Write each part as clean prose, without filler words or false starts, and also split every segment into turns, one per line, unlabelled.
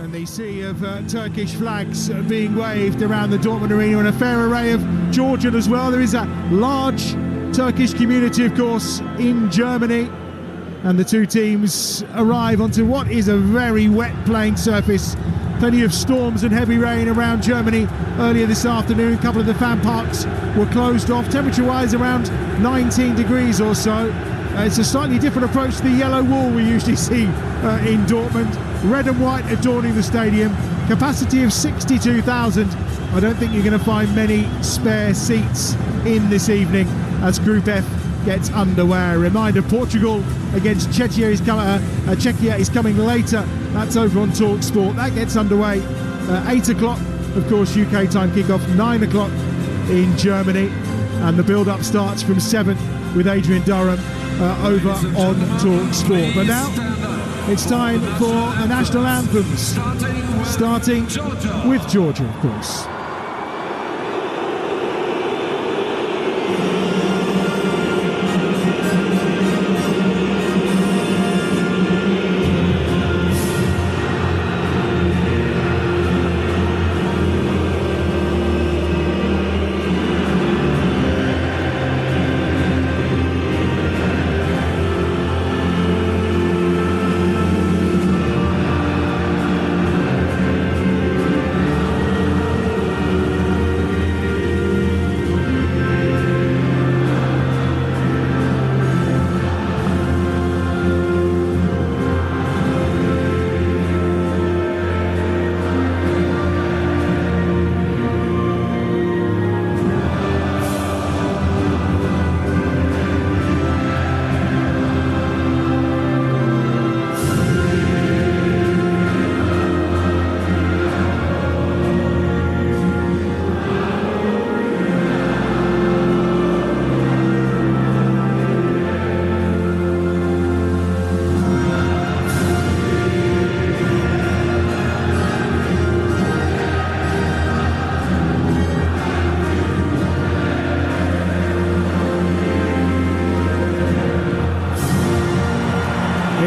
And the sea of Turkish flags being waved around the Dortmund Arena, and a fair array of Georgian as well. There is a large Turkish community, of course, in Germany. And the two teams arrive onto what is a very wet playing surface. Plenty of storms and heavy rain around Germany earlier this afternoon. A couple of the fan parks were closed off. Temperature-wise, around 19 degrees or so. It's a slightly different approach to the yellow wall we usually see in Dortmund. Red and white adorning the stadium. Capacity of 62,000. I don't think you're going to find many spare seats in this evening as Group F gets underway. A reminder, Portugal against Czechia is coming later. That's over on Talksport. That gets underway 8 o'clock, of course, UK time kickoff, 9 o'clock in Germany. And the build-up starts from 7 with Adrian Durham over on Talksport. But now it's time for the national anthems, starting with Georgia, of course.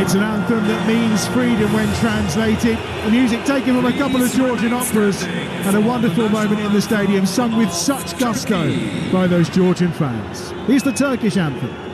It's an anthem that means freedom when translated. The music taken from a couple of Georgian operas, and a wonderful moment in the stadium, sung with such gusto by those Georgian fans. Here's the Turkish anthem.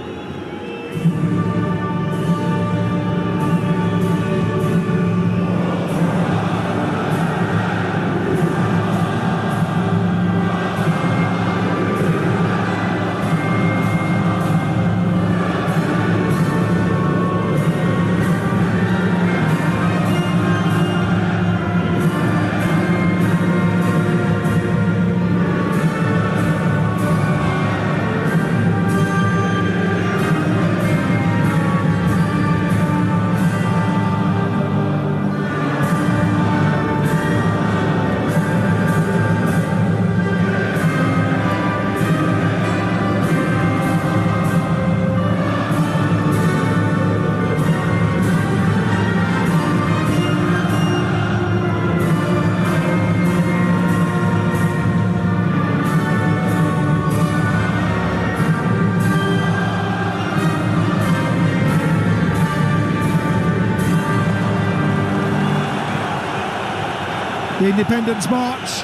The Independence March,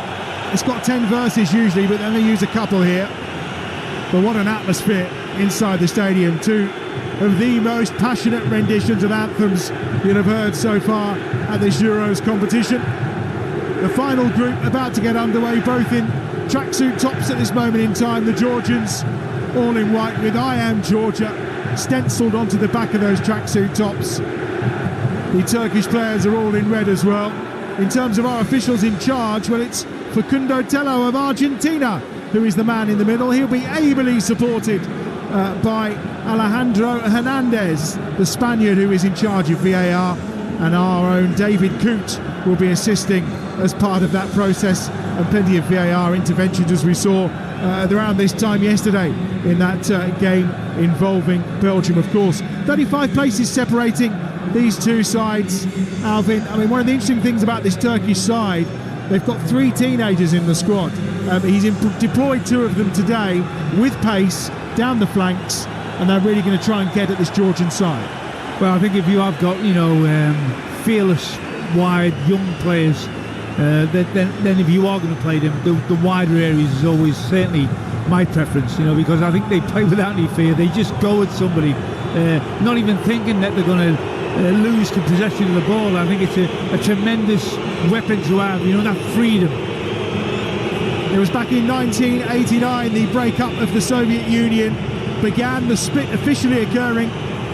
it's got 10 verses usually, but then they use a couple here. But what an atmosphere inside the stadium. Two of the most passionate renditions of anthems you'll have heard so far at this Euros competition. The final group about to get underway, both in tracksuit tops at this moment in time. The Georgians all in white with "I am Georgia" stencilled onto the back of those tracksuit tops. The Turkish players are all in red as well. In terms of our officials in charge, well, it's Facundo Tello of Argentina who is the man in the middle. He'll be ably supported by Alejandro Hernandez, the Spaniard who is in charge of VAR, and our own David Coote will be assisting as part of that process, and plenty of VAR interventions as we saw around this time yesterday in that game involving Belgium, of course. 35 places separating these two sides, Alvin. I mean, one of the interesting things about this Turkish side, they've got 3 teenagers in the squad. He's deployed 2 of them today with pace down the flanks, and they're really going to try and get at this Georgian side.
Well, I think if you have got, fearless wide young players, then if you are going to play them, the wider areas is always certainly my preference, because I think they play without any fear. They just go at somebody, not even thinking that they're going to lose the possession of the ball. I think it's a tremendous weapon to have, that freedom.
It was back in 1989, the breakup of the Soviet Union began, the split officially occurring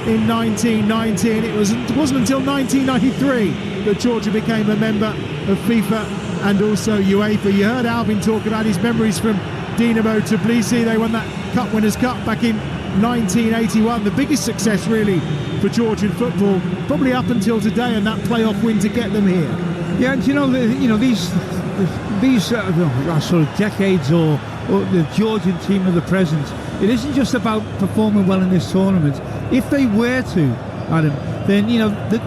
in 1990, and it wasn't until 1993 that Georgia became a member of FIFA and also UEFA. You heard Alvin talk about his memories from Dinamo Tbilisi. They won that Cup Winners' Cup back in 1981, the biggest success really for Georgian football, probably up until today, and that playoff win to get them here.
Yeah, and these sort of decades or the Georgian team of the present, it isn't just about performing well in this tournament. If they were to, Adam, then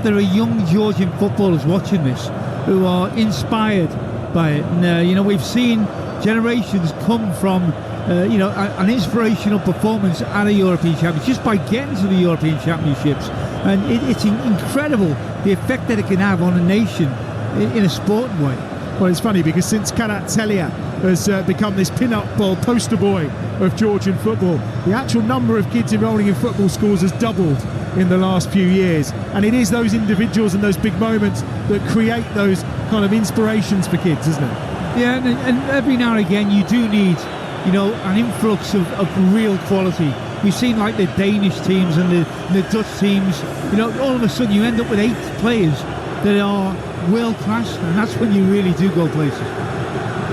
there are young Georgian footballers watching this who are inspired by it. And we've seen generations come from an inspirational performance at a European Championship just by getting to the European Championships, and it's incredible the effect that it can have on a nation in a sporting way.
Well, it's funny because since Karatelia has become this pin-up ball poster boy of Georgian football, the actual number of kids enrolling in football schools has doubled in the last few years, and it is those individuals and those big moments that create those kind of inspirations for kids, isn't it?
Yeah, and every now and again you do need an influx of real quality. We've seen like the Danish teams and the Dutch teams, all of a sudden you end up with 8 players that are world class, and that's when you really do go places.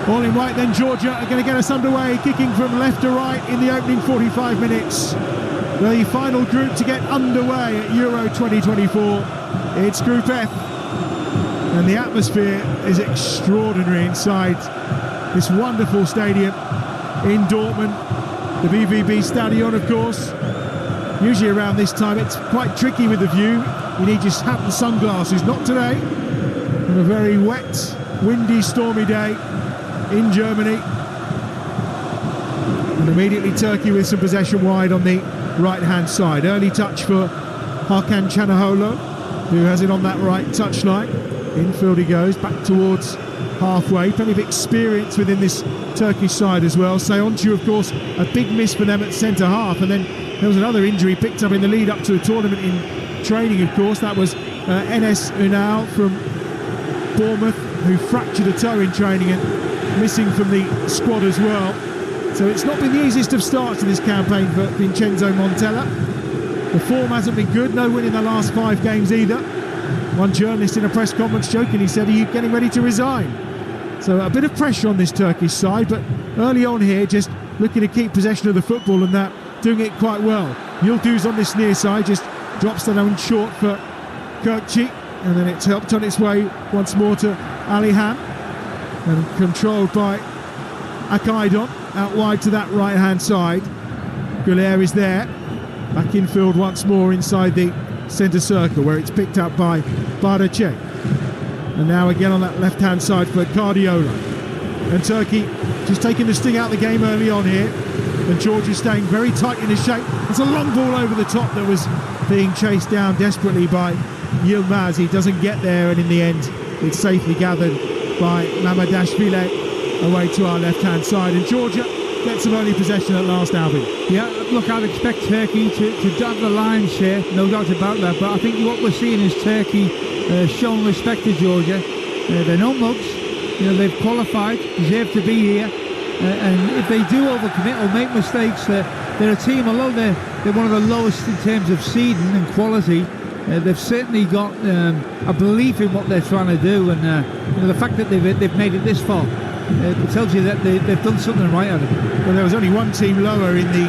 All in white then, Georgia are going to get us underway, kicking from left to right in the opening 45 minutes. The final group to get underway at Euro 2024. It's Group F, and the atmosphere is extraordinary inside this wonderful stadium in Dortmund, the VVB Stadion, of course. Usually around this time it's quite tricky with the view. You need your hat and sunglasses. Not today, on a very wet, windy, stormy day in Germany. And immediately Turkey with some possession wide on the right-hand side. Early touch for Hakan Çalhanoğlu, who has it on that right touchline. Infield he goes, back towards halfway. Plenty of experience within this Turkish side as well. Sayoncu, of course, a big miss for them at centre-half. And then there was another injury picked up in the lead-up to the tournament in training, of course. That was Enes Ünal from Bournemouth, who fractured a toe in training and missing from the squad as well. So it's not been the easiest of starts to this campaign for Vincenzo Montella. The form hasn't been good, no win in the last 5 games either. One journalist in a press conference jokingly said, "Are you getting ready to resign?" So a bit of pressure on this Turkish side, but early on here just looking to keep possession of the football and that, doing it quite well. Yildiz on this near side just drops the down short for Kirkçi, and then it's helped on its way once more to Alihan, and controlled by Akaydon out wide to that right hand side. Güler is there, back infield once more inside the centre circle where it's picked up by Bardacek, and now again on that left hand side for Guardiola. And Turkey just taking the sting out of the game early on here, and Georgia staying very tight in his shape. It's a long ball over the top that was being chased down desperately by Yilmaz. He doesn't get there, and in the end it's safely gathered by Mamadashvili away to our left hand side, and Georgia gets some early possession at last, Alvin.
Yeah, look, I'd expect Turkey to have the lion's share, no doubt about that, but I think what we're seeing is Turkey showing respect to Georgia. They're no mugs, they've qualified, deserve to be here, and if they do overcommit or make mistakes, they're a team, although they're one of the lowest in terms of seeding and quality, they've certainly got a belief in what they're trying to do, and the fact that they've made it this far, it tells you that they've done something right at it.
Well, there was only one team lower in the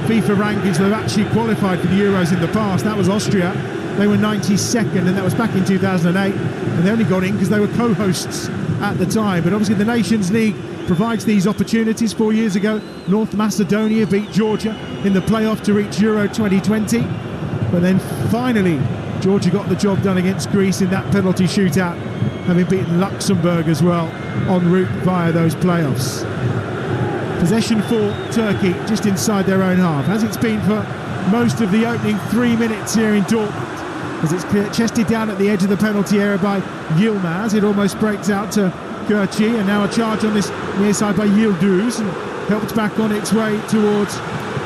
FIFA rankings that have actually qualified for the Euros in the past. That was Austria. They were 92nd, and that was back in 2008, and they only got in because they were co-hosts at the time. But obviously the Nations League provides these opportunities. 4 years ago, North Macedonia beat Georgia in the playoff to reach Euro 2020. But then finally, Georgia got the job done against Greece in that penalty shootout, having beaten Luxembourg as well en route via those playoffs. Possession for Turkey just inside their own half, as it's been for most of the opening 3 minutes here in Dortmund. as it's chested down at the edge of the penalty area by Yilmaz. It almost breaks out to Gerchi, and now a charge on this near side by Yildiz, and helped back on its way towards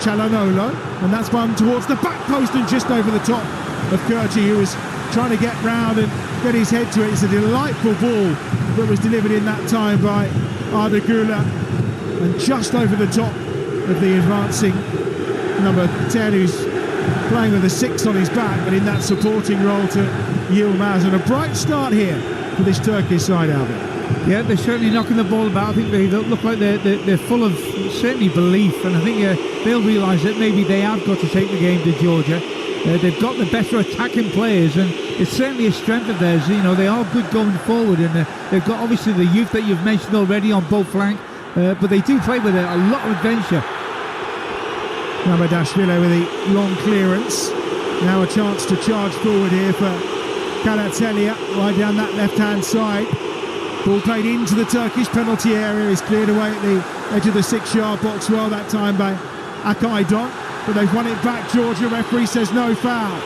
Çalhanoğlu, and that's one towards the back post and just over the top of Gerchi, who was trying to get round and get his head to it. It's a delightful ball that was delivered in that time by Arda Güler, and just over the top of the advancing number 10, who's playing with a 6 on his back, but in that supporting role to Yilmaz. And a bright start here for this Turkish side, Alvin.
Yeah, they're certainly knocking the ball about. I think they look like they're full of certainly belief, and I think they'll realise that maybe they have got to take the game to Georgia. They've got the better attacking players, and it's certainly a strength of theirs. You know, they are good going forward, and they've got obviously the youth that you've mentioned already on both flanks, but they do play with a lot of adventure.
Mamadashvili with the long clearance. Now a chance to charge forward here for Kvaratskhelia, right down that left-hand side. Ball played into the Turkish penalty area, is cleared away at the edge of the 6-yard box well that time by Akaydon, but they've won it back. Georgia, referee says no foul.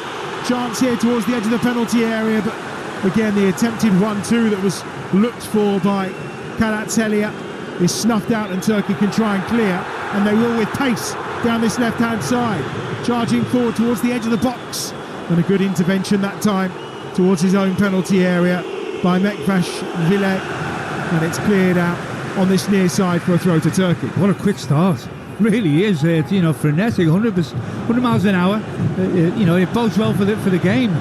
Chance here towards the edge of the penalty area, but again the attempted 1-2 that was looked for by Kvaratskhelia is snuffed out, and Turkey can try and clear, and they will with pace down this left-hand side, charging forward towards the edge of the box, and a good intervention that time towards his own penalty area by Mekvashvili, and it's cleared out on this near side for a throw to Turkey.
What a quick start, really is. You know, frenetic, 100 miles an hour. You know, it bodes well for the game.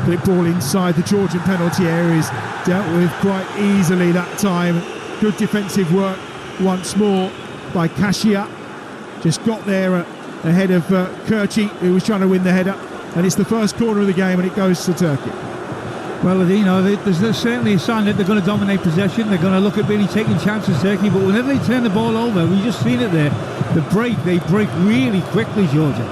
Good ball inside the Georgian penalty area is dealt with quite easily that time. Good defensive work once more by Kasia. Just got there ahead of Gerchi, who was trying to win the header, and it's the first corner of the game, and it goes to Turkey.
Well, you know, there's certainly a sign that they're going to dominate possession. They're going to look at really taking chances, Turkey, but whenever they turn the ball over, we've just seen it there, they break really quickly, Georgia.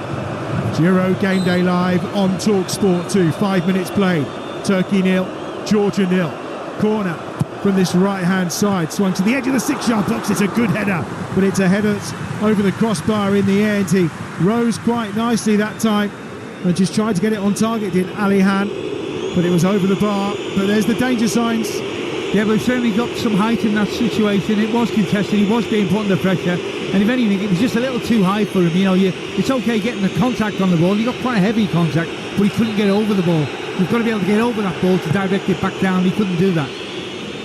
Giro Game Day Live on Talksport 2. 5 minutes played. Turkey 0, Georgia 0. Corner from this right-hand side, swung to the edge of the 6-yard box. It's a good header, but it's a header that's over the crossbar in the end. He rose quite nicely that time and just tried to get it on target, did Alihan, but it was over the bar. But there's the danger signs.
Yeah, but we've certainly got some height in that situation. It was contested, he was being put under pressure, and if anything, it was just a little too high for him. You know, it's okay getting the contact on the ball. He got quite a heavy contact, but he couldn't get over the ball. You've got to be able to get over that ball to direct it back down. He couldn't do that.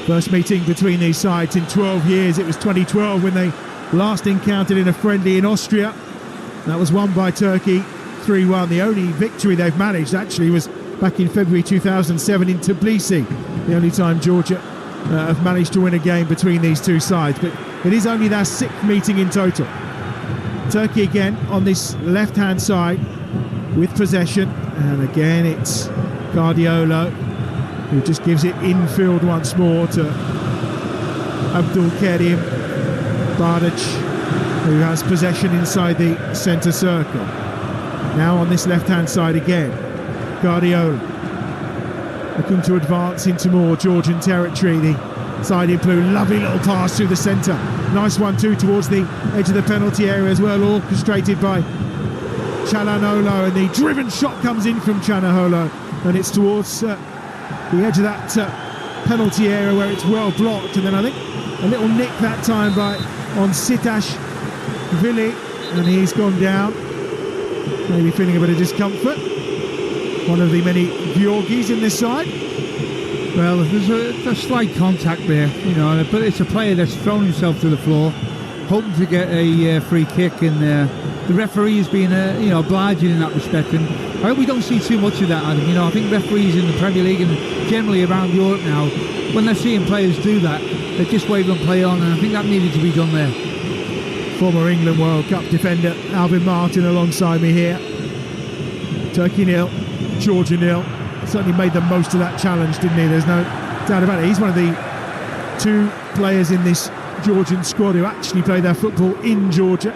First meeting between these sides in 12 years. It was 2012 when they last encountered in a friendly in Austria. That was won by Turkey 3-1. The only victory they've managed actually was back in February 2007 in Tbilisi. The only time Georgia have managed to win a game between these two sides. But it is only their 6th meeting in total. Turkey again on this left-hand side with possession. And again it's Guardiola who just gives it infield once more to Abdulkarim Bardic, who has possession inside the centre circle. Now on this left-hand side again, Guardiola looking to advance into more Georgian territory. The side in blue, lovely little pass through the centre. Nice 1-2 towards the edge of the penalty area as well, orchestrated by Çalhanoğlu, and the driven shot comes in from Çalhanoğlu, and it's towards the edge of that penalty area where it's well blocked. And then I think a little nick that time on Sitashvili, and he's gone down, maybe feeling a bit of discomfort. One of the many Georgis in this side.
Well, there's a slight contact there, you know, but it's a player that's thrown himself to the floor, hoping to get a free kick, and the referee has been, obliging in that respect. And I hope we don't see too much of that, Adam. You know, I think referees in the Premier League and generally around Europe now, when they're seeing players do that, they just wave and play on, and I think that needed to be done there.
Former England World Cup defender Alvin Martin alongside me here. Turkey 0, Georgia 0. Certainly made the most of that challenge, didn't he? There's no doubt about it. He's one of the 2 players in this Georgian squad who actually play their football in Georgia.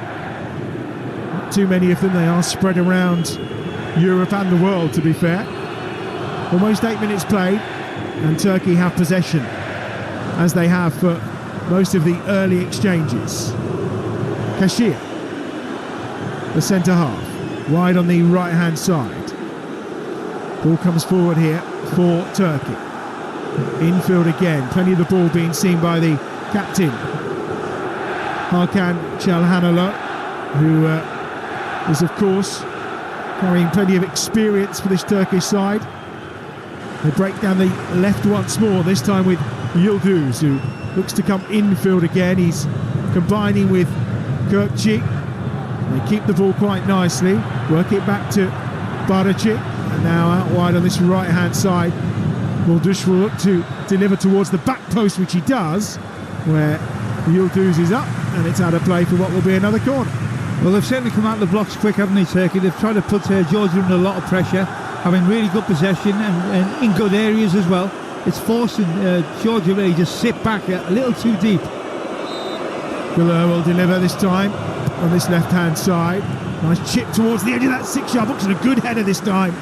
Not too many of them. They are spread around Europe and the world, to be fair. Almost 8 minutes played, and Turkey have possession, as they have for most of the early exchanges. Kasia, the centre half, wide on the right-hand side. Ball comes forward here for Turkey. Infield again, plenty of the ball being seen by the captain, Hakan Çalhanoğlu, who is of course carrying plenty of experience for this Turkish side. They break down the left once more, this time with Yıldız, who looks to come infield again. He's combining with Gökçe. They keep the ball quite nicely, work it back to Bardacı, and now out wide on this right hand side. Yıldız will look to deliver towards the back post, which he does, where Yıldız is up, and it's out of play for what will be another corner.
Well, they've certainly come out of the blocks quick, haven't they, Turkey? They've tried to put Georgia under a lot of pressure, having really good possession and in good areas as well. It's forcing Georgia really just sit back a little too deep.
Güler will deliver this time on this left-hand side. Nice chip towards the edge of that 6-yard box, and a good header this time.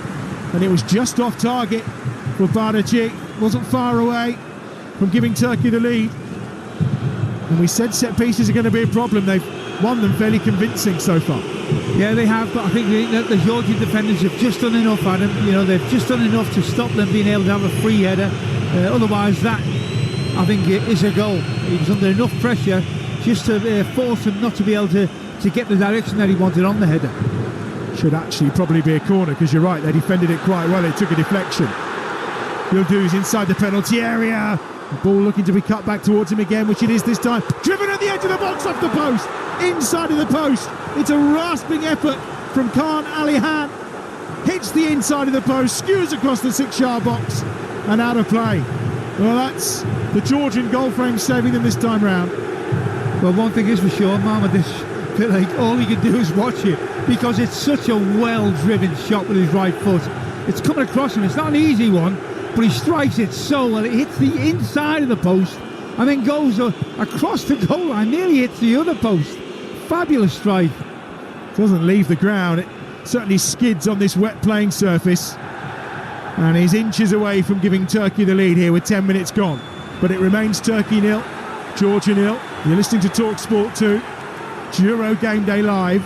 And it was just off target for Bardacı. Wasn't far away from giving Turkey the lead. And we said set pieces are going to be a problem. They've won them fairly convincing so far.
Yeah, they have, but I think the Georgian defenders have just done enough, Adam. You know, they've just done enough to stop them being able to have a free header. Otherwise, that, I think, is a goal. He was under enough pressure just to force him not to be able to get the direction that he wanted on the header.
Should actually probably be a corner, because you're right, they defended it quite well. It took a deflection. Yıldız inside the penalty area. The ball looking to be cut back towards him again, which it is this time. Driven at the edge of the box, off the post, inside of the post. It's a rasping effort from Kaan Alihan. Hits the inside of the post, skews across the 6-yard box, and out of play. Well, that's the Georgian goal frame saving them this time round.
Well, one thing is for sure, Mama, this feel like all you can do is watch it, because it's such a well-driven shot with his right foot. It's coming across him. It's not an easy one, but he strikes it so well. It hits the inside of the post and then goes across the goal line, nearly hits the other post. Fabulous strike.
Doesn't leave the ground. It certainly skids on this wet playing surface, and he's inches away from giving Turkey the lead here with 10 minutes gone. But it remains Turkey 0, Georgia 0. You're listening to Talksport 2, Euro Game Day Live,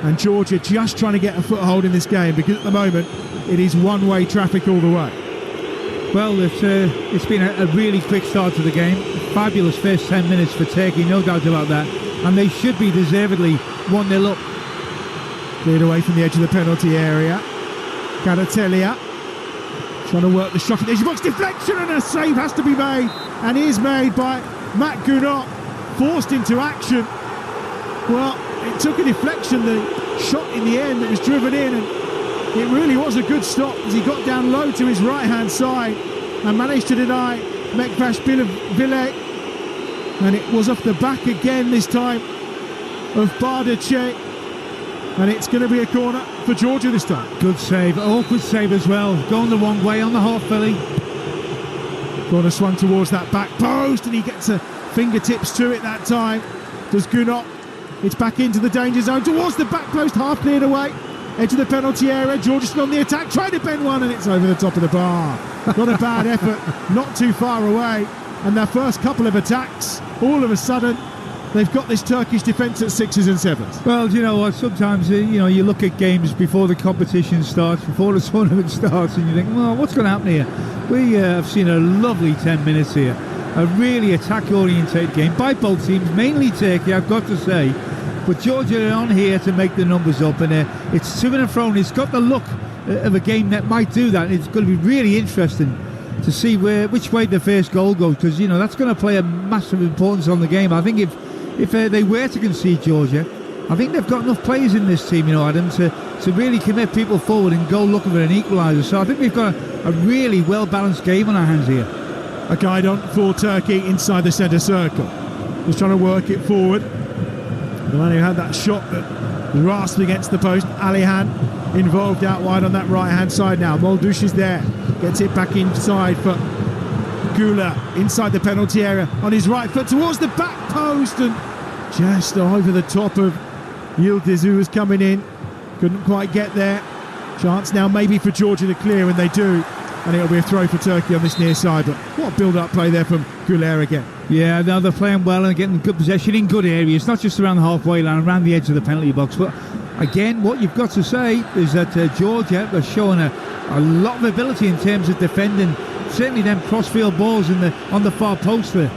and Georgia just trying to get a foothold in this game, because at the moment it is one-way traffic all the way.
Well, it's been a really quick start to the game. Fabulous first 10 minutes for Turkey, no doubt about that. And they should be deservedly 1-0 up.
Cleared away from the edge of the penalty area. Karatelia trying to work the shot at the edge of the box. Deflection, and a save has to be made. And is made by Matt Gunnar. Forced into action. Well, it took a deflection, the shot in the end that was driven in, and it really was a good stop as he got down low to his right-hand side and managed to deny Mekbaşvili. And it was off the back again this time of Bardacı, and it's going to be a corner for Georgia this time.
Good save, awkward save as well, going the wrong way on the half volley.
Corner swung towards that back post, and he gets a fingertips to it that time. Does Gunnar. It's back into the danger zone towards the back post, half cleared away. Edge of the penalty area, Georgia still on the attack, trying to bend one, and it's over the top of the bar. Not a bad effort, not too far away. And their first couple of attacks, all of a sudden, they've got this Turkish defence at 6s and 7s.
Well, you know what, sometimes you look at games before the competition starts, before the tournament starts, and you think, well, what's going to happen here? We have seen a lovely 10 minutes here. A really attack-orientated game by both teams, mainly Turkey, I've got to say. But Georgia are on here to make the numbers up, and it's to and fro. It's got the look of a game that might do that. It's going to be really interesting to see which way the first goal goes, because that's going to play a massive importance on the game. I think if they were to concede Georgia, I think they've got enough players in this team, Adam, to really commit people forward and go looking for an equaliser. So I think we've got a really well-balanced game on our hands here.
A guide on for Turkey inside the centre circle. Just trying to work it forward. The man who had that shot that rasped against the post, Alihan, involved out wide on that right-hand side now. Yıldız is there. Gets it back inside for Güler inside the penalty area on his right foot towards the back post, and just over the top of Yıldız, who was coming in. Couldn't quite get there. Chance now maybe for Georgia to clear, and they do. And it'll be a throw for Turkey on this near side. But what build-up play there from Güler again.
Yeah, now they're playing well and getting good possession in good areas, not just around the halfway line, around the edge of the penalty box. But again, what you've got to say is that Georgia are showing a lot of ability in terms of defending. Certainly them crossfield balls on the far post there.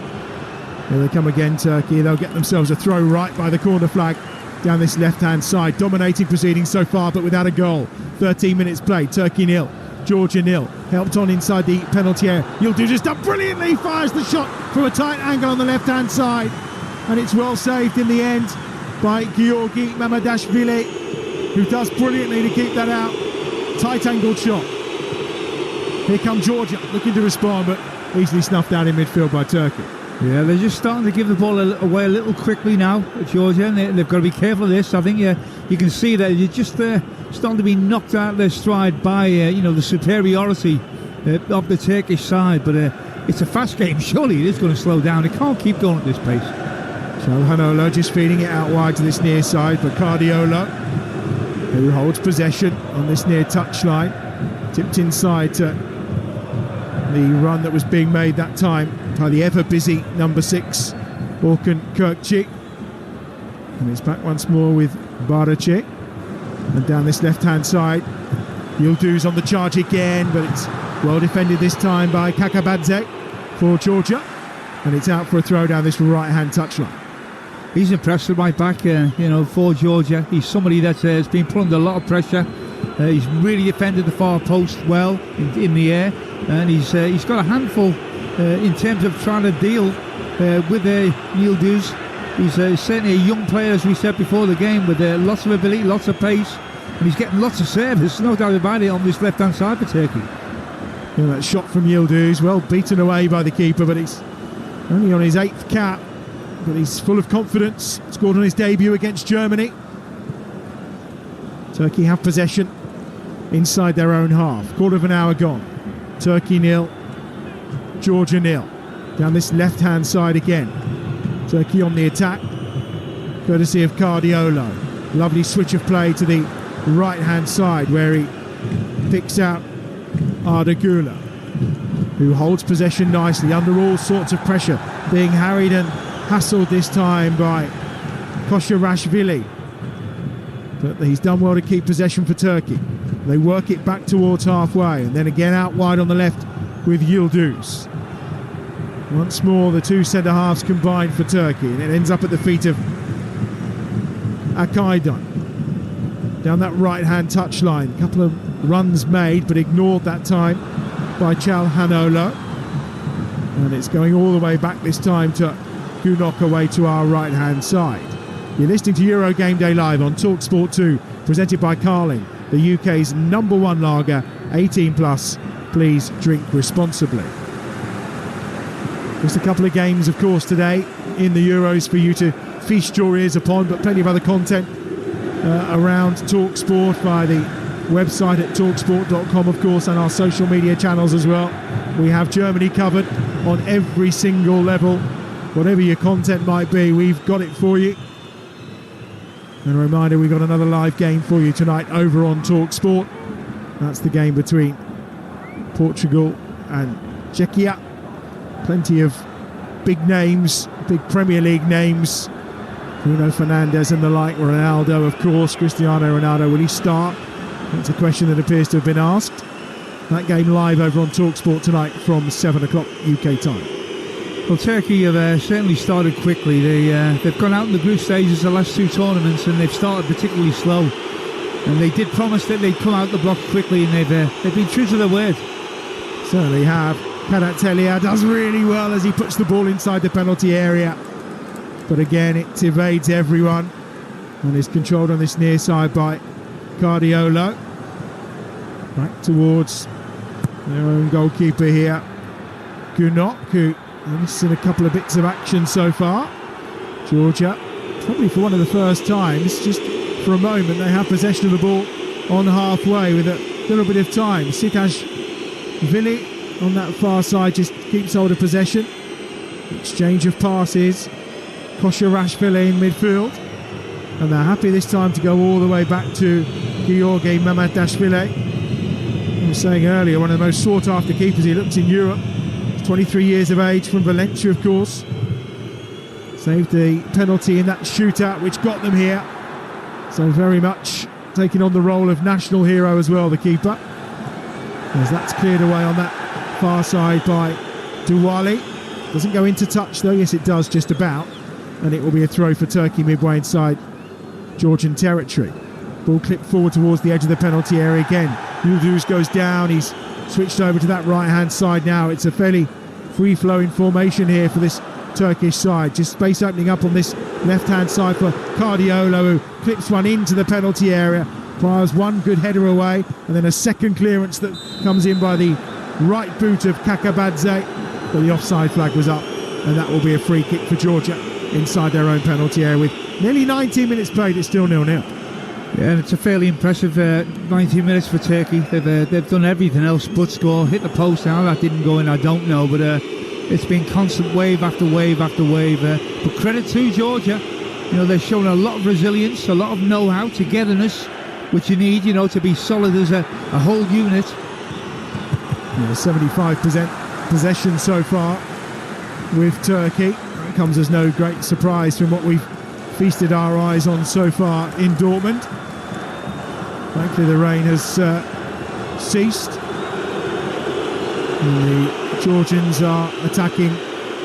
Here they come again, Turkey. They'll get themselves a throw right by the corner flag down this left-hand side. Dominating proceedings so far, but without a goal. 13 minutes played. Turkey 0, Georgia 0. Helped on inside the penalty area. Yildiz just done brilliantly. Fires the shot from a tight angle on the left-hand side. And it's well saved in the end by Georgi Mamadashvili, who does brilliantly to keep that out. Tight angled shot. Here come Georgia, looking to respond, but easily snuffed out in midfield by Turkey.
Yeah, they're just starting to give the ball away a little quickly now, Georgia, and they've got to be careful of this. I think you can see that you're just starting to be knocked out of their stride by the superiority of the Turkish side. But it's a fast game. Surely it is going to slow down. It can't keep going at this pace.
Çalhanoğlu just feeding it out wide to this near side for Guardiola, who holds possession on this near touchline. Tipped inside to the run that was being made that time by the ever-busy number 6, Orkun Kökçü. And it's back once more with Baracek. And down this left-hand side, Yildiz on the charge again, but it's well defended this time by Kakabadze for Georgia. And it's out for a throw down this right-hand touchline.
He's impressed with right back, for Georgia. He's somebody that has been put under a lot of pressure. He's really defended the far post well in the air, and he's got a handful in terms of trying to deal with Yildiz. He's certainly a young player, as we said before the game, with lots of ability, lots of pace, and he's getting lots of service, no doubt about it, on this left-hand side for Turkey.
Yeah, that shot from Yildiz, well beaten away by the keeper, but he's only on his 8th cap, but he's full of confidence. Scored on his debut against Germany. Turkey have possession inside their own half. Quarter of an hour gone. Turkey 0, Georgia 0. Down this left-hand side again. Turkey on the attack, courtesy of Guardiola. Lovely switch of play to the right-hand side where he picks out Arda Güler, who holds possession nicely under all sorts of pressure, being harried and hassled this time by Koshirashvili. But he's done well to keep possession for Turkey. They work it back towards halfway, and then again out wide on the left with Yildiz. Once more the two centre-halves combined for Turkey, and it ends up at the feet of Akaydan. Down that right-hand touchline, a couple of runs made, but ignored that time by Çalhanoğlu. And it's going all the way back this time to Günok away to our right-hand side. You're listening to Euro Game Day Live on Talksport 2, presented by Carling, the UK's #1 lager, 18 plus. Please drink responsibly. Just a couple of games, of course, today in the Euros for you to feast your ears upon, but plenty of other content around Talksport via the website at talksport.com, of course, and our social media channels as well. We have Germany covered on every single level. Whatever your content might be, we've got it for you. And a reminder, we've got another live game for you tonight over on Talksport. That's the game between Portugal and Czechia. Plenty of big names, big Premier League names. Bruno Fernandes and the like, Ronaldo, of course. Cristiano Ronaldo, will he start? That's a question that appears to have been asked. That game live over on Talksport tonight from 7 o'clock UK time.
Well, Turkey have certainly started quickly. They've gone out in the group stages the last two tournaments, and they've started particularly slow. And they did promise that they'd come out the block quickly, and they've been true to their word.
Certainly have. Kvaratskhelia does really well as he puts the ball inside the penalty area. But again, it evades everyone and is controlled on this near side by Guardiola. Back towards their own goalkeeper here, Günok, who has seen a couple of bits of action so far. Georgia, probably for one of the first times, just for a moment, they have possession of the ball on halfway with a little bit of time. Sikashvili on that far side just keeps hold of possession. Exchange of passes. Koshirashvili in midfield. And they're happy this time to go all the way back to Georgi Mamadashvili. I was saying earlier, one of the most sought-after keepers he looks in Europe. He's 23 years of age, from Valencia, of course. Saved the penalty in that shootout, which got them here. So very much taking on the role of national hero as well, the keeper. As that's cleared away on that far side by Douali. Doesn't go into touch though. Yes, it does, just about. And it will be a throw for Turkey midway inside Georgian territory. Ball clipped forward towards the edge of the penalty area again. Yıldız goes down. He's switched over to that right-hand side now. It's a fairly free-flowing formation here for this Turkish side. Just space opening up on this left-hand side for Cardiolo, who clips one into the penalty area. Fires one good header away, and then a second clearance that comes in by the right boot of Kakabadze. But the offside flag was up, and that will be a free kick for Georgia inside their own penalty area. With nearly 19 minutes played, it's still 0-0.
Yeah, and it's a fairly impressive 19 minutes for Turkey. They've done everything else but score. Hit the post. How that didn't go in, I don't know, but it's been constant wave after wave after wave. But credit to Georgia. They've shown a lot of resilience, a lot of know-how, togetherness, which you need, to be solid as a whole unit.
75% possession so far with Turkey. It comes as no great surprise from what we've feasted our eyes on so far in Dortmund. Thankfully the rain has ceased. And the Georgians are attacking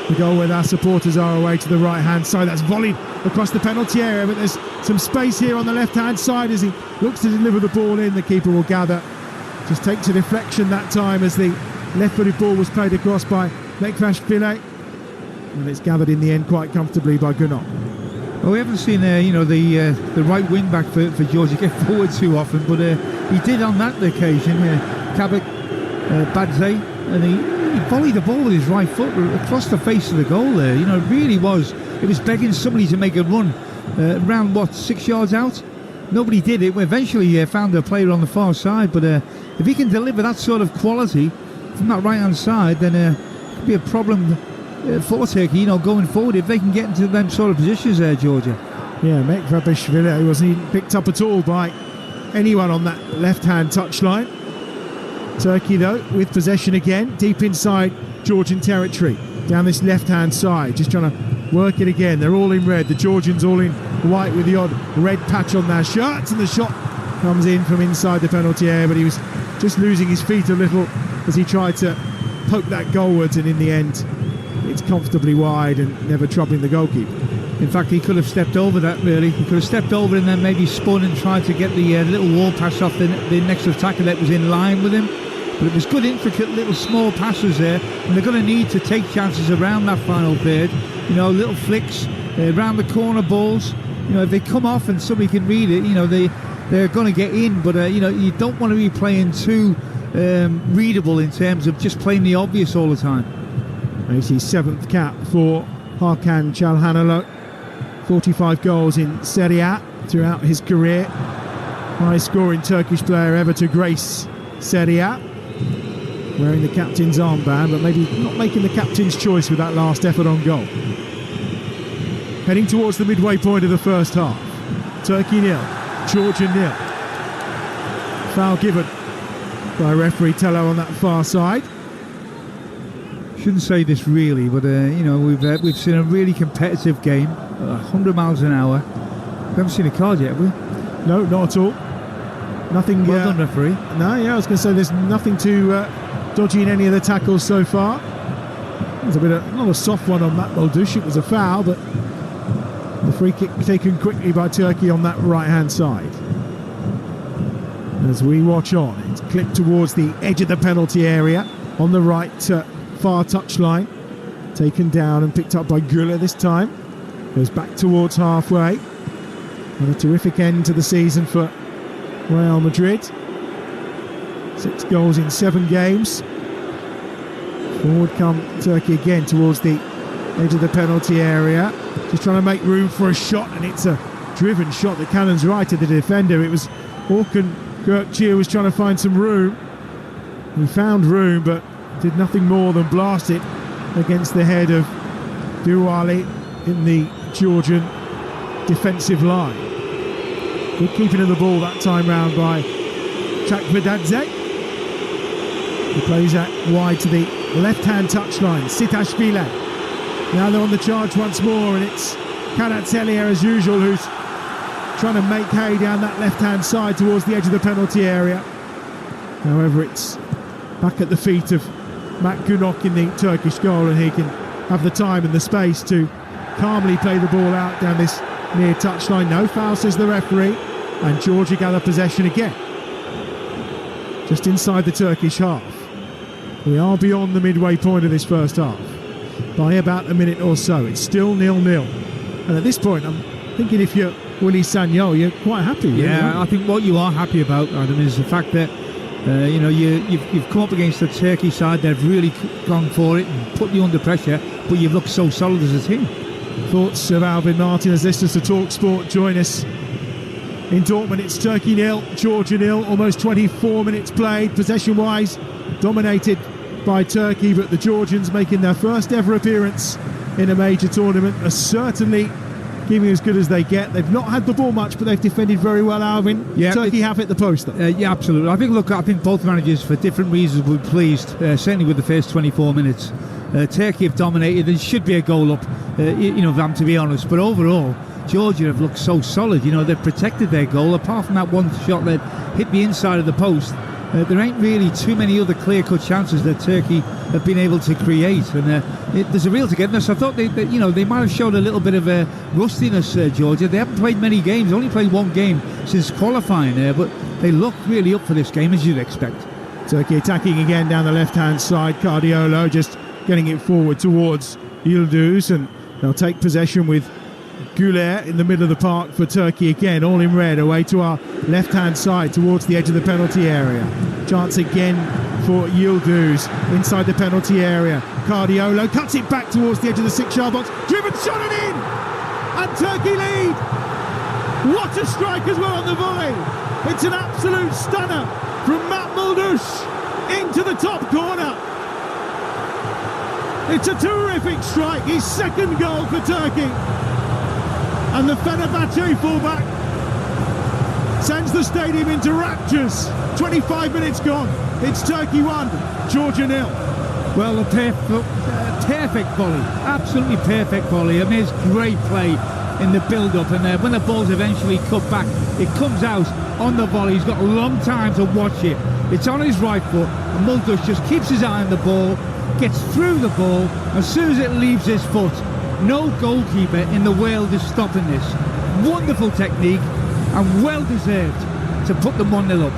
the goal where our supporters are away to the right hand side. That's volleyed across the penalty area, but there's some space here on the left hand side as he looks to deliver the ball in. The keeper will gather. Just takes a deflection that time as the left-footed ball was played across by Mekvashvili, and it's gathered in the end quite comfortably by Gunnar.
Well, we haven't seen the right wing back for Georgia get forward too often, but he did on that occasion. Kabak Badze, and he volleyed the ball with his right foot across the face of the goal there. It really was. It was begging somebody to make a run around 6 yards out. Nobody did it. We eventually found a player on the far side, but if he can deliver that sort of quality from that right hand side, then it could be a problem for Turkey, going forward, if they can get into them sort of positions there, Georgia. Yeah,
Mekvashvili wasn't picked up at all by anyone on that left-hand touchline. Turkey, though, with possession again, deep inside Georgian territory, down this left-hand side, just trying to work it again. They're all in red, the Georgians all in white with the odd red patch on their shirts, and the shot comes in from inside the penalty area, but he was just losing his feet a little as he tried to poke that goalwards, and in the end it's comfortably wide and never troubling the goalkeeper.
In fact, he could have stepped over that, really. He could have stepped over and then maybe spun and tried to get the little wall pass off the next attacker that was in line with him. But it was good, intricate little small passes there, and they're going to need to take chances around that final third. Little flicks around the corner balls. If they come off and somebody can read it, they're going to get in. But you don't want to be playing too readable in terms of just playing the obvious all the time.
It's his 7th cap for Hakan Çalhanoğlu. 45 goals in Serie A throughout his career. Highest scoring Turkish player ever to grace Serie A. Wearing the captain's armband, but maybe not making the captain's choice with that last effort on goal. Heading towards the midway point of the first half. Turkey 0, Georgia 0. Foul given by referee Tello on that far side.
Shouldn't say this really, but we've seen a really competitive game, 100 miles an hour. We haven't seen a card yet, have we?
No, not at all. Nothing.
Well done, referee.
No, I was going to say there's nothing too dodgy in any of the tackles so far. There's not a soft one on Matt Moldush. It was a foul, but the free kick taken quickly by Turkey on that right-hand side. As we watch on, it's clipped towards the edge of the penalty area on the right far touchline. Taken down and picked up by Güler this time. Goes back towards halfway. And a terrific end to the season for Real Madrid. 6 goals in 7 games. Forward come Turkey again towards the edge of the penalty area. Just trying to make room for a shot, and it's a driven shot that cannons right at the defender. It was Orkun Gökçe was trying to find some room. He found room, but did nothing more than blast it against the head of Douali in the Georgian defensive line. Good keeping of the ball that time round by Chakvedadze. He plays that wide to the left-hand touchline. Sitashvili. Now they're on the charge once more, and it's Karatselier as usual who's trying to make hay down that left-hand side towards the edge of the penalty area. However, it's back at the feet of Matt Günok in the Turkish goal, and he can have the time and the space to calmly play the ball out down this near touchline. No foul, says the referee, and Georgia gather possession again, just inside the Turkish half. We are beyond the midway point of this first half by about a minute or so. It's still 0-0, and at this point I'm thinking if you're Willy Sagnol, you're quite happy.
Yeah, I think what you are happy about, Adam, is the fact that you've come up against the Turkey side. They've really gone for it and put you under pressure, but you've looked so solid as a team.
Thoughts of Alvin Martinez, listeners to Talksport. Join us in Dortmund. It's Turkey 0, Georgia 0. Almost 24 minutes played. Possession-wise, dominated by Turkey, but the Georgians making their first ever appearance in a major tournament are certainly giving as good as they get. They've not had the ball much, but they've defended very well, Alvin. Yeah, Turkey have hit the post, though.
Yeah, absolutely. I think both managers, for different reasons, were pleased, certainly with the first 24 minutes. Turkey have dominated. There should be a goal up, them, to be honest. But overall, Georgia have looked so solid. They've protected their goal. Apart from that one shot that hit the inside of the post, there ain't really too many other clear-cut chances that Turkey have been able to create, and there's a real togetherness. I thought they might have showed a little bit of rustiness, Georgia. They haven't played many games, only played one game since qualifying, but they look really up for this game, as you'd expect.
Turkey attacking again down the left-hand side. Cardiolo just getting it forward towards Yıldız, and they'll take possession with Güler in the middle of the park for Turkey again, all in red, away to our left-hand side towards the edge of the penalty area. Chance again for Yıldız inside the penalty area. Cardiolo cuts it back towards the edge of the 6-yard box, driven, shot it in, and Turkey lead. What a strike as well on the volley. It's an absolute stunner from Matt Mulduş into the top corner. It's a terrific strike, his second goal for Turkey. And the Fenerbahce fullback sends the stadium into raptures. 25 minutes gone. It's Turkey 1, Georgia 0.
Well, a perfect volley. Absolutely perfect volley. I mean, it's great play in the build-up. And when the ball's eventually cut back, it comes out on the volley. He's got a long time to watch it. It's on his right foot. And Mulduş just keeps his eye on the ball, gets through the ball. As soon as it leaves his foot, no goalkeeper in the world is stopping this. Wonderful technique and well deserved to put them 1-0 up.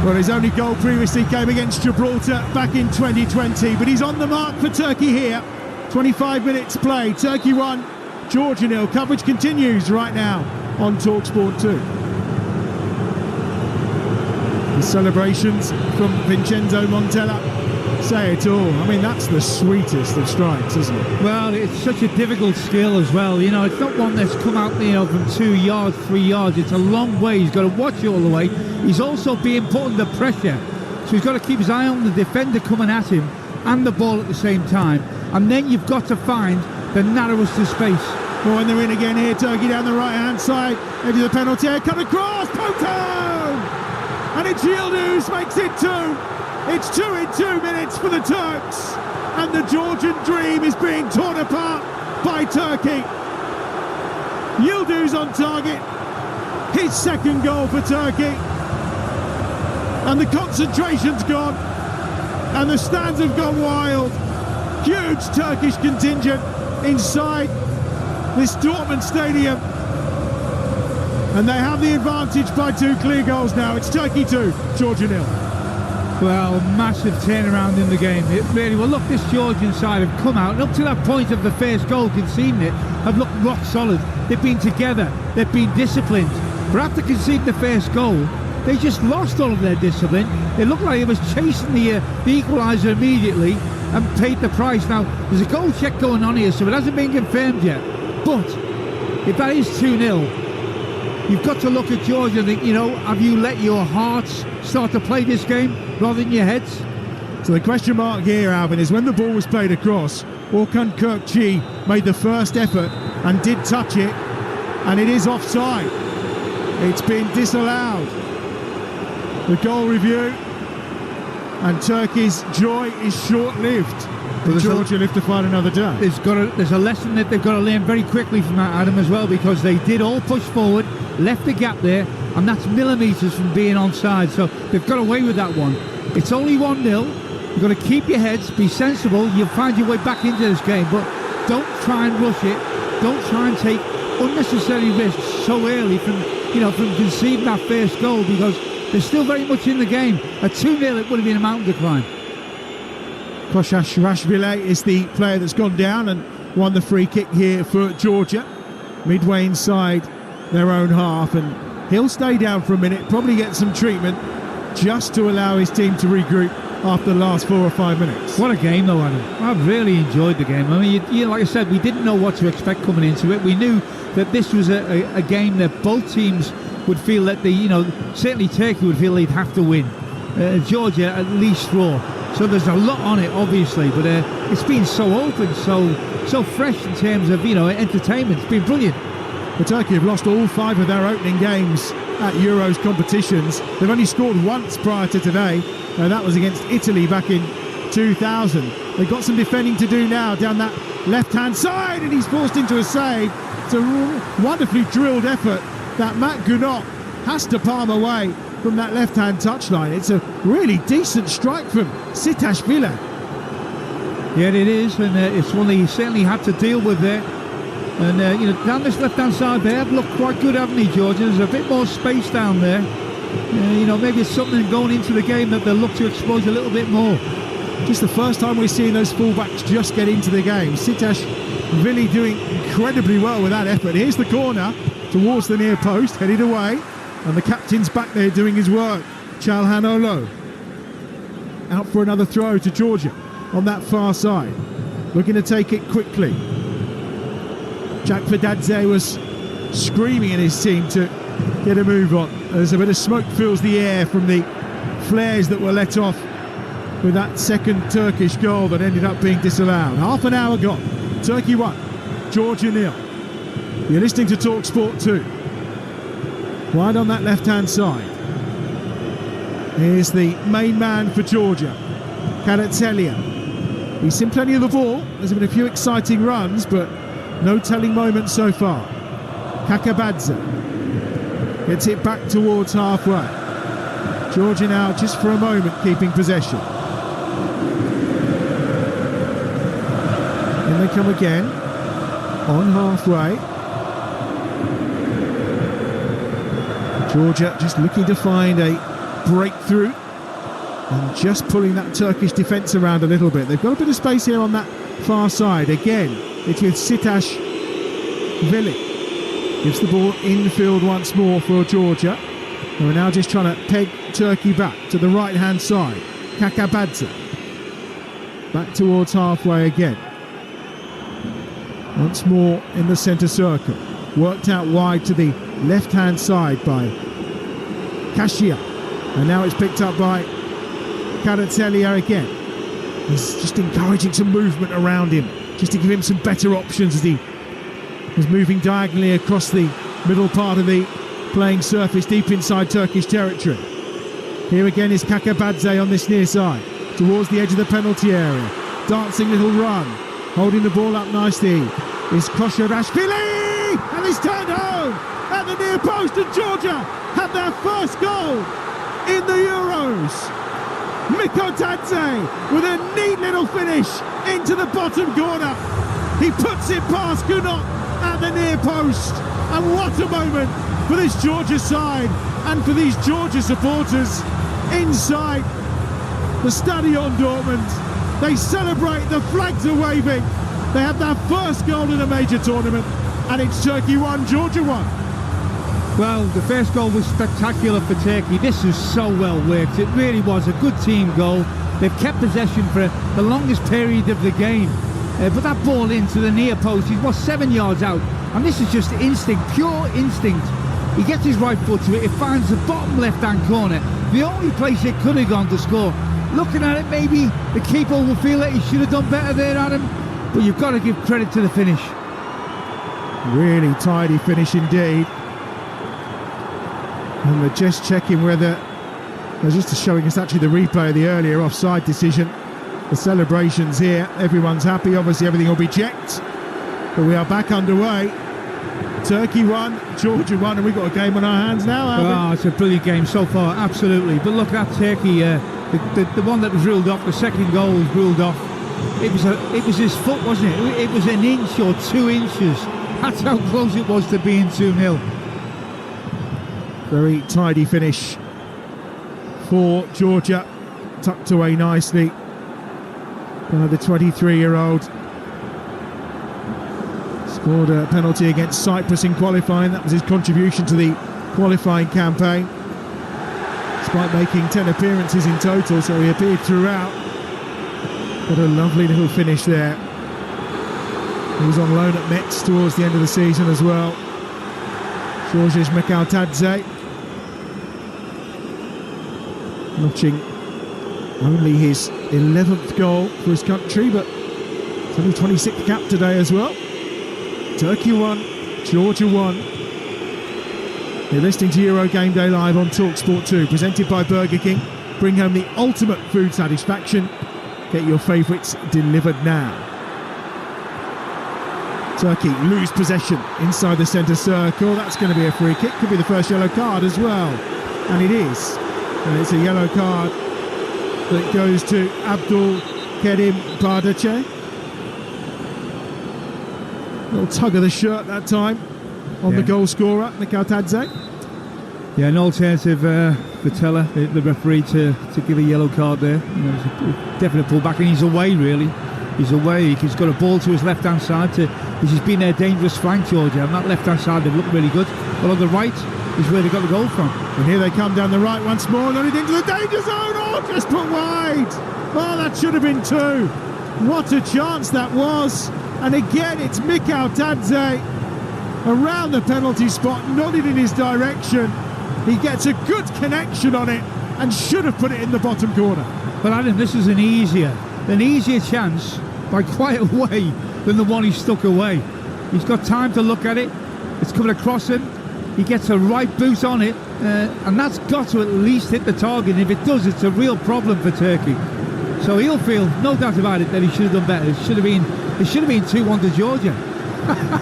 Well, his only goal previously came against Gibraltar back in 2020, but he's on the mark for Turkey here. 25 minutes play, Turkey 1, Georgia 0. Coverage continues right now on Talksport 2. The celebrations from Vincenzo Montella say it all. I mean, that's the sweetest of strikes, isn't it?
Well, it's such a difficult skill as well. It's not one that's come out from 2 yards, 3 yards. It's a long way. He's got to watch it all the way. He's also being put under pressure, so he's got to keep his eye on the defender coming at him and the ball at the same time. And then you've got to find the narrowest of space.
Well, and they're in again here. Turkey down the right-hand side, edge of the penalty area, cut across, poked home! And it's Yıldız makes it 2. It's 2 in 2 minutes for the Turks, and the Georgian dream is being torn apart by Turkey. Yıldız on target, his second goal for Turkey, and the concentration's gone, and the stands have gone wild. Huge Turkish contingent inside this Dortmund stadium, and they have the advantage by 2 clear goals now. It's Turkey 2, Georgia 0.
Well, massive turnaround in the game. It really, well, look, this Georgian side have come out, and up to that point of the first goal, conceding it, have looked rock solid. They've been together, they've been disciplined. But after conceding the first goal, they just lost all of their discipline. It looked like it was chasing the equaliser immediately and paid the price. Now, there's a goal check going on here, so it hasn't been confirmed yet. But if that is 2-0, you've got to look at Georgia and think, have you let your hearts start to play this game rather than your heads?
So the question mark here, Alvin, is when the ball was played across, Orkun Kökçü made the first effort and did touch it, and it is offside. It's been disallowed. The goal review, and Turkey's joy is short-lived.
But
Georgia live to fight another day.
There's a lesson that they've got to learn very quickly from that, Adam, as well, because they did all push forward, left the gap there, and that's millimetres from being onside. So they've got away with that one. It's only 1-0. You've got to keep your heads, be sensible. You'll find your way back into this game, but don't try and rush it. Don't try and take unnecessary risks so early from conceding that first goal, because they're still very much in the game. At 2-0, it would have been a mountain to climb.
Koshashvili is the player that's gone down and won the free kick here for Georgia, midway inside their own half, and he'll stay down for a minute, probably get some treatment just to allow his team to regroup after the last 4 or 5 minutes.
What a game though, Adam. I've really enjoyed the game. I mean, like I said, we didn't know what to expect coming into it. We knew that this was a game that both teams would feel that certainly Turkey would feel they'd have to win. Georgia at least draw. So there's a lot on it, obviously, but it's been so open, so fresh in terms of entertainment. It's been brilliant.
But Turkey have lost all 5 of their opening games at Euros competitions. They've only scored once prior to today, and that was against Italy back in 2000. They've got some defending to do now down that left-hand side, and he's forced into a save. It's a wonderfully drilled effort that Matt Gunot has to palm away from that left-hand touchline. It's a really decent strike from Sitashvili.
Yeah, it is, and it's one that he certainly had to deal with there. And down this left-hand side there, have looked quite good, haven't he, Georgia? There's a bit more space down there. Maybe it's something going into the game that they'll look to exploit a little bit more.
Just the first time we're seeing those fullbacks just get into the game. Sitashvili doing incredibly well with that effort. Here's the corner towards the near post, headed away, and the captain's back there doing his work. Çalhanoğlu out for another throw to Georgia on that far side, looking to take it quickly. Jack Fadadze was screaming at his team to get a move on as a bit of smoke fills the air from the flares that were let off with that second Turkish goal that ended up being disallowed. Half an hour gone. Turkey 1, Georgia 0. You're listening to Talksport 2. Wide on that left-hand side. Here's the main man for Georgia, Kvaratskhelia. He's seen plenty of the ball. There's been a few exciting runs, but no telling moments so far. Kakabadze gets it back towards halfway. Georgia now just for a moment keeping possession. In they come again on halfway. Georgia just looking to find a breakthrough and just pulling that Turkish defence around a little bit. They've got a bit of space here on that far side. Again, it's with Sitashvili. Gives the ball infield once more for Georgia. We're now just trying to peg Turkey back to the right-hand side. Kakabadze. Back towards halfway again. Once more in the centre circle. Worked out wide to the left-hand side by Kashia. And now it's picked up by Kvaratskhelia again. He's just encouraging some movement around him, just to give him some better options as he was moving diagonally across the middle part of the playing surface deep inside Turkish territory. Here again is Kakabadze on this near side, towards the edge of the penalty area. Dancing little run, holding the ball up nicely is Koshashvili, and he's turned home at the near post, and Georgia have their first goal in the Euros. Mikotadze with a neat little finish into the bottom corner. He puts it past Gunot at the near post, and what a moment for this Georgia side and for these Georgia supporters inside the Stadion Dortmund. They celebrate, the flags are waving. They have their first goal in a major tournament, and it's Turkey 1, Georgia 1.
Well, the first goal was spectacular for Turkey. This was so well worked. It really was a good team goal. They've kept possession for the longest period of the game. But that ball into the near post, he was 7 yards out. And this is just instinct, pure instinct. He gets his right foot to it. It finds the bottom left-hand corner. The only place it could have gone to score. Looking at it, maybe the keeper will feel that he should have done better there, Adam. But you've got to give credit to the finish.
Really tidy finish indeed. And they're just checking whether they're just showing us actually the replay of the earlier offside decision. the celebrations here. Everyone's happy. Obviously, everything will be checked. But we are back underway. Turkey won, Georgia won, and we've got a game on our hands now, Alvin.
Oh, it's a brilliant game so far, absolutely. But look at Turkey, the one that was ruled off, the second goal was ruled off. It was his foot, wasn't it? It was an inch or 2 inches. That's how close it was to being 2-0.
Very tidy finish for Georgia, tucked away nicely by the 23-year-old. Scored a penalty against Cyprus in qualifying. That was his contribution to the qualifying campaign, despite making 10 appearances in total, so he appeared throughout. What a lovely little finish there. He was on loan at Metz towards the end of the season as well. Georgia's Mikautadze, notching only his 11th goal for his country, but it's only 26th cap today as well. Turkey won, Georgia won. You're listening to Euro Game Day live on Talksport 2, presented by Burger King. Bring home the ultimate food satisfaction. Get your favourites delivered now. Turkey lose possession inside the centre circle. That's going to be a free kick. Could be the first yellow card as well. And it is. And it's a yellow card that goes to Abdul Kerim Bardache. Little tug of the shirt that time on the goal scorer, Mikautadze.
Yeah, an alternative for Teller, the referee, to give a yellow card there. You know, it's a definite pull back, and he's away really. He's away. He's got a ball to his left-hand side, which has been their dangerous flank, Georgia. On that left-hand side, they've looked really good. But on the right is where they got the goal from.
And here they come down the right once more, running into the danger zone. Oh, just put wide. Oh, that should have been 2. What a chance that was. And again, it's Mikautadze around the penalty spot, nodded in his direction. He gets a good connection on it and should have put it in the bottom corner.
But Adam, this is an easier chance by quite a way than the one he stuck away. He's got time to look at it. It's coming across him. He gets a right boot on it, and that's got to at least hit the target. And if it does, it's a real problem for Turkey. So he'll feel, no doubt about it, that he should have done better. It should have been 2-1 to Georgia.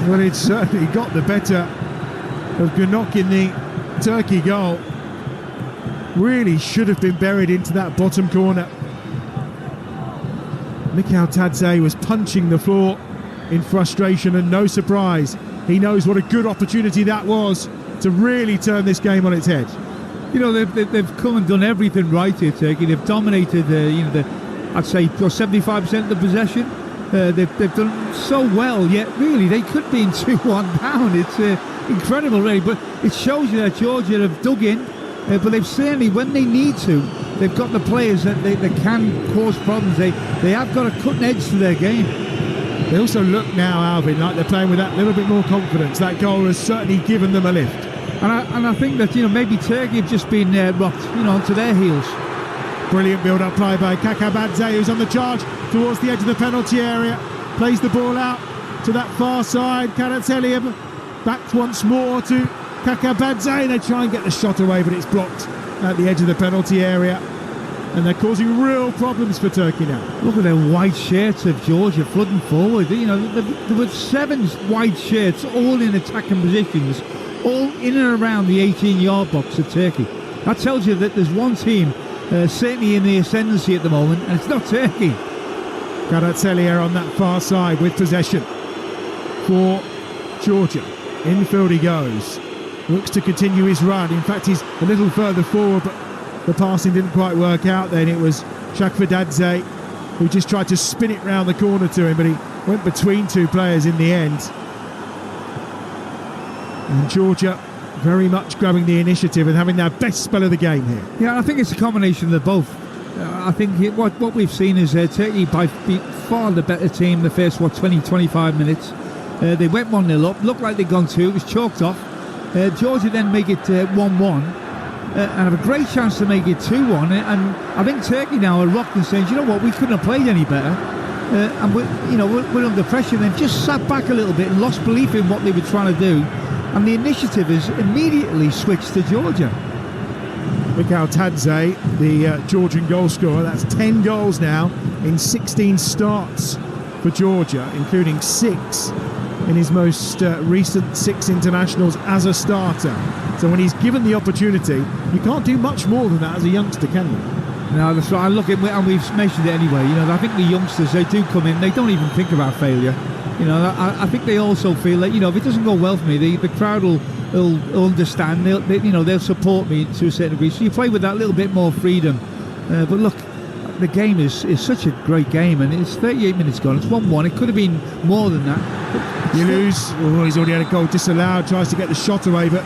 Well, it certainly got the better of Gönok in the Turkey goal. Really should have been buried into that bottom corner. Mikautadze was punching the floor in frustration, and no surprise, he knows what a good opportunity that was to really turn this game on its head.
You know, they've come and done everything right here, Turkey. They've dominated, I'd say 75% of the possession. They've done so well, yet really they could be in 2-1 down. It's incredible, really. But it shows you that Georgia have dug in, but they've certainly, when they need to, they've got the players that they can cause problems. They have got a cutting edge to their game.
They also look now, Alvin, like they're playing with that little bit more confidence. That goal has certainly given them a lift.
And I think that, maybe Turkey have just been rocked, onto their heels.
Brilliant build-up play by Kakabadze, who's on the charge towards the edge of the penalty area. Plays the ball out to that far side. Karatseliyev back once more to Kakabadze. They try and get the shot away, but it's blocked at the edge of the penalty area. And they're causing real problems for Turkey now.
Look at their white shirts of Georgia flooding forward. There were 7 white shirts, all in attacking positions, all in and around the 18-yard box of Turkey. That tells you that there's one team certainly in the ascendancy at the moment, and it's not Turkey.
Karatseliyev on that far side with possession for Georgia. Infield he goes. Looks to continue his run. In fact, he's a little further forward, but the passing didn't quite work out then. It was Shakfadadze who just tried to spin it round the corner to him, but he went between 2 players in the end. And Georgia very much grabbing the initiative and having their best spell of the game here.
Yeah, I think it's a combination of both. I think what we've seen is Turkey by far the better team the first 20-25 minutes. They went 1-0 up, looked like they'd gone 2, it was chalked off. Georgia then make it 1-1 and have a great chance to make it 2-1, and I think Turkey now are rocked and saying, you know what, we couldn't have played any better, and we're under pressure. And they've just sat back a little bit and lost belief in what they were trying to do, and the initiative is immediately switched to Georgia.
Mikautadze, the Georgian goal scorer, that's 10 goals now in 16 starts for Georgia, including 6 in his most recent 6 internationals as a starter. So when he's given the opportunity, you can't do much more than that as a youngster, can you?
No, that's right. I look at, and we've mentioned it anyway. I think the youngsters, they do come in, they don't even think about failure. I think they also feel that if it doesn't go well for me, the crowd will understand. They'll support me to a certain degree. So you play with that little bit more freedom. But look, the game is such a great game, and it's 38 minutes gone. It's 1-1. It could have been more than that.
You lose. Oh, he's already had a goal disallowed. Tries to get the shot away, but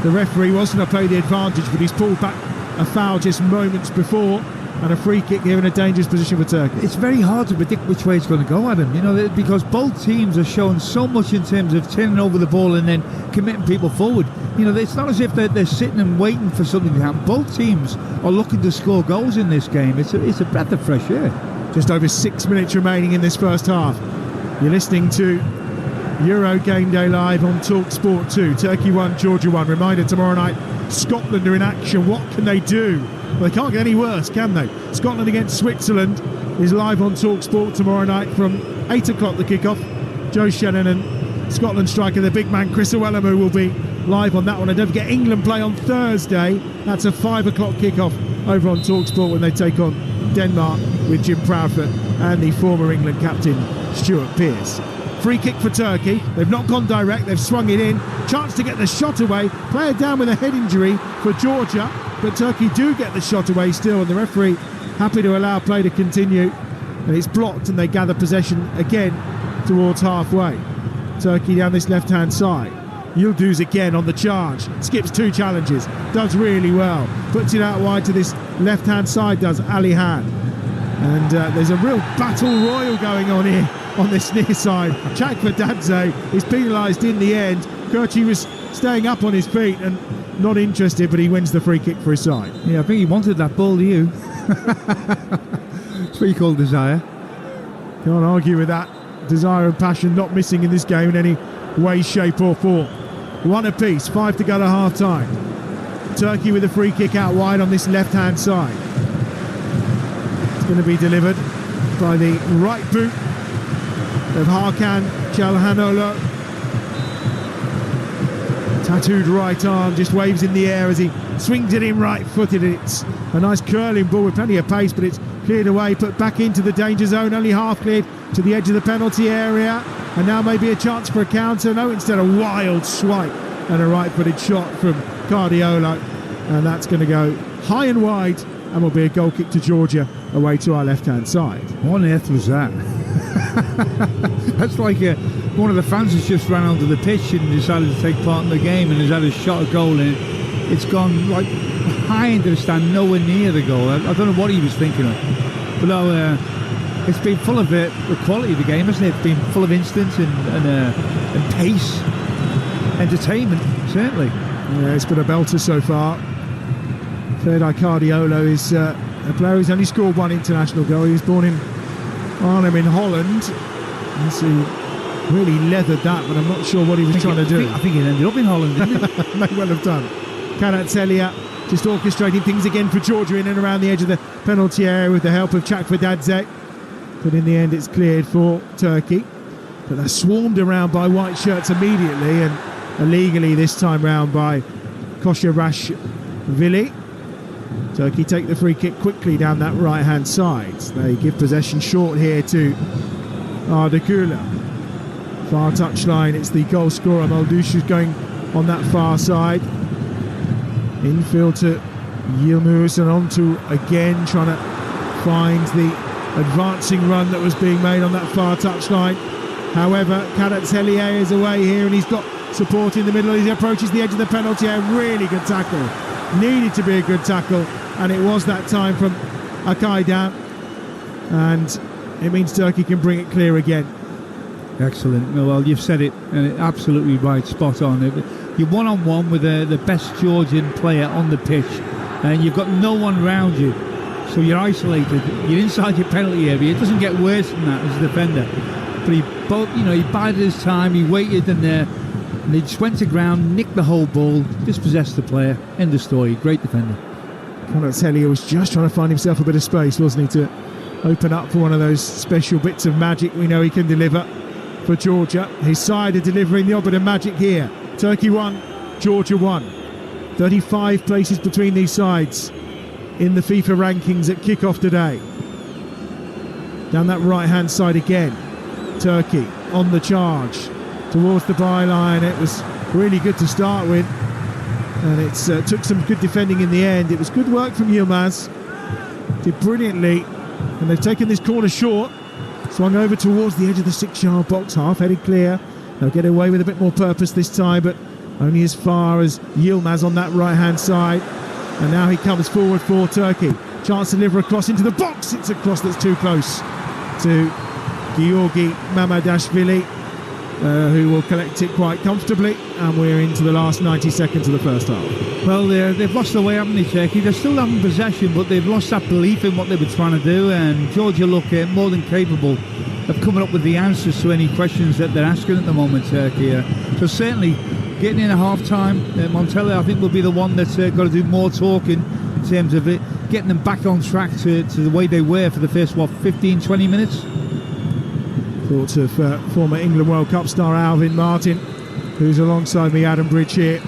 the referee was going to play the advantage, but he's pulled back a foul just moments before, and a free kick here in a dangerous position for Turkey.
It's very hard to predict which way it's going to go, Adam, because both teams are showing so much in terms of turning over the ball and then committing people forward. It's not as if they're sitting and waiting for something to happen. Both teams are looking to score goals in this game. It's a breath of fresh air.
Just over 6 minutes remaining in this first half. You're listening to Euro Game Day Live on Talksport 2. Turkey 1, Georgia 1. Reminder, tomorrow night, Scotland are in action. What can they do? Well, they can't get any worse, can they? Scotland against Switzerland is live on Talksport tomorrow night from 8 o'clock, the kickoff. Joe Shannon and Scotland striker, the big man Chris Owelamu, will be live on that one. And don't forget, England play on Thursday. That's a 5 o'clock kickoff over on Talksport when they take on Denmark with Jim Proudfoot and the former England captain Stuart Pearce. Free kick for Turkey. They've not gone direct, they've swung it in. Chance to get the shot away. Player down with a head injury for Georgia, but Turkey do get the shot away still, and the referee happy to allow play to continue. And it's blocked, and they gather possession again towards halfway. Turkey down this left-hand side. Yildiz again on the charge. Skips 2 challenges. Does really well. Puts it out wide to this left-hand side, does Ali Han. And there's a real battle royal going on here on this near side. Chakvedadze is penalised in the end. Kirchi was staying up on his feet and not interested, but he wins the free kick for his side.
Yeah, I think he wanted that ball to you. That's what you call desire.
Can't argue with that. Desire and passion not missing in this game in any way, shape or form. 1 apiece, 5 to go to half time. Turkey with a free kick out wide on this left-hand side. It's going to be delivered by the right boot of Hakan Çalhanoğlu. Tattooed right arm just waves in the air as he swings it in right-footed. It's a nice curling ball with plenty of pace, but it's cleared away, put back into the danger zone, only half cleared to the edge of the penalty area, and now maybe a chance for a counter. No, instead a wild swipe and a right-footed shot from Guardiola, and that's going to go high and wide and will be a goal kick to Georgia away to our left-hand side.
What on earth was that? That's like one of the fans has just ran onto the pitch and decided to take part in the game and has had a shot at goal, and it's gone like high into the stand, nowhere near the goal. I don't know what he was thinking of, but no, it's been full of the quality of the game, hasn't it? It's been full of instinct and pace, entertainment, certainly.
Yeah, it's been a belter so far. Ferdi Cardiolo is a player who's only scored 1 international goal. He was born in Arnhem in Holland. He really leathered that, but I'm not sure what he was trying to do.
I think he ended up in Holland, didn't he?
May well have done. Kvaratskhelia just orchestrating things again for Georgia in and around the edge of the penalty area with the help of Chakvedadze. But in the end, it's cleared for Turkey. But they're swarmed around by white shirts immediately, and illegally this time round by Koshirashvili. Turkey take the free kick quickly down that right-hand side. They give possession short here to Ardagula. Far touchline, it's the goal scorer Maldush who's going on that far side. Infield to Yildiz and on to again trying to find the advancing run that was being made on that far touchline. However, Kvaratskhelia is away here and he's got support in the middle. He approaches the edge of the penalty area. Really good tackle. Needed to be a good tackle, and it was that time from Akaydan, and it means Turkey can bring it clear again.
Excellent. Well, you've said it, and absolutely right, spot on. You're one-on-one with the best Georgian player on the pitch, and you've got no one around you, so you're isolated. You're inside your penalty area. It doesn't get worse than that as a defender. But he bided his time. He waited, and they just went to ground, nicked the whole ball, dispossessed the player. End of story. Great defender.
Kvaratskhelia was just trying to find himself a bit of space, wasn't he, to open up for one of those special bits of magic we know he can deliver for Georgia. His side are delivering the opposite of magic here. Turkey 1, Georgia 1. 35 places between these sides in the FIFA rankings at kickoff today. Down that right-hand side again. Turkey on the charge towards the byline. It was really good to start with, and it took some good defending in the end. It was good work from Yilmaz. Did brilliantly, and they've taken this corner short. Swung over towards the edge of the 6-yard box, half-headed clear. They'll get away with a bit more purpose this time, but only as far as Yilmaz on that right-hand side. And now he comes forward for Turkey. Chance to deliver a cross into the box. It's a cross that's too close to Giorgi Mamadashvili, who will collect it quite comfortably. And we're into the last 90 seconds of the first half.
Well, they've lost their way, haven't they, Turkey? They're still having possession, but they've lost that belief in what they were trying to do. And Georgia look more than capable of coming up with the answers to any questions that they're asking at the moment, Turkey. So certainly, getting in at half-time, Montella, I think, will be the one that's got to do more talking in terms of it, getting them back on track to the way they were for the first, 15, 20 minutes?
Thoughts of former England World Cup star Alvin Martin, who's alongside me, Adam Bridge, here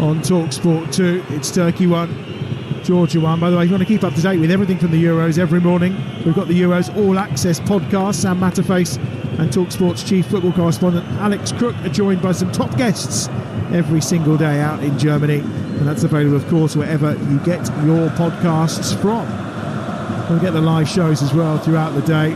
on Talksport 2. It's Turkey 1, Georgia 1. By the way, if you want to keep up to date with everything from the Euros every morning, we've got the Euros All Access podcast. Sam Matterface and Talksport's chief football correspondent Alex Crook are joined by some top guests every single day out in Germany, and that's available, of course, wherever you get your podcasts from. We'll get the live shows as well throughout the day.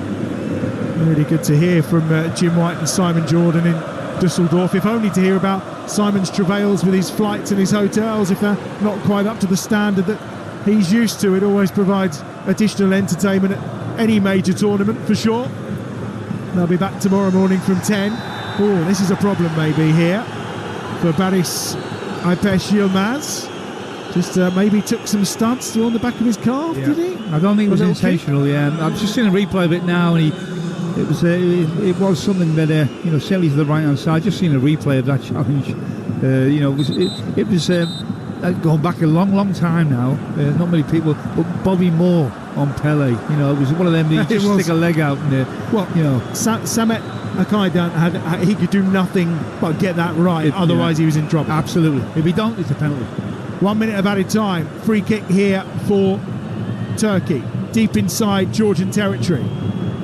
Really good to hear from Jim White and Simon Jordan in Dusseldorf, if only to hear about Simon's travails with his flights and his hotels, if they're not quite up to the standard that he's used to. It always provides additional entertainment at any major tournament, for sure. They'll be back tomorrow morning from 10. Oh, this is a problem maybe here for Baris Ipesh Yilmaz. Just maybe took some studs on the back of his calf, did he?
I don't think it was intentional, I've just seen a replay of it now, and it was something that, certainly to the right-hand side. Just seen a replay of that challenge. It was going back a long, long time now. Not many people, but Bobby Moore on Pele. It was one of them that you just stick a leg out and
Samet Akaidan he could do nothing but get that right. Otherwise, he was in trouble.
Absolutely. If he don't, it's a penalty.
1 minute of added time. Free kick here for Turkey. Deep inside Georgian territory.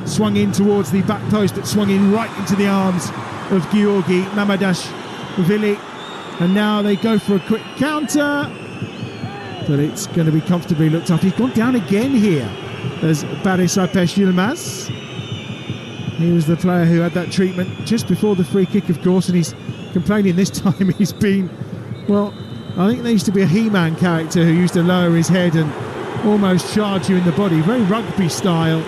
Swung in towards the back post, but swung in right into the arms of Giorgi Mamadashvili. And now they go for a quick counter, but it's going to be comfortably looked after. He's gone down again here as Baris Ipesh Yilmaz. He was the player who had that treatment just before the free kick, of course, and he's complaining this time he's been, I think there used to be a He-Man character who used to lower his head and almost charge you in the body, very rugby style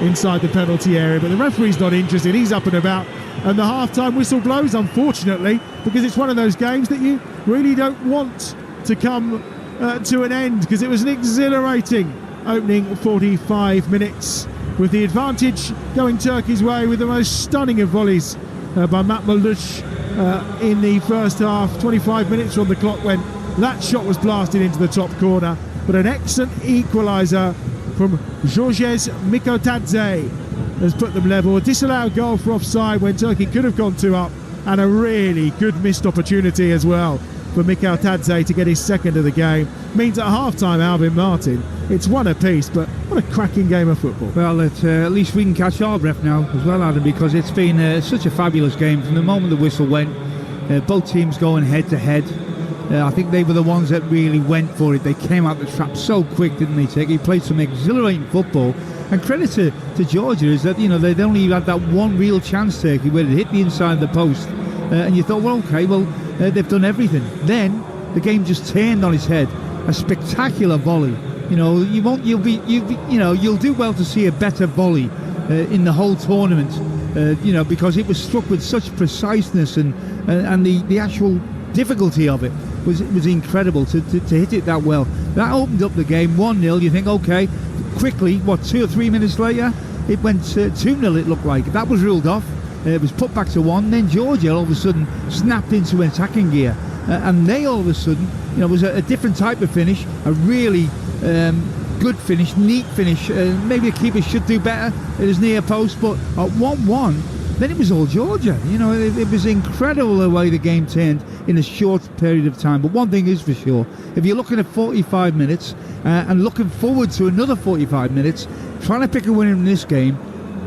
inside the penalty area, but the referee's not interested. He's up and about, and the half-time whistle blows, unfortunately, because it's one of those games that you really don't want to come to an end, because it was an exhilarating opening 45 minutes with the advantage going Turkey's way with the most stunning of volleys by Matt Malush in the first half. 25 minutes on the clock when that shot was blasted into the top corner, but an excellent equaliser from Georges Mikotadze has put them level. A disallowed goal for offside when Turkey could have gone 2 up, and a really good missed opportunity as well for Mikotadze to get his second of the game. Means at half-time, Alvin Martin, it's 1 apiece, but what a cracking game of football.
Well, at least we can catch our breath now as well, Adam, because it's been such a fabulous game from the moment the whistle went. Both teams going head-to-head. I think they were the ones that really went for it. They came out the trap so quick, didn't they, Turkey? Played some exhilarating football. And credit to Georgia is that, they'd only had that one real chance, Turkey, where it hit the inside of the post. And you thought, they've done everything. Then the game just turned on its head. A spectacular volley. You'll do well to see a better volley in the whole tournament. Because it was struck with such preciseness, and the actual difficulty of it was incredible to hit it that well. That opened up the game 1-0. You think, quickly, 2 or 3 minutes later, it went 2-0, it looked like. That was ruled off. It was put back to 1. Then Georgia all of a sudden snapped into attacking gear. And they all of a sudden, it was a different type of finish, a really good finish, neat finish. Maybe the keeper should do better at his near post, but at 1-1, then it was all Georgia. It was incredible the way the game turned in a short period of time. But one thing is for sure, if you're looking at 45 minutes and looking forward to another 45 minutes, trying to pick a winner in this game,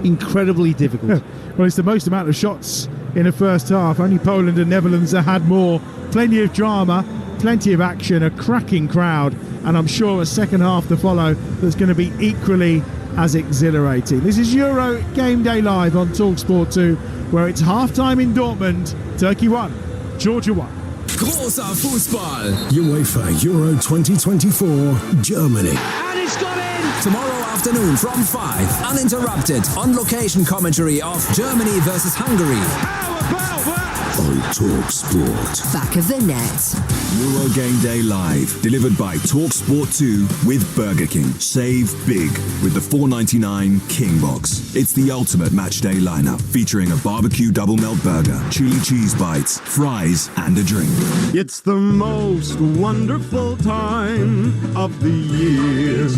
incredibly difficult.
Well, it's the most amount of shots in the first half. Only Poland and Netherlands have had more. Plenty of drama, plenty of action, a cracking crowd, and I'm sure a second half to follow that's going to be equally as exhilarating. This is Euro Game Day Live on Talksport 2, where it's half-time in Dortmund. Turkey 1, Georgia 1.
Großer Fußball. UEFA Euro 2024, Germany.
And it's got in!
Tomorrow afternoon from 5, uninterrupted, on-location commentary of Germany versus Hungary.
How about that?
On Talksport.
Back of the net.
Euro Game Day Live, delivered by Talksport 2 with Burger King. Save big with the $4.99 King Box. It's the ultimate match day lineup, featuring a barbecue double melt burger, chili cheese bites, fries, and a drink.
It's the most wonderful time of the year.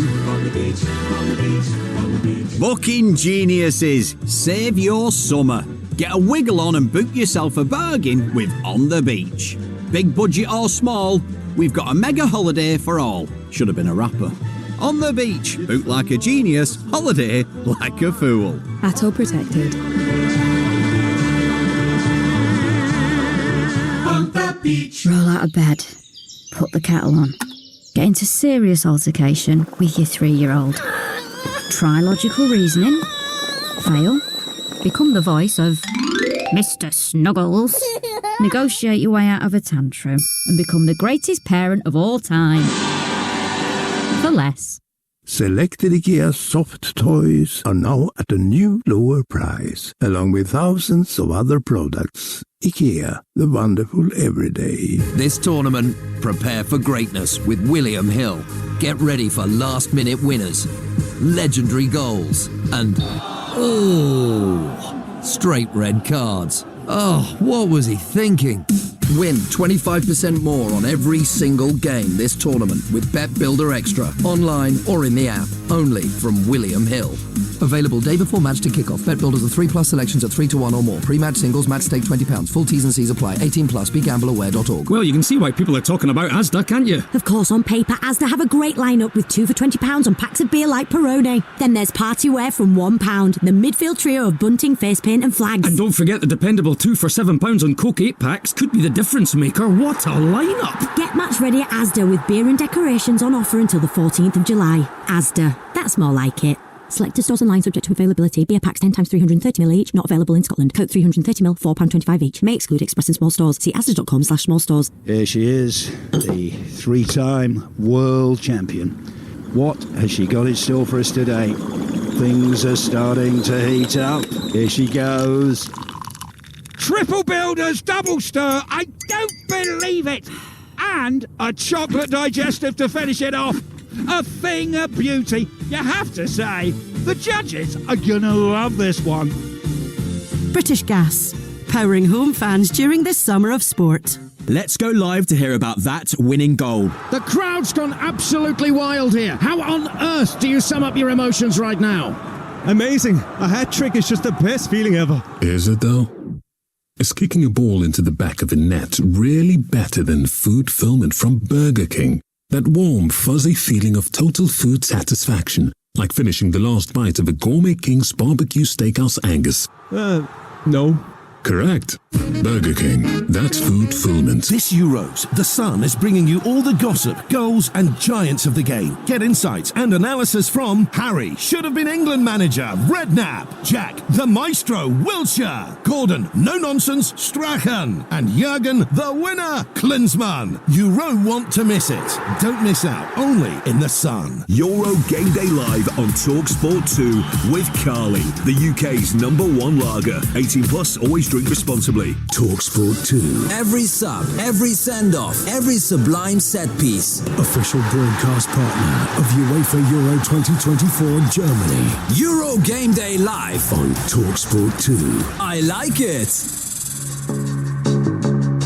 Booking geniuses, save your summer. Get a wiggle on and book yourself a bargain with On the Beach. Big budget or small, we've got a mega holiday for all. Should have been a rapper. On the Beach, book like a genius, holiday like a fool.
ATO protected.
On the beach.
Roll out of bed. Put the kettle on. Get into serious altercation with your 3-year-old. Try logical reasoning. Fail. Become the voice of Mr. Snuggles. Negotiate your way out of a tantrum and become the greatest parent of all time. For less.
Selected IKEA soft toys are now at a new lower price, along with thousands of other products. IKEA, the wonderful everyday.
This tournament, prepare for greatness with William Hill. Get ready for last-minute winners, legendary goals, and straight red cards. Oh, what was he thinking? Win 25% more on every single game this tournament with Bet Builder Extra, online or in the app, only from William Hill. Available day before match to kick-off. Bet Builders are 3+ selections at 3-1 or more. Pre-match singles, match stake £20. Full T's and C's apply. 18+, begambleaware.org.
Well, you can see why people are talking about Asda, can't you?
Of course, on paper, Asda have a great lineup with 2 for £20 on packs of beer like Peroni. Then there's party wear from £1. The midfield trio of bunting, face paint and flags.
And don't forget the dependable 2 for £7 on Coke 8-packs could be the difference maker. What a lineup!
Get match ready at Asda with beer and decorations on offer until the 14th of July. Asda. That's more like it. Selected stores online subject to availability. Beer packs 10 times 330ml each. Not available in Scotland. Coke 330ml, £4.25 each. May exclude express in small stores. See asda.com/small stores.
Here she is, the 3-time world champion. What has she got in store for us today? Things are starting to heat up. Here she goes.
Triple builders, double stir. I don't believe it. And a chocolate digestive to finish it off. A thing of beauty. You have to say, the judges are gonna love this one.
British Gas, powering home fans during this summer of sport.
Let's go live to hear about that winning goal.
The crowd's gone absolutely wild here. How on earth do you sum up your emotions right now?
Amazing. A hat-trick is just the best feeling ever.
Is it though? Is kicking a ball into the back of the net really better than food fulfillment from Burger King? That warm, fuzzy feeling of total food satisfaction, like finishing the last bite of a Gourmet King's Barbecue Steakhouse Angus.
No.
Correct. Burger King. That's food fulfillment.
This Euros, The Sun is bringing you all the gossip, goals and giants of the game. Get insights and analysis from Harry, should have been England manager, Redknapp, Jack, the maestro, Wilshere, Gordon, no nonsense, Strachan, and Jurgen, the winner, Klinsmann. You won't want to miss it. Don't miss out, only in The Sun.
Euro Game Day Live on Talksport 2 with Carly, the UK's #1 lager. 18+, always drink responsibly.
Talksport 2.
Every sub, every send-off, every sublime set piece.
Official broadcast partner of UEFA Euro 2024 Germany.
Euro Game Day Live
on Talksport 2.
I like it.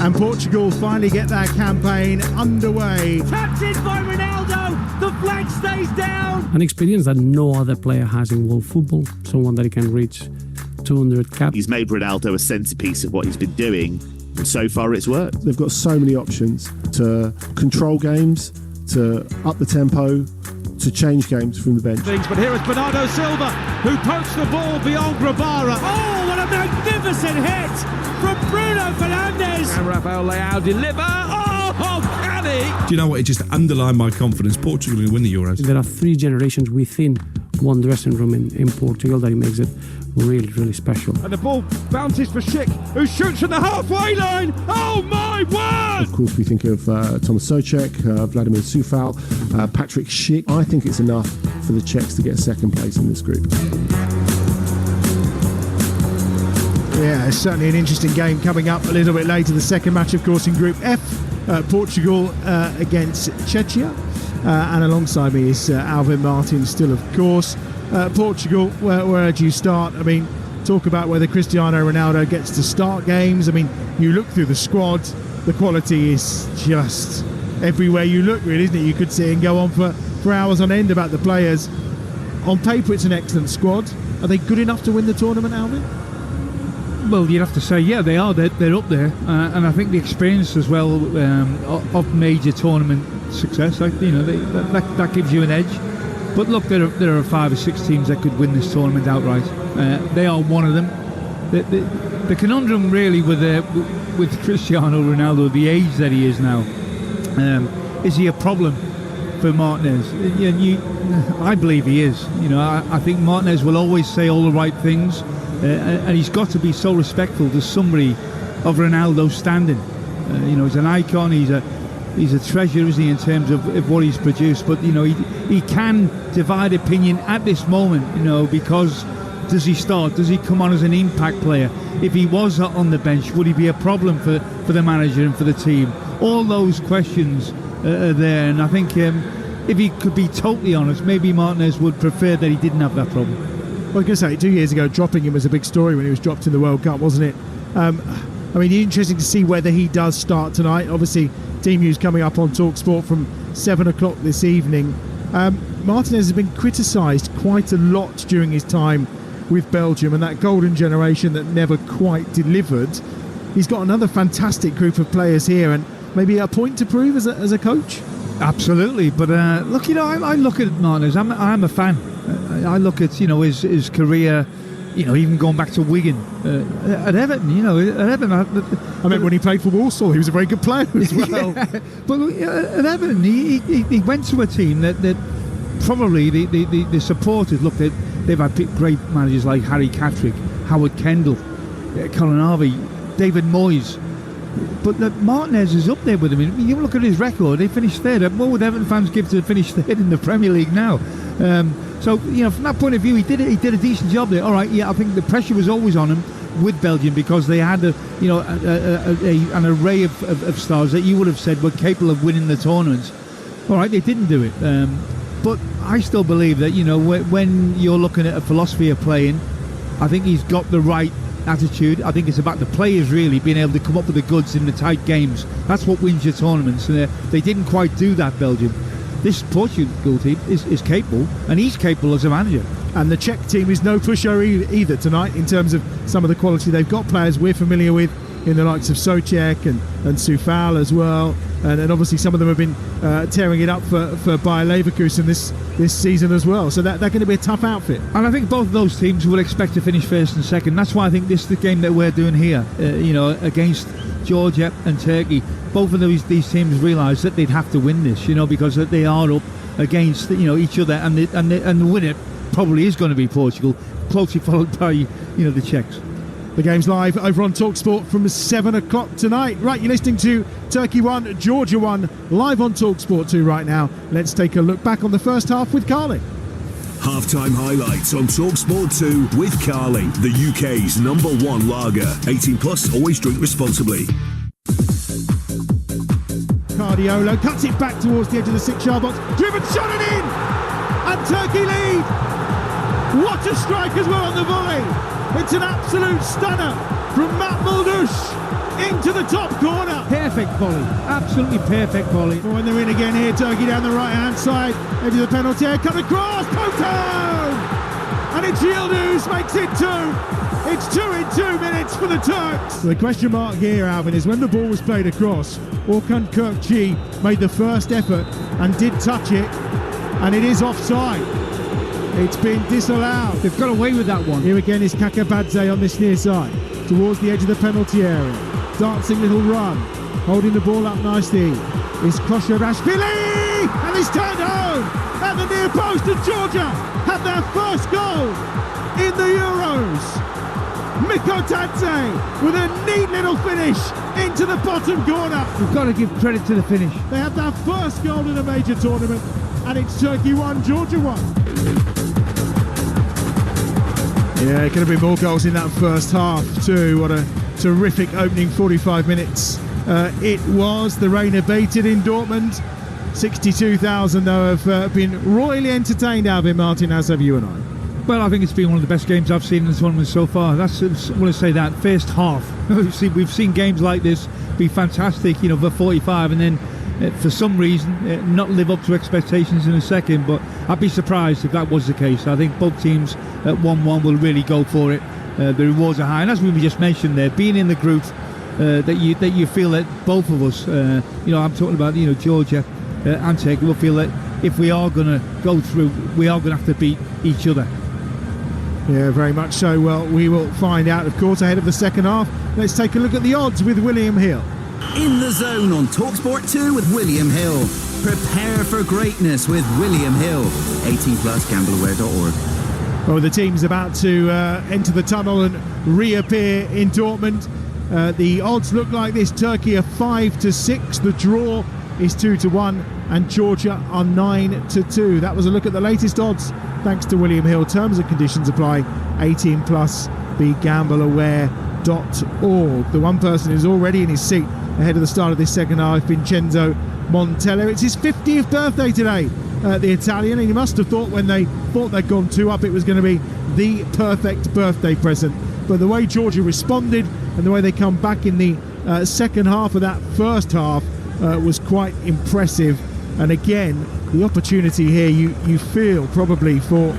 And Portugal finally get their campaign underway.
Tapped in by Ronaldo. The flag stays down.
An experience that no other player has in world football. Someone that he can reach 200 caps.
He's made Ronaldo a centrepiece of what he's been doing, and so far it's worked.
They've got so many options to control games, to up the tempo, to change games from the bench.
But here is Bernardo Silva, who pokes the ball beyond Grabara. Oh, what a magnificent hit from Bruno Fernandes. And Rafael Leao deliver. Oh, can he?
Do you know what? It just underlined my confidence. Portugal will win the Euros.
There are 3 generations within one dressing room in Portugal that makes it really, really special.
And the ball bounces for Schick, who shoots from the halfway line. Oh my word!
Of course, we think of Thomas Souček, Vladimir Coufal, Patrick Schick. I think it's enough for the Czechs to get second place in this group.
Yeah, it's certainly an interesting game coming up a little bit later. The second match, of course, in Group F, Portugal against Czechia. And alongside me is Alvin Martin still, of course. Portugal, where do you start? I mean, talk about whether Cristiano Ronaldo gets to start games. I mean, you look through the squad, the quality is just everywhere you look, really, isn't it? You could sit and go on for hours on end about the players. On paper, it's an excellent squad. Are they good enough to win the tournament, Alvin?
Well, you'd have to say, yeah, they are. They're up there, and I think the experience as well of major tournament success, that gives you an edge. But look, there are 5 or 6 teams that could win this tournament outright. They are one of them. The conundrum really with Cristiano Ronaldo, the age that he is now, is he a problem for Martinez? I believe he is. I think Martinez will always say all the right things. And he's got to be so respectful to somebody of Ronaldo's standing. He's an icon. He's a treasure, isn't he, in terms of what he's produced? But he can divide opinion at this moment. Because does he start? Does he come on as an impact player? If he was on the bench, would he be a problem for the manager and for the team? All those questions are there, and I think if he could be totally honest, maybe Martinez would prefer that he didn't have that problem.
I was going to say, 2 years ago, dropping him was a big story when he was dropped in the World Cup, wasn't it? I mean, interesting to see whether he does start tonight. Obviously, team news coming up on Talksport from 7 o'clock this evening. Martinez has been criticised quite a lot during his time with Belgium, and that golden generation that never quite delivered. He's got another fantastic group of players here, and maybe a point to prove as a coach.
Absolutely, but look, I look at Martinez. I'm a fan. I look at his career, even going back to Wigan, at Everton.
I mean, when he played for Walsall, he was a very good player as well.
Yeah. But at Everton, he went to a team that probably the supporters look. They've had great managers like Harry Catterick, Howard Kendall, Colin Harvey, David Moyes. But Martinez is up there with him. You look at his record; they finished third. What would Everton fans give to finish third in the Premier League now? So from that point of view, he did a decent job there. All right, yeah, I think the pressure was always on him with Belgium because they had an array of stars that you would have said were capable of winning the tournaments. All right, they didn't do it, but I still believe that when you're looking at a philosophy of playing, I think he's got the right attitude. I think it's about the players really being able to come up with the goods in the tight games. That's what wins your tournaments, and they didn't quite do that, Belgium. This Portugal team is capable, and he's capable as a manager.
And the Czech team is no pushover either tonight in terms of some of the quality. They've got players we're familiar with in the likes of Souček and Coufal as well, and obviously some of them have been tearing it up for Bayer Leverkusen this season as well. So they're going to be a tough outfit.
And I think both of those teams will expect to finish first and second. That's why I think this is the game that we're doing here, against Georgia and Turkey. Both of these teams realise that they'd have to win this, because they are up against each other, and the winner probably is going to be Portugal, closely followed by the Czechs.
The game's live over on Talksport from 7 o'clock tonight. Right, you're listening to Turkey 1, Georgia 1, live on Talksport 2 right now. Let's take a look back on the first half with Carly.
Halftime highlights on Talksport 2 with Carly, the UK's #1 lager. 18 plus, always drink responsibly.
Cardiolo cuts it back towards the edge of the 6-yard box. Driven, shot it in! And Turkey lead! What a strike as well on the volley! It's an absolute stunner from Matt Muldush into the top corner.
Perfect volley, absolutely perfect volley.
When they're in again here, Turkey down the right-hand side, edge of the penalty area, cut across, poked home! And it's Yildiz makes it 2. It's 2 in 2 minutes for the Turks. The question mark here, Alvin, is when the ball was played across, Orkun Kökçü made the first effort and did touch it, and it is offside. It's been disallowed.
They've got away with that one.
Here again is Kakabadze on this near side, towards the edge of the penalty area. Dancing little run, holding the ball up nicely. Is Koshorashvili, and he's turned home at the near post, and Georgia have their first goal in the Euros. Mikotadze with a neat little finish into the bottom corner.
We've got to give credit to the finish.
They have their first goal in a major tournament, and it's Turkey 1, Georgia 1. Yeah, it could have been more goals in that first half too. What a terrific opening 45 minutes it was. The rain abated in Dortmund. 62,000 though have been royally entertained, Alvin Martin, as have you and I.
Well, I think it's been one of the best games I've seen in the tournament so far. I want to say that first half. We've seen games like this be fantastic, for 45, and then for some reason not live up to expectations in a second. But I'd be surprised if that was the case. I think both teams at 1-1 will really go for it. The rewards are high, and as we just mentioned there, being in the group that you feel that both of us, I'm talking about Georgia and Turkey, will feel that if we are going to go through, we are going to have to beat each other.
Yeah, very much so. Well, we will find out, of course, ahead of the second half. Let's take a look at the odds with William Hill.
In the Zone on Talksport 2 with William Hill. Prepare for greatness with William Hill. 18+, gambleaware.org.
Well, the team's about to enter the tunnel and reappear in Dortmund. The odds look like this. Turkey are 5-6. The draw is 2-1. And Georgia are 9-2. That was a look at the latest odds, thanks to William Hill. Terms and conditions apply. 18+, begambleaware.org. The one person who's already in his seat ahead of the start of this second half, Vincenzo Montella. It's his 50th birthday today, the Italian, and he must have thought when they thought they'd gone 2 up, it was going to be the perfect birthday present. But the way Georgia responded and the way they come back in the second half of that first half was quite impressive. And again, the opportunity here, you feel probably for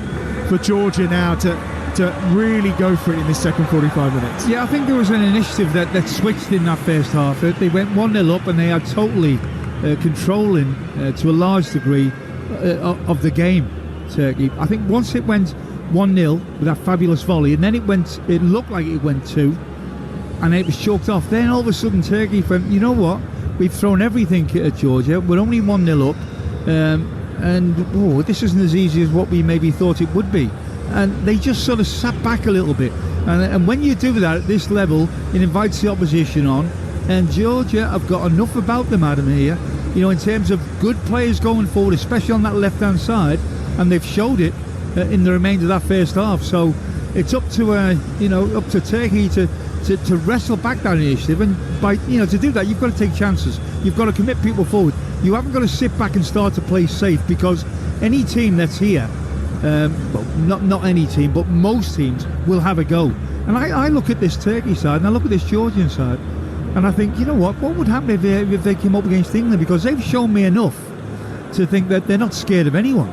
Georgia now to really go for it in this second 45 minutes.
Yeah, I think there was an initiative that switched in that first half. They went 1-0 up and they are totally controlling to a large degree of the game, Turkey. I think once it went 1-0 with that fabulous volley, and then it looked like it went 2, and it was choked off. Then all of a sudden Turkey went, you know what, we've thrown everything at Georgia, we're only 1-0 up, and this isn't as easy as what we maybe thought it would be. And they just sort of sat back a little bit, and when you do that at this level, it invites the opposition on. And Georgia have got enough about them, Adam, here, in terms of good players going forward, especially on that left-hand side, and they've showed it in the remainder of that first half. So it's up to Turkey to wrestle back that initiative, and by to do that, you've got to take chances. You've got to commit people forward. You haven't got to sit back and start to play safe, because any team that's here, not any team, but most teams will have a go. And I look at this Turkey side and I look at this Georgian side, and I think, what would happen if they came up against England? Because they've shown me enough to think that they're not scared of anyone.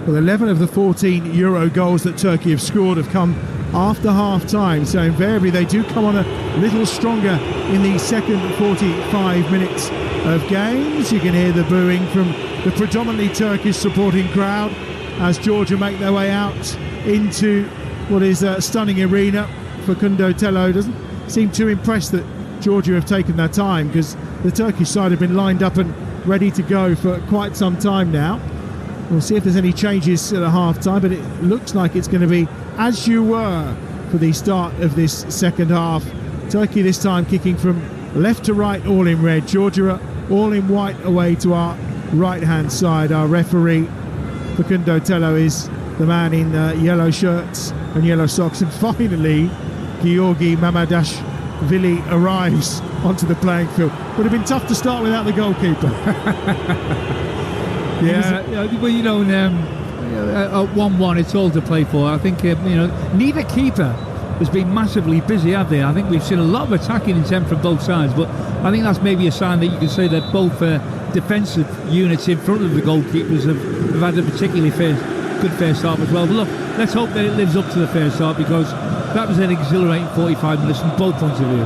Well, 11 of the 14 Euro goals that Turkey have scored have come after half-time, so invariably they do come on a little stronger in the second 45 minutes of games. You can hear the booing from the predominantly Turkish supporting crowd as Georgia make their way out into what is a stunning arena. Facundo Tello doesn't seem too impressed that Georgia have taken their time, because the Turkish side have been lined up and ready to go for quite some time now. We'll see if there's any changes at a half-time, but it looks like it's going to be as you were for the start of this second half. Turkey this time kicking from left to right, all in red. Georgia all in white away to our right-hand side. Our referee, Facundo Tello, is the man in yellow shirts and yellow socks. And finally, Georgi Mamadashvili arrives onto the playing field. Would have been tough to start without the goalkeeper.
Yeah, well, at 1-1, it's all to play for. I think neither keeper has been massively busy, have they? I think we've seen a lot of attacking intent from both sides, but I think that's maybe a sign that you can say that both defensive units in front of the goalkeepers have had a particularly good fair start as well. But look, let's hope that it lives up to the fair start, because that was an exhilarating 45 minutes from both points of view.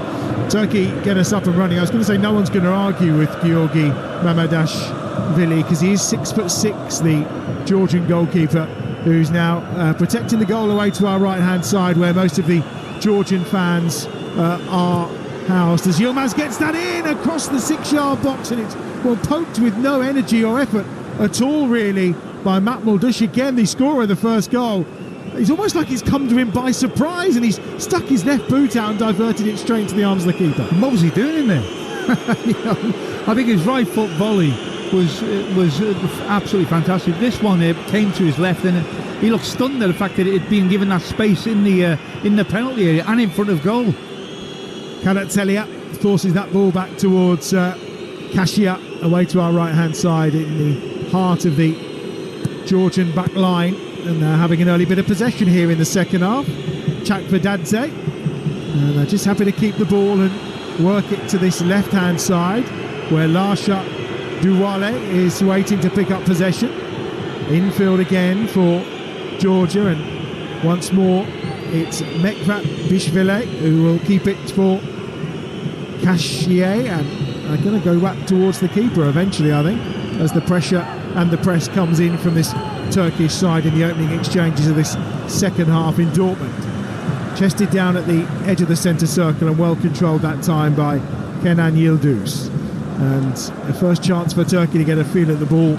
Turkey get us up and running. I was going to say no one's going to argue with Georgi Mamardashvili, because he is 6'6", the Georgian goalkeeper, who's now protecting the goal away to our right-hand side, where most of the Georgian fans are housed. As Yilmaz gets that in across the 6-yard box, and it's poked with no energy or effort at all, really, by Matt Muldush. Again, the scorer of the first goal. It's almost like he's come to him by surprise, and he's stuck his left boot out and diverted it straight into the arms of the keeper.
What was he doing in there? I think his right foot volley was absolutely fantastic. This one came to his left, and he looked stunned at the fact that it had been given that space in the penalty area and in front of goal.
Kvaratskhelia forces that ball back towards Kashia, away to our right-hand side, in the heart of the Georgian back line. And they're having an early bit of possession here in the second half. Chakvedadze, and they're just happy to keep the ball and work it to this left-hand side, where Lasha Duwale is waiting to pick up possession. Infield again for Georgia, and once more it's Mekvat Bishvili who will keep it for Kashie, and they're going to go back towards the keeper eventually, I think, as the pressure and the press comes in from this Turkish side in the opening exchanges of this second half in Dortmund. Chested down at the edge of the centre circle and well controlled that time by Kenan Yıldız. And the first chance for Turkey to get a feel at the ball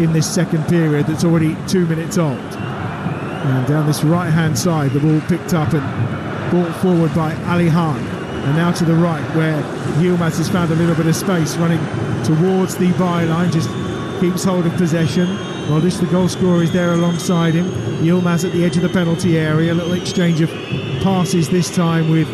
in this second period that's already 2 minutes old. And down this right hand side, the ball picked up and brought forward by Ali Han. And now to the right, where Yilmaz has found a little bit of space, running towards the byline, just keeps hold of possession. Muldush, the goal scorer, is there alongside him. Yilmaz at the edge of the penalty area. A little exchange of passes this time with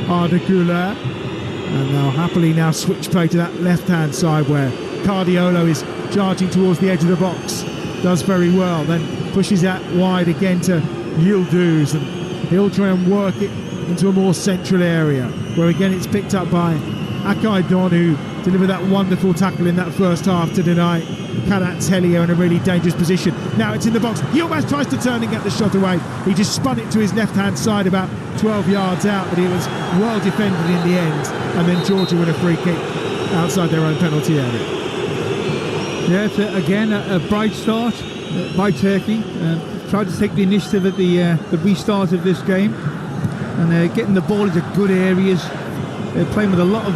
Arda Güler. And they'll happily now switch play to that left-hand side, where Cardiolo is charging towards the edge of the box. Does very well, then pushes out wide again to Yıldız, and he'll try and work it into a more central area, where again it's picked up by Akay Don, who delivered that wonderful tackle in that first half to deny Kvaratskhelia in a really dangerous position. Now it's in the box. Yilmaz tries to turn and get the shot away. He just spun it to his left-hand side about 12 yards out, but he was well defended in the end. And then Georgia with a free kick outside their own penalty area.
Yeah, it's again a bright start by Turkey. Tried to take the initiative at the restart of this game, and getting the ball into good areas, playing with a lot of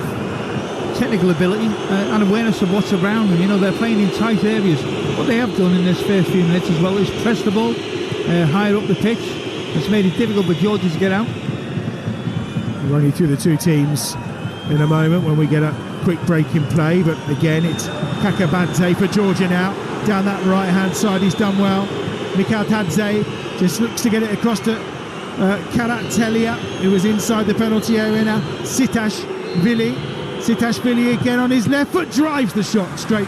technical ability and awareness of what's around them. You know, they're playing in tight areas. What they have done in this first few minutes as well is press the ball higher up the pitch. It's made it difficult for Georgia to get out.
We'll run you through the two teams in a moment when we get a quick break in play, but again it's Kakabadze for Georgia now. Down that right hand side, he's done well. Mikhail Tadze just looks to get it across to Kvaratskhelia, who was inside the penalty area now. Sitashvili again on his left foot, drives the shot straight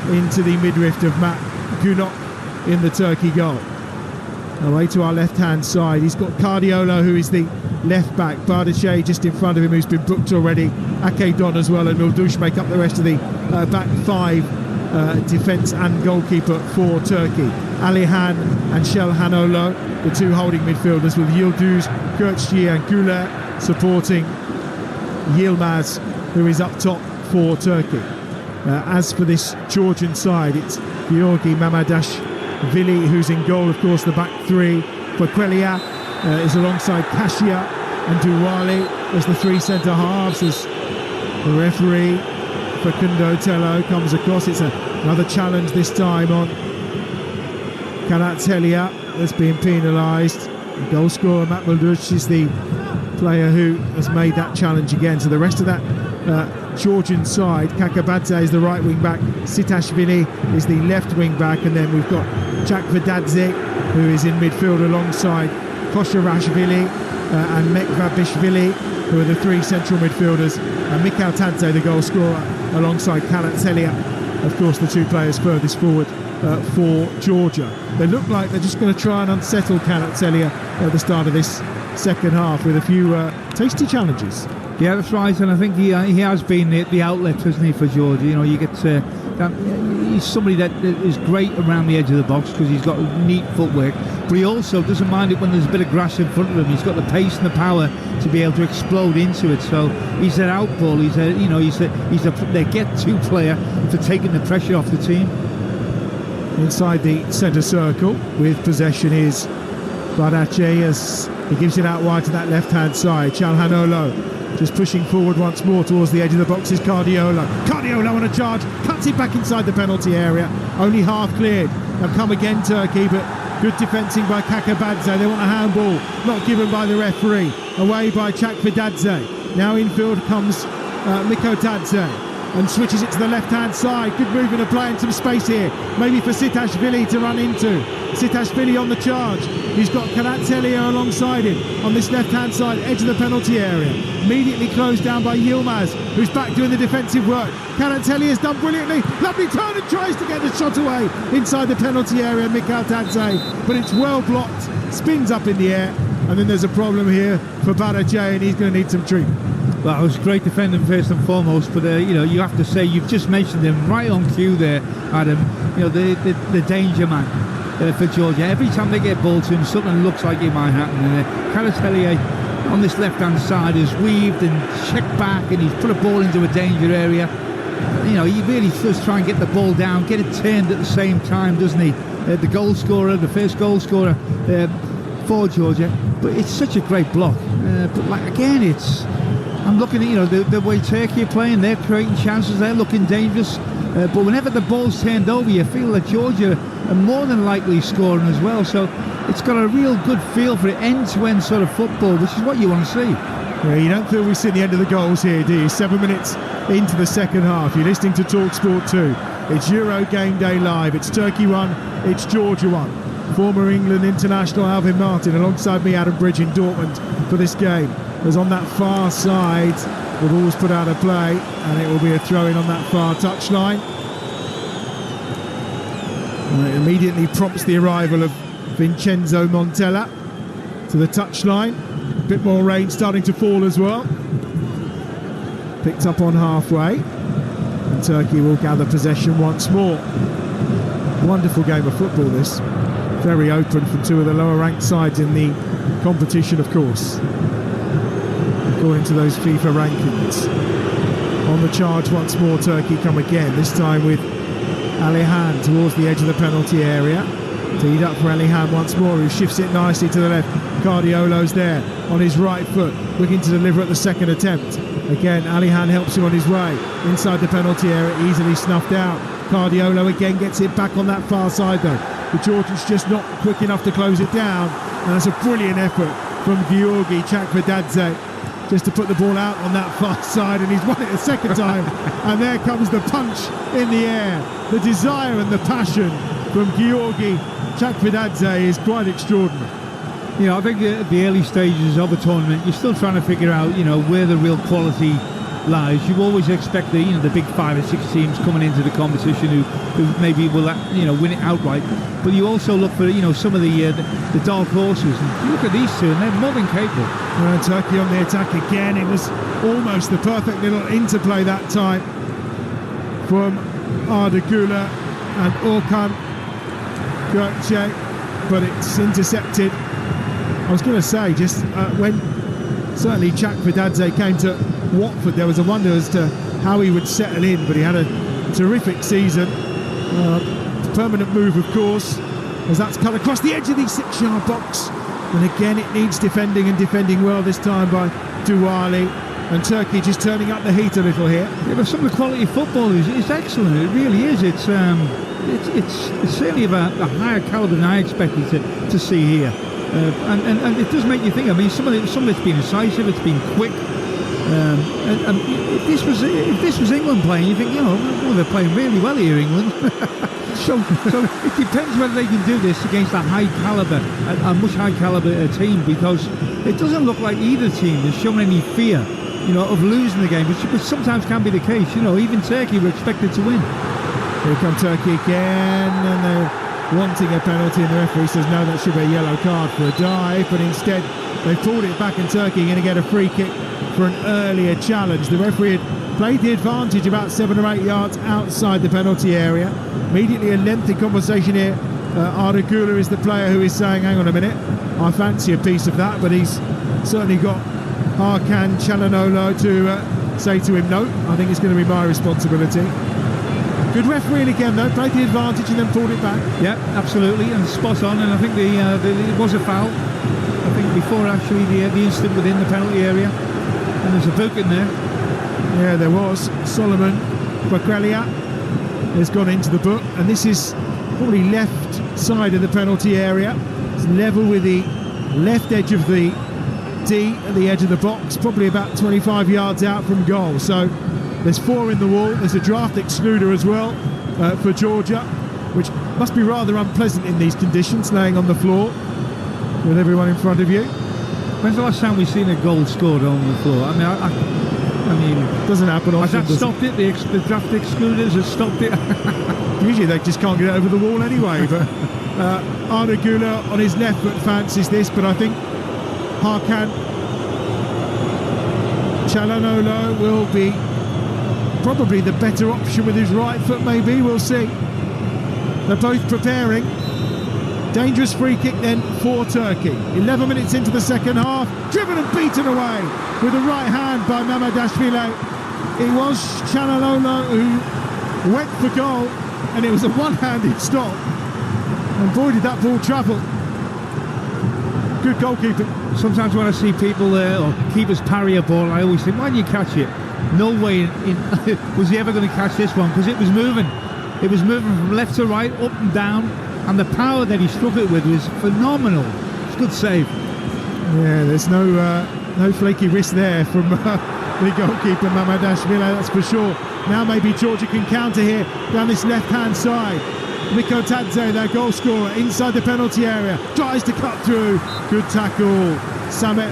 into the midriff of Matt Gunok in the Turkey goal. Away to our left-hand side, he's got Cardiolo, who is the left-back. Bardachet just in front of him, who's been booked already. Akay Don as well, and Muldush make up the rest of the back five, defence and goalkeeper for Turkey. Alihan and Shelhanolo, the two holding midfielders, with Yıldız, Kırçı and Güler supporting Yilmaz, who is up top for Turkey. As for this Georgian side, it's Georgi Mamardashvili who's in goal, of course, the back three. Quaquelia is alongside Kashia and Duwale as the three centre halves, as the referee Facundo Tello comes across. It's another challenge this time on Kvaratskhelia that's being penalised. The goal scorer Matt Muldush is the player who has made that challenge again. So the rest of that Georgian side, Kakabadze is the right wing back, Sitashvili is the left wing back, and then we've got Chakvedadze, who is in midfield alongside Kosharashvili and Mekvabishvili, who are the three central midfielders, and Mikhail Tadze, the goal scorer, alongside Kvaratskhelia, of course the two players furthest forward for Georgia. They look like they're just going to try and unsettle Kvaratskhelia at the start of this second half with a few tasty challenges.
Yeah, that's right, and I think he has been the outlet, hasn't he, for Georgia? You know, you get he's somebody that is great around the edge of the box because he's got neat footwork, but he also doesn't mind it when there's a bit of grass in front of him. He's got the pace and the power to be able to explode into it. So he's that out ball. He's the get-to player for taking the pressure off the team.
Inside the centre circle with possession is Badache as he gives it out wide to that left-hand side. Calhanoglu just pushing forward once more towards the edge of the box is Guardiola on a charge, cuts it back inside the penalty area, only half cleared. They'll come again, Turkey, but good defending by Kakabadze. They want a handball, not given by the referee. Away by Chakvidadze. Now infield comes Mikotadze and switches it to the left-hand side. Good movement of play and some space here, maybe for Sitashvili to run into. Sitashvili on the charge. He's got Karatelia alongside him on this left-hand side, edge of the penalty area. Immediately closed down by Yilmaz, who's back doing the defensive work. Karatelia's done brilliantly. Lovely turn and tries to get the shot away inside the penalty area, Mikotadze. But it's well blocked, spins up in the air, and then there's a problem here for Badache, and he's going to need some treatment.
Well, it was great defending first and foremost, but you have to say, you've just mentioned him right on cue there, Adam. You know, the danger man for Georgia. Every time they get ball to him, something looks like it might happen. And Karatelia on this left-hand side has weaved and checked back, and he's put a ball into a danger area. You know, he really does try and get the ball down, get it turned at the same time, doesn't he? The goal scorer, the first goal scorer for Georgia. But it's such a great block. But like again, I'm looking at the way Turkey are playing. They're creating chances. They're looking dangerous. But whenever the ball's turned over, you feel that Georgia are more than likely scoring as well. So it's got a real good feel for it, end-to-end sort of football, which is what you want to see.
Yeah, you don't feel we've seen the end of the goals here, do you? 7 minutes into the second half. You're listening to Talksport 2. It's Euro Game Day Live. It's Turkey 1, it's Georgia 1. Former England international Alvin Martin alongside me, Adam Bridge, in Dortmund for this game. As on that far side, the ball's put out of play, and it will be a throw-in on that far touchline. And it immediately prompts the arrival of Vincenzo Montella to the touchline. A bit more rain starting to fall as well. Picked up on halfway, and Turkey will gather possession once more. Wonderful game of football, this. Very open from two of the lower ranked sides in the competition, of course, according to those FIFA rankings. On the charge once more, Turkey come again, this time with Alihan towards the edge of the penalty area. Teed up for Alihan once more, who shifts it nicely to the left. Guardiola's there on his right foot, looking to deliver at the second attempt. Again, Alihan helps him on his way inside the penalty area, easily snuffed out. Guardiola again gets it back on that far side though. The Georgians just not quick enough to close it down, and that's a brilliant effort from Georgi Chakvidadze just to put the ball out on that far side, and he's won it a second time. And there comes the punch in the air. The desire and the passion from Georgi Chakvidadze is quite extraordinary.
You know, I think at the early stages of a tournament, you're still trying to figure out, where the real quality lies. You always expect the big 5 or 6 teams coming into the competition who maybe will win it outright. But you also look for some of the dark horses. And you look at these two, and they're more than capable.
Turkey on the attack again. It was almost the perfect little interplay that time from Arda Güler and Orkan Gökçe, but it's intercepted. I was going to say, just when certainly Chakvidadze came to Watford, there was a wonder as to how he would settle in, but he had a terrific season. Permanent move, of course, as that's cut across the edge of the 6-yard box. And again, it needs defending, and defending well this time by Duwali. And Turkey just turning up the heat a little here.
Yeah, but some of the quality of football is excellent. It really is. It's certainly about the higher calibre than I expected to see here. And it does make you think. I mean, some of it's been incisive, it's been quick. And if this was England playing, you think, they're playing really well here, England. so it depends whether they can do this against a high calibre, a much high calibre team, because it doesn't look like either team has shown any fear, of losing the game, which sometimes can be the case. Even Turkey were expected to win.
Here come Turkey again, and they're wanting a penalty, and the referee says no, that should be a yellow card for a dive, but instead they've pulled it back, and Turkey are going to get a free kick for an earlier challenge. The referee had played the advantage about 7 or 8 yards outside the penalty area. Immediately a lengthy conversation here. Arda Güler is the player who is saying, hang on a minute, I fancy a piece of that, but he's certainly got Hakan Çalhanoğlu to say to him, no, I think it's going to be my responsibility. Good refereeing again though, played the advantage and then pulled it back.
Yeah, absolutely, and spot on, and I think it was a foul. I think before actually the instant within the penalty area, and there's a book in there.
Yeah, there was. Solomon Bakrelia has gone into the book, and this is probably left side of the penalty area. It's level with the left edge of the D at the edge of the box, probably about 25 yards out from goal. So there's 4 in the wall. There's a draft excluder as well for Georgia, which must be rather unpleasant in these conditions, laying on the floor with everyone in front of you.
When's the last time we've seen a goal scored on the floor? I mean,
doesn't happen often.
Has that stopped it? The draft excluders has stopped it.
Usually they just can't get it over the wall anyway. But Arda Güler on his left foot fancies this, but I think Hakan Çalhanoğlu will be probably the better option with his right foot. Maybe we'll see. They're both preparing. Dangerous free kick then for Turkey. 11 minutes into the second half, driven and beaten away with the right hand by Mamardashvili. It was Çalhanoğlu who went for goal, and it was a one-handed stop. And boy, did that ball travel. Good goalkeeping.
Sometimes when I see people or keepers parry a ball, I always think, why didn't you catch it? No way was he ever going to catch this one, because it was moving. It was moving from left to right, up and down. And the power that he struck it with was phenomenal. It's a good save.
Yeah, there's no flaky wrist there from the goalkeeper Mamardashvili, that's for sure. Now maybe Georgia can counter here down this left-hand side. Miko Tadze, their goal scorer, inside the penalty area, tries to cut through. Good tackle, Samet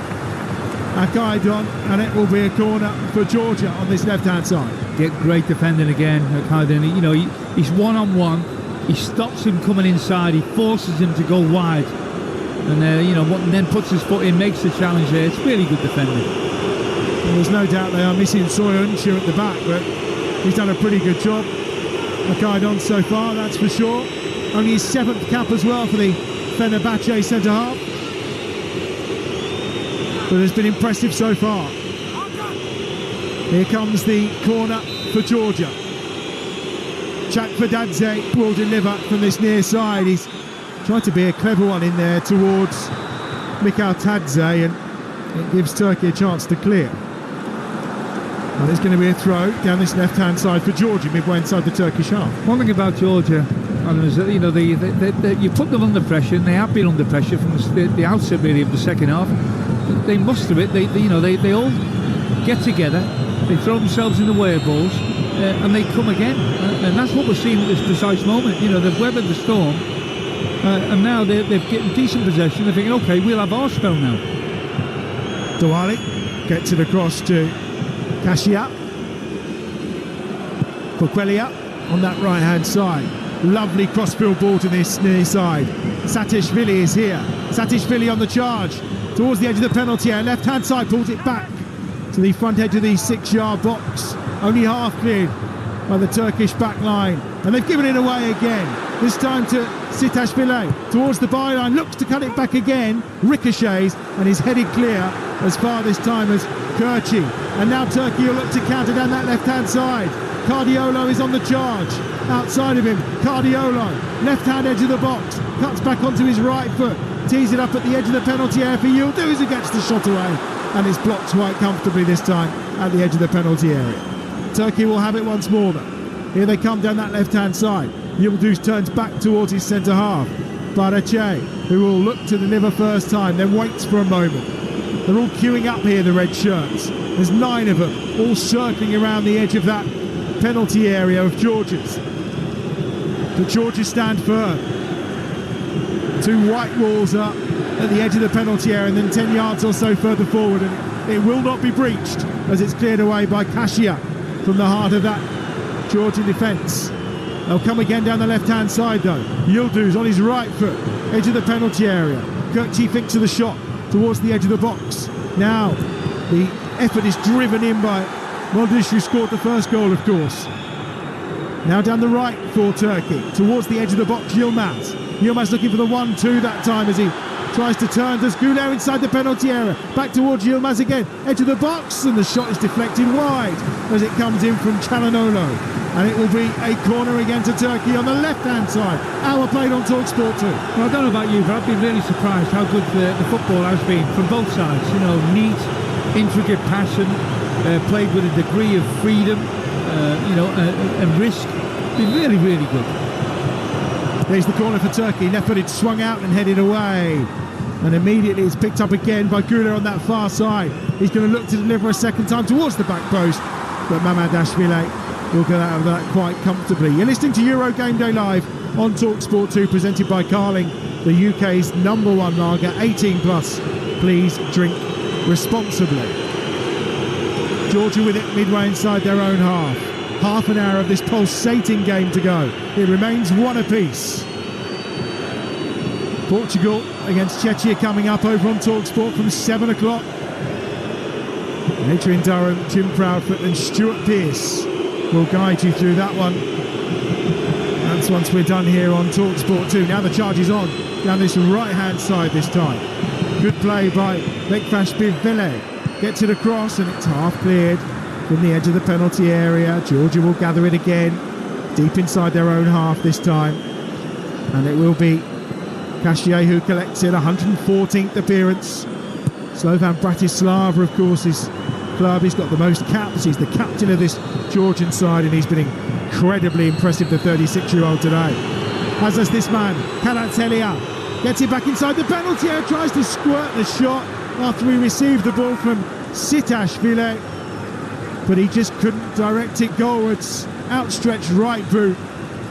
Akaydon, and it will be a corner for Georgia on this left-hand side.
Get great defending again, Akaydon. You know, he's one-on-one. He stops him coming inside. He forces him to go wide, and then puts his foot in, makes the challenge there. It's really good defending.
Well, there's no doubt they are missing Soyuncu at the back, but he's done a pretty good job. Akaydon so far, that's for sure. Only his 7th cap as well for the Fenerbahce centre half, but it's been impressive so far. Here comes the corner for Georgia. Çakfadadze will deliver from this near side. He's tried to be a clever one in there towards Miko Tadze, and it gives Turkey a chance to clear. And it's going to be a throw down this left-hand side for Georgia, midway inside the Turkish half.
One thing about Georgia, is that, you put them under pressure, and they have been under pressure from the outset really of the second half. They muster it. They all get together. They throw themselves in the way of balls. And they come again, and that's what we're seeing at this precise moment. They've weathered the storm, and now they're getting decent possession. They're thinking, okay, we'll have our spell now.
Douali gets it across to Kasia. Bakrelia on that right-hand side. Lovely crossfield ball to this near side. Satishvili is here. Satishvili on the charge towards the edge of the penalty area. Left-hand side pulls it back to the front edge of the 6-yard box. Only half cleared by the Turkish back line, and they've given it away again. This time to Sitashvili towards the byline, looks to cut it back again, ricochets, and is headed clear as far this time as Kerchi. And now Turkey will look to counter down that left-hand side. Cardiolo is on the charge. Outside of him, Cardiolo, left-hand edge of the box, cuts back onto his right foot, tees it up at the edge of the penalty area for Yildiz, who gets the shot away, and it's blocked quite comfortably this time at the edge of the penalty area. Turkey will have it once more though. Here they come down that left-hand side. Yildiz turns back towards his centre half. Barache, who will look to deliver first time, then waits for a moment. They're all queuing up here, the red shirts. There's 9 of them, all circling around the edge of that penalty area of Georgia's. But Georgia stand firm. 2 white walls up at the edge of the penalty area, and then 10 yards or so further forward, and it will not be breached as it's cleared away by Kasia from the heart of that Georgian defence. They'll come again down the left-hand side though. Yildiz on his right foot, edge of the penalty area. Gökçe thinks of the shot towards the edge of the box. Now the effort is driven in by Modric, who scored the first goal, of course. Now down the right for Turkey, towards the edge of the box, Yilmaz. Yilmaz looking for the 1-2 that time as he tries to turn. Does Güler inside the penalty area. Back towards Yilmaz again, edge of the box, and the shot is deflected wide as it comes in from Çalhanoğlu. And it will be a corner again to Turkey on the left-hand side. Hour played on Talksport 2.
Well, I don't know about you, but I've been really surprised how good the football has been from both sides. You know, neat, intricate passion, played with a degree of freedom, and risk. Been really, really good.
There's the corner for Turkey. Left-footed, swung out and headed away. And immediately it's picked up again by Güler on that far side. He's going to look to deliver a second time towards the back post. But Mamardashvili will get out of that quite comfortably. You're listening to Euro Game Day Live on Talksport 2, presented by Carling, the UK's #1 lager, 18+. Please drink responsibly. Georgia with it midway inside their own half. Half an hour of this pulsating game to go. It remains 1 apiece. Portugal against Czechia coming up over on Talksport from 7 o'clock. Adrian Durham, Jim Proudfoot and Stuart Pearce will guide you through that one. That's once we're done here on Talksport 2. Now the charge is on down this right-hand side this time. Good play by Bekvashvili. Gets it across and it's half cleared from the edge of the penalty area. Georgia will gather it again, deep inside their own half this time. And it will be Kassier who collects it, 114th appearance. Slovan Bratislava, of course, his club. He's got the most caps. He's the captain of this Georgian side, and he's been incredibly impressive, the 36-year-old today. As does this man, Kvaratskhelia. Gets it back inside the penalty area, tries to squirt the shot after he received the ball from Sitashvili. But he just couldn't direct it goalwards. Outstretched right boot,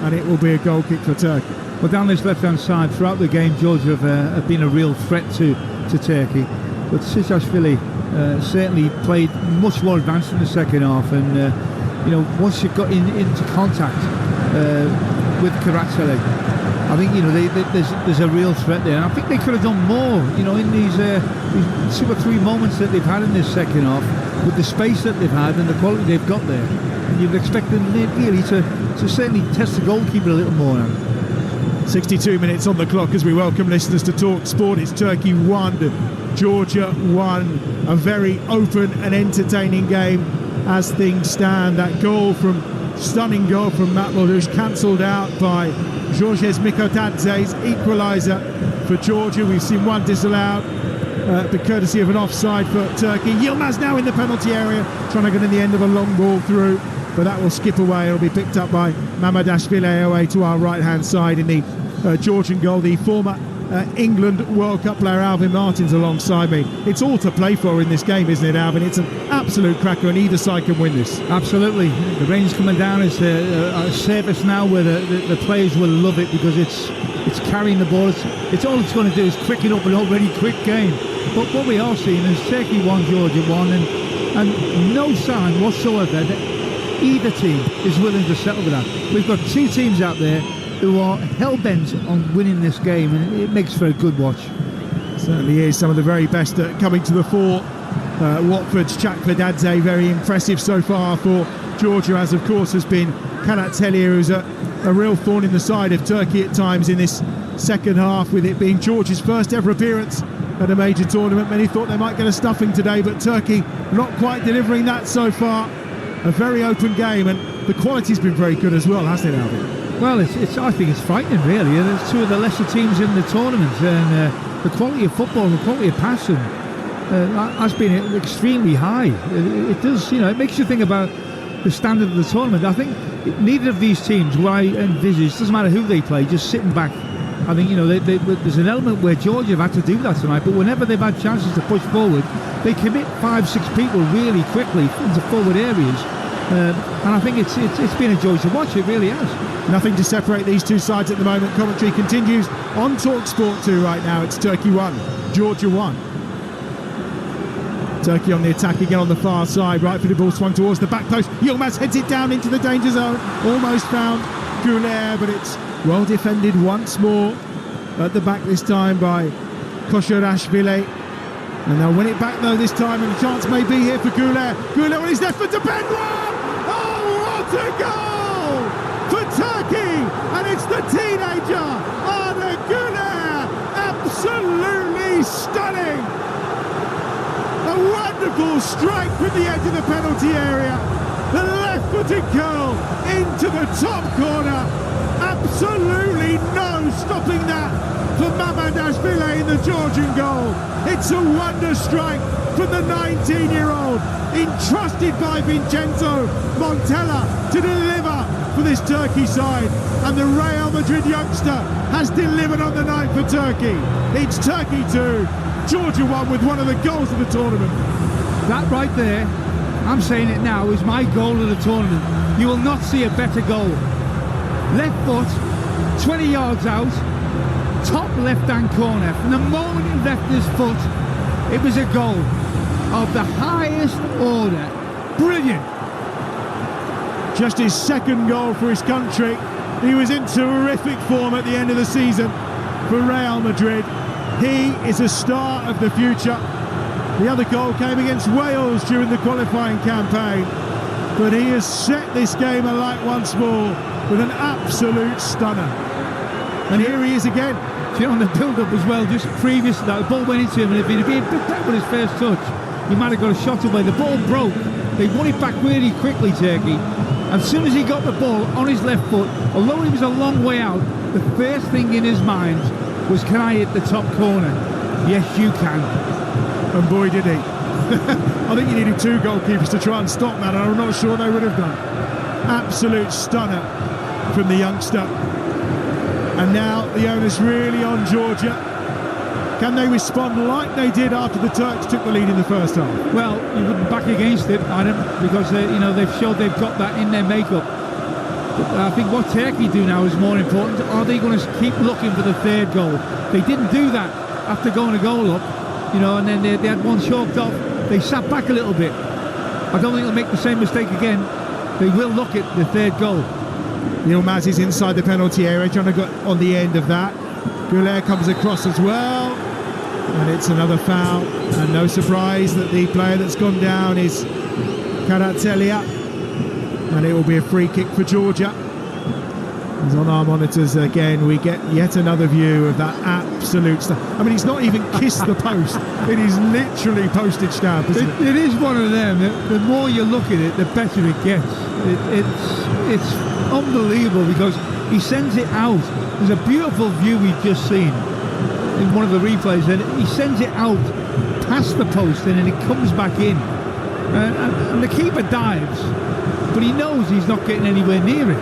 and it will be a goal kick for Turkey.
Well, down this left-hand side, throughout the game, Georgia have been a real threat to Turkey. But Sitashvili certainly played much more advanced in the second half. And, once you've got into contact with Kvaratskhelia, I think, there's a real threat there. And I think they could have done more, in these 2 or 3 moments that they've had in this second half, with the space that they've had and the quality they've got there. And you'd expect them really to certainly test the goalkeeper a little more now.
62 minutes on the clock as we welcome listeners to Talk Sport. It's Turkey 1, Georgia 1. A very open and entertaining game as things stand. That stunning goal from Matmul, who's cancelled out by Georges Mikotadze's equaliser for Georgia. We've seen one disallowed, courtesy of an offside for Turkey. Yilmaz now in the penalty area, trying to get in the end of a long ball through, but that will skip away. It'll be picked up by Mamardashvili away to our right-hand side in the Georgian goal. The former England World Cup player Alvin Martin's alongside me. It's all to play for in this game, isn't it, Alvin? It's an absolute cracker, and either side can win this.
Absolutely. The rain's coming down. It's a surface now where the players will love it, because it's carrying the ball. It's all it's going to do is quicken up an already quick game. But what we are seeing is Turkey 1, Georgia 1, and no sign whatsoever that either team is willing to settle with that. We've got 2 teams out there who are hell-bent on winning this game, and it makes for a good watch.
Certainly is. Some of the very best coming to the fore. Watford's Chakvedadze, very impressive so far for Georgia, as of course has been Kvaratskhelia, who's a real thorn in the side of Turkey at times in this second half, with it being Georgia's first ever appearance at a major tournament. Many thought they might get a stuffing today, but Turkey not quite delivering that so far. A very open game, and the quality's been very good as well, hasn't it, Alvin?
Well, I think it's frightening, really. There's 2 of the lesser teams in the tournament, and the quality of football and the quality of passion has been extremely high. It does, it makes you think about the standard of the tournament. I think neither of these teams, who I envisage, doesn't matter who they play, just sitting back. I think, there's an element where Georgia have had to do that tonight, but whenever they've had chances to push forward, they commit 5-6 people really quickly into forward areas. And I think it's been a joy to watch. It really has.
Nothing to separate these 2 sides at the moment. Commentary continues on Talksport 2 right now. It's Turkey 1, Georgia 1. Turkey on the attack again on the far side. Right for the ball swung towards the back post. Yilmaz heads it down into the danger zone. Almost found Goulet, but it's well defended once more. At the back this time by Koshorashvili. And they'll win it back though this time, and a chance may be here for Goulet. Goulet on his left foot to Benram! Oh, what a goal for Turkey! And it's the teenager, Arda Goulet! Absolutely stunning! A wonderful strike from the edge of the penalty area. The left-footed curl into the top corner. Absolutely no stopping that for Mamardashvili in the Georgian goal. It's a wonder strike from the 19-year-old, entrusted by Vincenzo Montella to deliver for this Turkey side. And the Real Madrid youngster has delivered on the night for Turkey. It's Turkey 2, Georgia 1 with one of the goals of the tournament.
That right there, I'm saying it now, is my goal of the tournament. You will not see a better goal. Left foot, 20 yards out, top left-hand corner. From the moment he left his foot, it was a goal of the highest order. Brilliant.
Just his second goal for his country. He was in terrific form at the end of the season for Real Madrid. He is a star of the future. The other goal came against Wales during the qualifying campaign, but he has set this game alight once more with an absolute stunner. And here he is again.
On the build-up as well, just previous to that, the ball went into him, and if he'd been picked up with his first touch, he might have got a shot away. The ball broke. They won it back really quickly, Turkey. As soon as he got the ball on his left foot, although he was a long way out, the first thing in his mind was, can I hit the top corner? Yes, you can.
And boy, did he. I think you needed two goalkeepers to try and stop that, and I'm not sure they would have done. Absolute stunner from the youngster. And now the onus really on Georgia. Can they respond like they did after the Turks took the lead in the first half?
Well, you wouldn't back against it, Adam, because they've showed they've got that in their makeup. But I think what Turkey do now is more important. Are they going to keep looking for the third goal? They didn't do that after going a goal up, and then they had one chalked off. They sat back a little bit. I don't think they'll make the same mistake again. They will look at the third goal.
Yilmaz is inside the penalty area, trying to get on the end of that. Goulet comes across as well, and it's another foul. And no surprise that the player that's gone down is Kvaratskhelia, and it will be a free kick for Georgia. As on our monitors again, we get yet another view of that absolute stuff. I mean, it's not even kissed the post. It is literally postage stamp, isn't it?
It is one of them. The more you look at it, the better it gets. It's unbelievable, because he sends it out. There's a beautiful view we've just seen in one of the replays, and he sends it out past the post, and then it comes back in. And the keeper dives, but he knows he's not getting anywhere near it.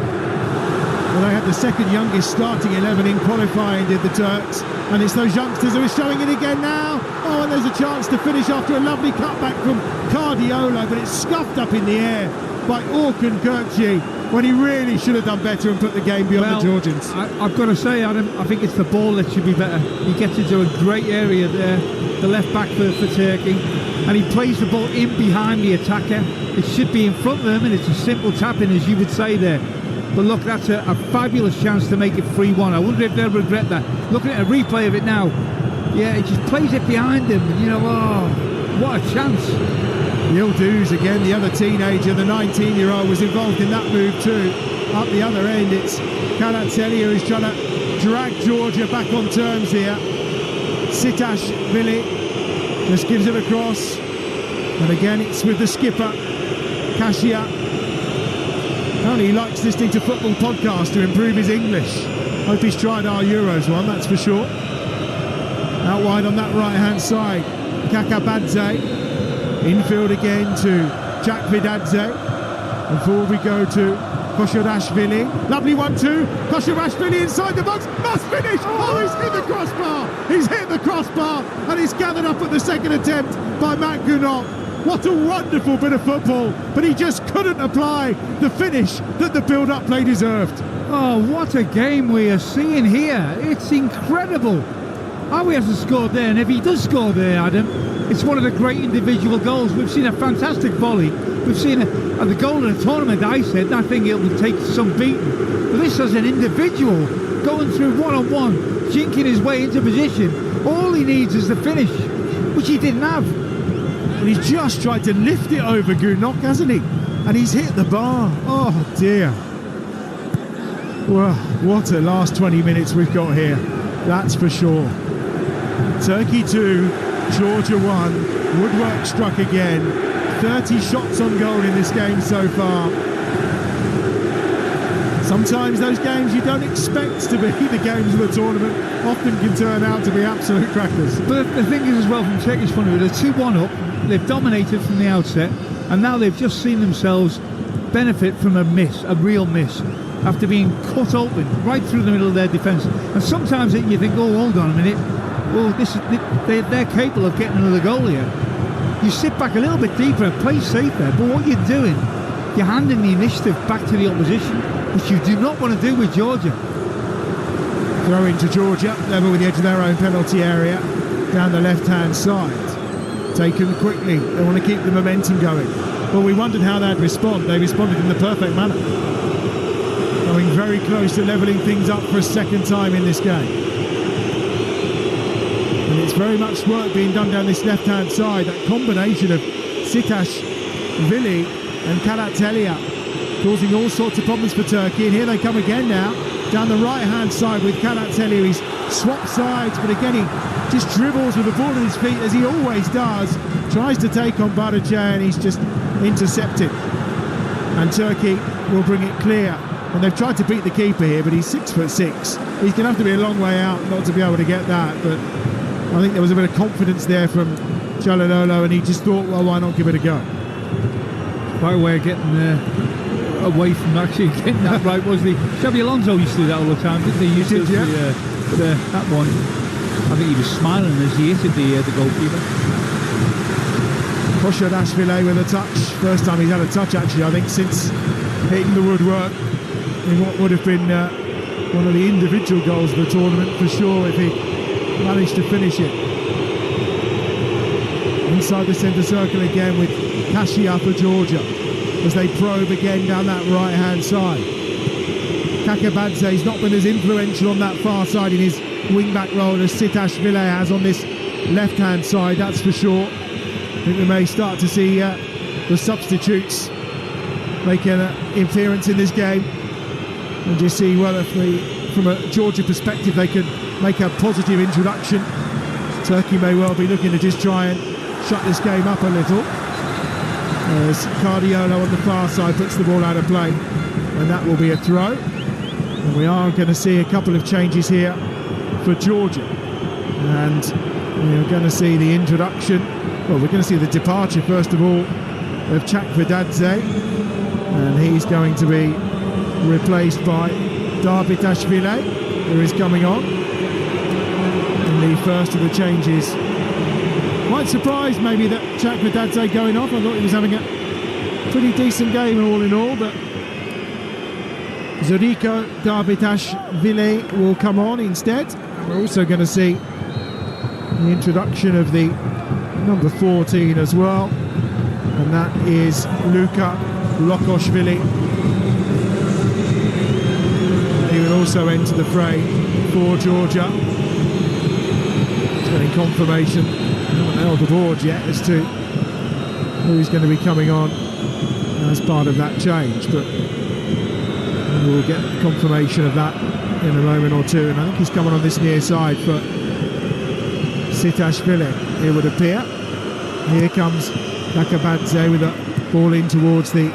Well, they had the second youngest starting 11 in qualifying, did the Turks, and it's those youngsters who are showing it again now. Oh, and there's a chance to finish after a lovely cutback from Cardiola, but it's scuffed up in the air by Orkun Kökçü, when he really should have done better and put the game beyond the Georgians.
I've got to say, Adam, I think it's the ball that should be better. He gets into a great area there, the left back for Turkey, and he plays the ball in behind the attacker. It should be in front of them, and it's a simple tap-in, as you would say there. But look, that's a fabulous chance to make it 3-1. I wonder if they'll regret that. Looking at a replay of it now, yeah, he just plays it behind him. Oh, what a chance.
Yildiz again, the other teenager, the 19-year-old, was involved in that move too. Up the other end, it's Kvaratskhelia who's trying to drag Georgia back on terms here. Sitashvili just gives it across. And again, it's with the skipper, Kashia. Apparently he likes listening to football podcasts to improve his English. Hope he's tried our Euros one, that's for sure. Out wide on that right-hand side, Kakabadze. Infield again to Jack Vidadze. And forward we go to Koshorashvili. Lovely 1-2. Koshorashvili inside the box. Must finish. Oh, he's hit the crossbar. He's hit the crossbar. And he's gathered up at the second attempt by Matt Gunok. What a wonderful bit of football. But he just couldn't apply the finish that the build-up play deserved.
Oh, what a game we are seeing here. It's incredible how he hasn't scored there. And if he does score there, Adam, It's one of the great individual goals. We've seen a fantastic volley. We've seen the goal in the tournament. I think it will take some beating. But this is an individual going through one-on-one, jinking his way into position. All he needs is the finish, which he didn't have.
And he's just tried to lift it over Gunok, hasn't he? And he's hit the bar. Oh dear. Well, what a last 20 minutes we've got here. That's for sure. Turkey 2, Georgia 1. Woodwork struck again. 30 shots on goal in this game so far. Sometimes those games you don't expect to be the games of the tournament often can turn out to be absolute crackers.
But the thing is as well, from Turkey's point of view, they're 2-1 up. They've dominated from the outset, and now they've just seen themselves benefit from a miss, a real miss, after being cut open right through the middle of their defence. And sometimes you think, oh, hold on a minute, they're capable of getting another goal here. You sit back a little bit deeper and play safer, but what you're doing, you're handing the initiative back to the opposition, which you do not want to do with Georgia.
Throw into Georgia, level with the edge of their own penalty area, down the left-hand side. Taken quickly, they want to keep the momentum going. Well, we wondered how they'd respond. They responded in the perfect manner. Coming very close to levelling things up for a second time in this game. And it's very much work being done down this left-hand side. That combination of Sitashvili and Karatselia causing all sorts of problems for Turkey. And here they come again now, down the right-hand side with Karatselia. He's swapped sides, but again he just dribbles with the ball at his feet, as he always does. Tries to take on Barajay, and he's just intercepted. And Turkey will bring it clear. And they've tried to beat the keeper here, but he's 6'6". He's going to have to be a long way out not to be able to get that. But I think there was a bit of confidence there from Chalanolo, and he just thought, well, why not give it a go?
Quite a way of getting away from actually getting that right, was the Xabi Alonso used to do that all the time, didn't he? He used to that one. I think he was smiling as he hit the goalkeeper.
Koshadashvili with a touch. First time he's had a touch, actually, I think, since hitting the woodwork in what would have been one of the individual goals of the tournament for sure, if he managed to finish it. Inside the centre circle again with Kashia for Georgia as they probe again down that right hand side. Kakabadze's not been as influential on that far side in his wing back role as Sitashvili has on this left hand side, that's for sure. I think we may start to see the substitutes make an interference in this game, and just see whether from a Georgia perspective they can make a positive introduction. Turkey may well be looking to just try and shut this game up a little, as Cardiolo on the far side puts the ball out of play, and that will be a throw. And we are going to see a couple of changes here for Georgia, and we're going to see the introduction, well, we're going to see the departure first of all of Chakvedadze, and he's going to be replaced by Davitashvili, who is coming on in the first of the changes. Quite surprised maybe that Chakvedadze going off. I thought he was having a pretty decent game all in all, but Zuriko Davitashvili will come on instead. And we're also going to see the introduction of the number 14 as well, and that is Luka Lokoshvili. He will also enter the fray for Georgia. It's getting confirmation, not held the board yet, as to who's going to be coming on as part of that change, but we'll get confirmation of that in a moment or two. And I think he's coming on this near side for Sitashvili, it would appear. Here comes Nakabadze with a ball in towards the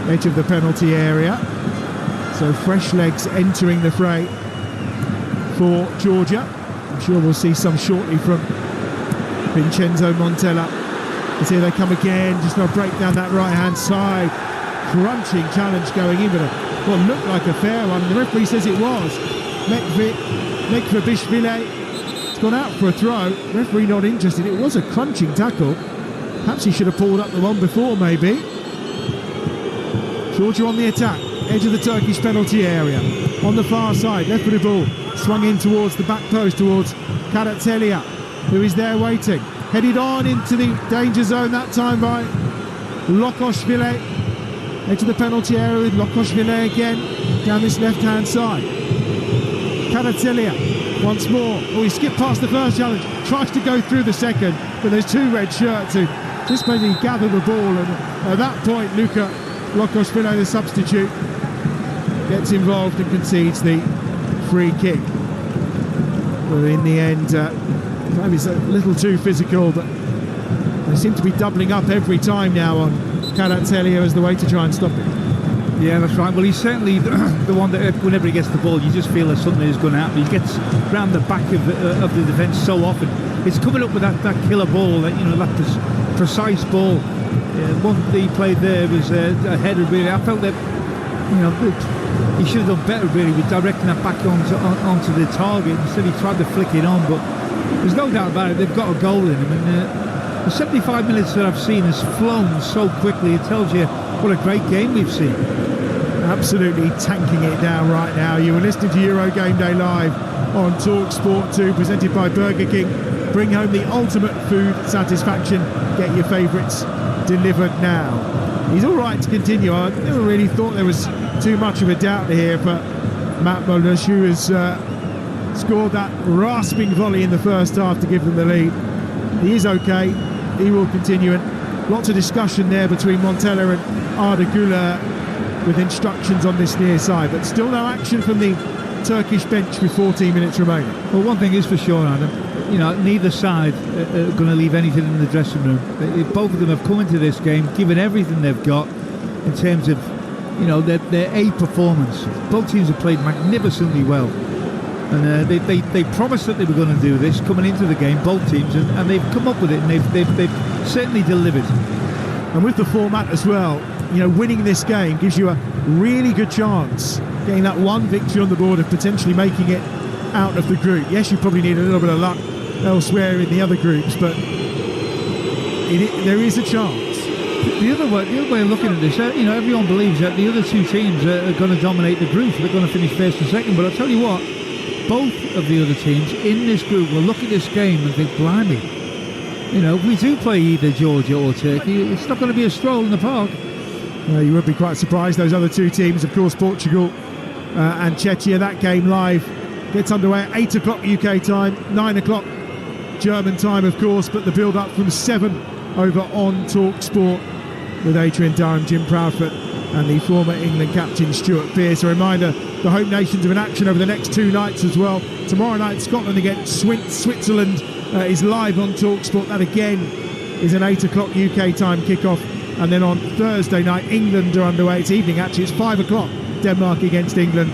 edge of the penalty area. So fresh legs entering the fray for Georgia. I'm sure we'll see some shortly from Vincenzo Montella. As here they come again, just going to break down that right hand side. Crunching challenge going in, but what looked like a fair one. The referee says it was. Mekvabishvili, it's gone out for a throw. Referee not interested. It was a crunching tackle. Perhaps he should have pulled up the one before, maybe. Georgia on the attack, edge of the Turkish penalty area. On the far side, left footed ball swung in towards the back post, towards Karatselia, who is there waiting. headed on into the danger zone that time by Lokoshvili. Into the penalty area with Lokoshvili again down this left-hand side. Kvaratskhelia once more. Oh, he skipped past the first challenge, tries to go through the second, but there's two red shirts who just basically gather the ball, and at that point Luka Lokoshvili, the substitute, gets involved and concedes the free kick. But in the end, maybe it's a little too physical, but they seem to be doubling up every time now on Kvaratskhelia as the way to try and stop it.
Yeah, that's right. Well, he's certainly the one that whenever he gets the ball, you just feel that something is going to happen. He gets round the back of the defence so often. It's coming up with that killer ball, that precise ball. One that he played there was a header. Really, I felt that he should have done better really with directing that back onto the target. Instead, he tried to flick it on, but there's no doubt about it. They've got a goal in him, and the 75 minutes that I've seen has flown so quickly. It tells you what a great game we've seen.
Absolutely tanking it down right now. You were listening to Euro Game Day Live on Talksport 2, presented by Burger King. Bring home the ultimate food satisfaction. Get your favourites delivered now. He's all right to continue. I never really thought there was too much of a doubt here, but Matt Monash, who has scored that rasping volley in the first half to give them the lead. He is okay. He will continue, and lots of discussion there between Montella and Arda Güler with instructions on this near side, but still no action from the Turkish bench with 14 minutes remaining.
Well, one thing is for sure, Adam, neither side are going to leave anything in the dressing room. Both of them have come into this game given everything they've got in terms of their A performance. Both teams have played magnificently well, and they promised that they were going to do this coming into the game, both teams, and they've come up with it, and they've certainly delivered.
And with the format as well, winning this game gives you a really good chance getting that one victory on the board of potentially making it out of the group. Yes, you probably need a little bit of luck elsewhere in the other groups, but there is a chance.
The other way of looking at this, everyone believes that the other two teams are going to dominate the group. They're going to finish first and second, but I'll tell you what, both of the other teams in this group will look at this game and think, blimey, if we do play either Georgia or Turkey, it's not going to be a stroll in the park.
You would be quite surprised. Those other two teams, of course, Portugal and Czechia. That game live gets underway at 8 o'clock UK time, 9 o'clock German time, of course, but the build-up from 7 over on Talksport with Adrian Durham, Jim Proudfoot and the former England captain Stuart Pearce. A reminder, the home nations are in action over the next 2 nights as well. Tomorrow night, Scotland against Switzerland is live on Talksport. That again is an 8 o'clock UK time kickoff. And then on Thursday night, England are underway. It's evening actually, it's 5 o'clock, Denmark against England.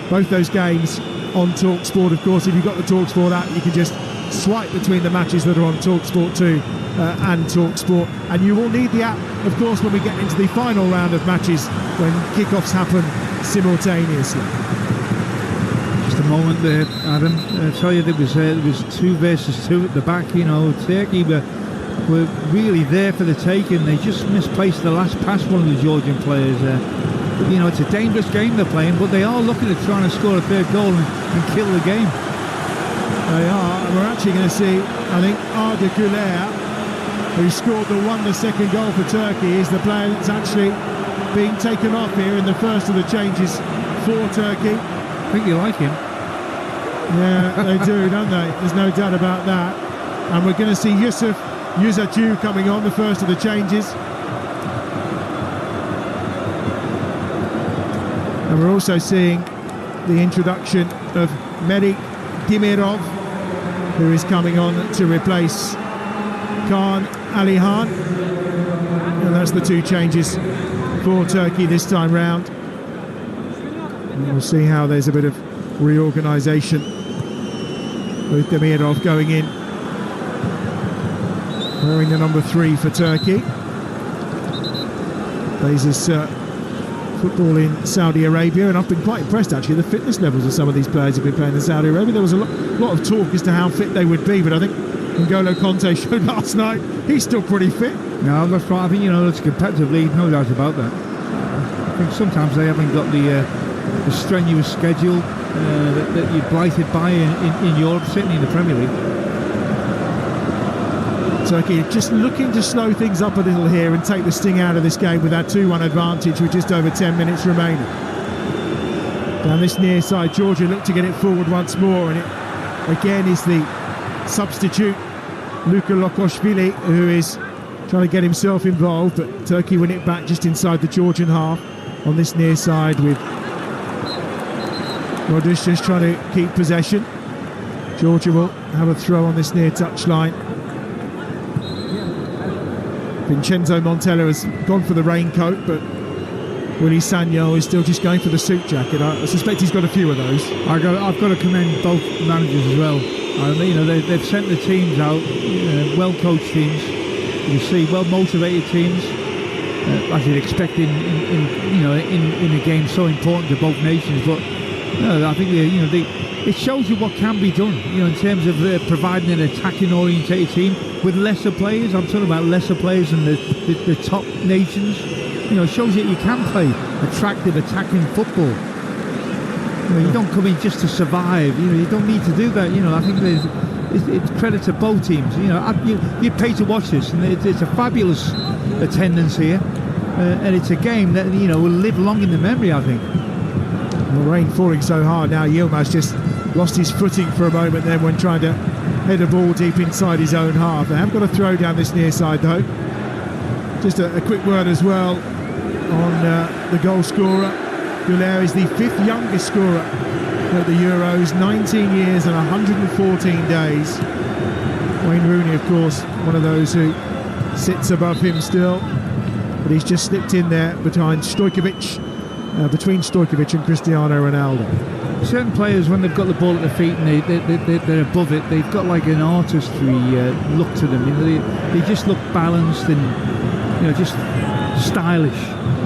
Both those games on Talksport, of course. If you've got the Talksport app, you can just swipe between the matches that are on Talksport 2 and Talksport. And you will need the app, of course, when we get into the final round of matches, when kickoffs happen simultaneously.
Just a moment there, Adam. I tell you, there was 2 versus 2 at the back. Turkey were really there for the taking. They just misplaced the last pass, one of the Georgian players. It's a dangerous game they're playing, but they are looking at trying to score a third goal and kill the game.
They are, and we're actually going to see, I think, Arda Güler, who scored the second goal for Turkey, is the player that's actually being taken off here in the first of the changes for Turkey.
I think you like him.
Yeah, they do, don't they? There's no doubt about that. And we're going to see Yusuf Yuzatu coming on, the first of the changes. And we're also seeing the introduction of Merik Demirov, who is coming on to replace Kaan Alihan. And that's the 2 changes for Turkey this time round. And we'll see how there's a bit of reorganisation with Demirov going in, wearing the number 3 for Turkey. Plays his football in Saudi Arabia, and I've been quite impressed actually the fitness levels of some of these players who've been playing in Saudi Arabia. There was a lot of talk as to how fit they would be, but I think N'Golo Conte showed last night he's still pretty fit.
No, that's right. I think it's a competitive league, no doubt about that. I think sometimes they haven't got the strenuous schedule that you're blighted by in Europe, certainly in the Premier League.
Turkey just looking to slow things up a little here and take the sting out of this game with that 2-1 advantage with just over 10 minutes remaining. Down this near side, Georgia look to get it forward once more, and it again is the substitute Luka Lokoshvili who is trying to get himself involved, but Turkey win it back just inside the Georgian half on this near side with Rodic just trying to keep possession. Georgia will have a throw on this near touchline. Vincenzo Montella has gone for the raincoat, but Willy Sagno is still just going for the suit jacket. I suspect he's got a few of those.
I've got to commend both managers as well. They've sent the teams out, well-coached teams. You see, well-motivated teams, as you'd expect in a game so important to both nations. But I think it shows you what can be done, in terms of providing an attacking orientated team with lesser players. I'm talking about lesser players than the top nations. It shows you that you can play attractive attacking football. You don't come in just to survive. You don't need to do that. I think it's credit to both teams. You pay to watch this, and it's a fabulous attendance here, and it's a game that will live long in the memory, I think.
The rain falling so hard now, Yilmaz just lost his footing for a moment then when trying to head a ball deep inside his own half. They have got a throw down this near side though. Just a quick word as well on the goal scorer. Goulet is the 5th youngest scorer at the Euros, 19 years and 114 days. Wayne Rooney, of course, one of those who sits above him still, but he's just slipped in there between Stojkovic and Cristiano Ronaldo.
Certain players, when they've got the ball at their feet and they're above it, they've got like an artistry look to them. They just look balanced and just stylish.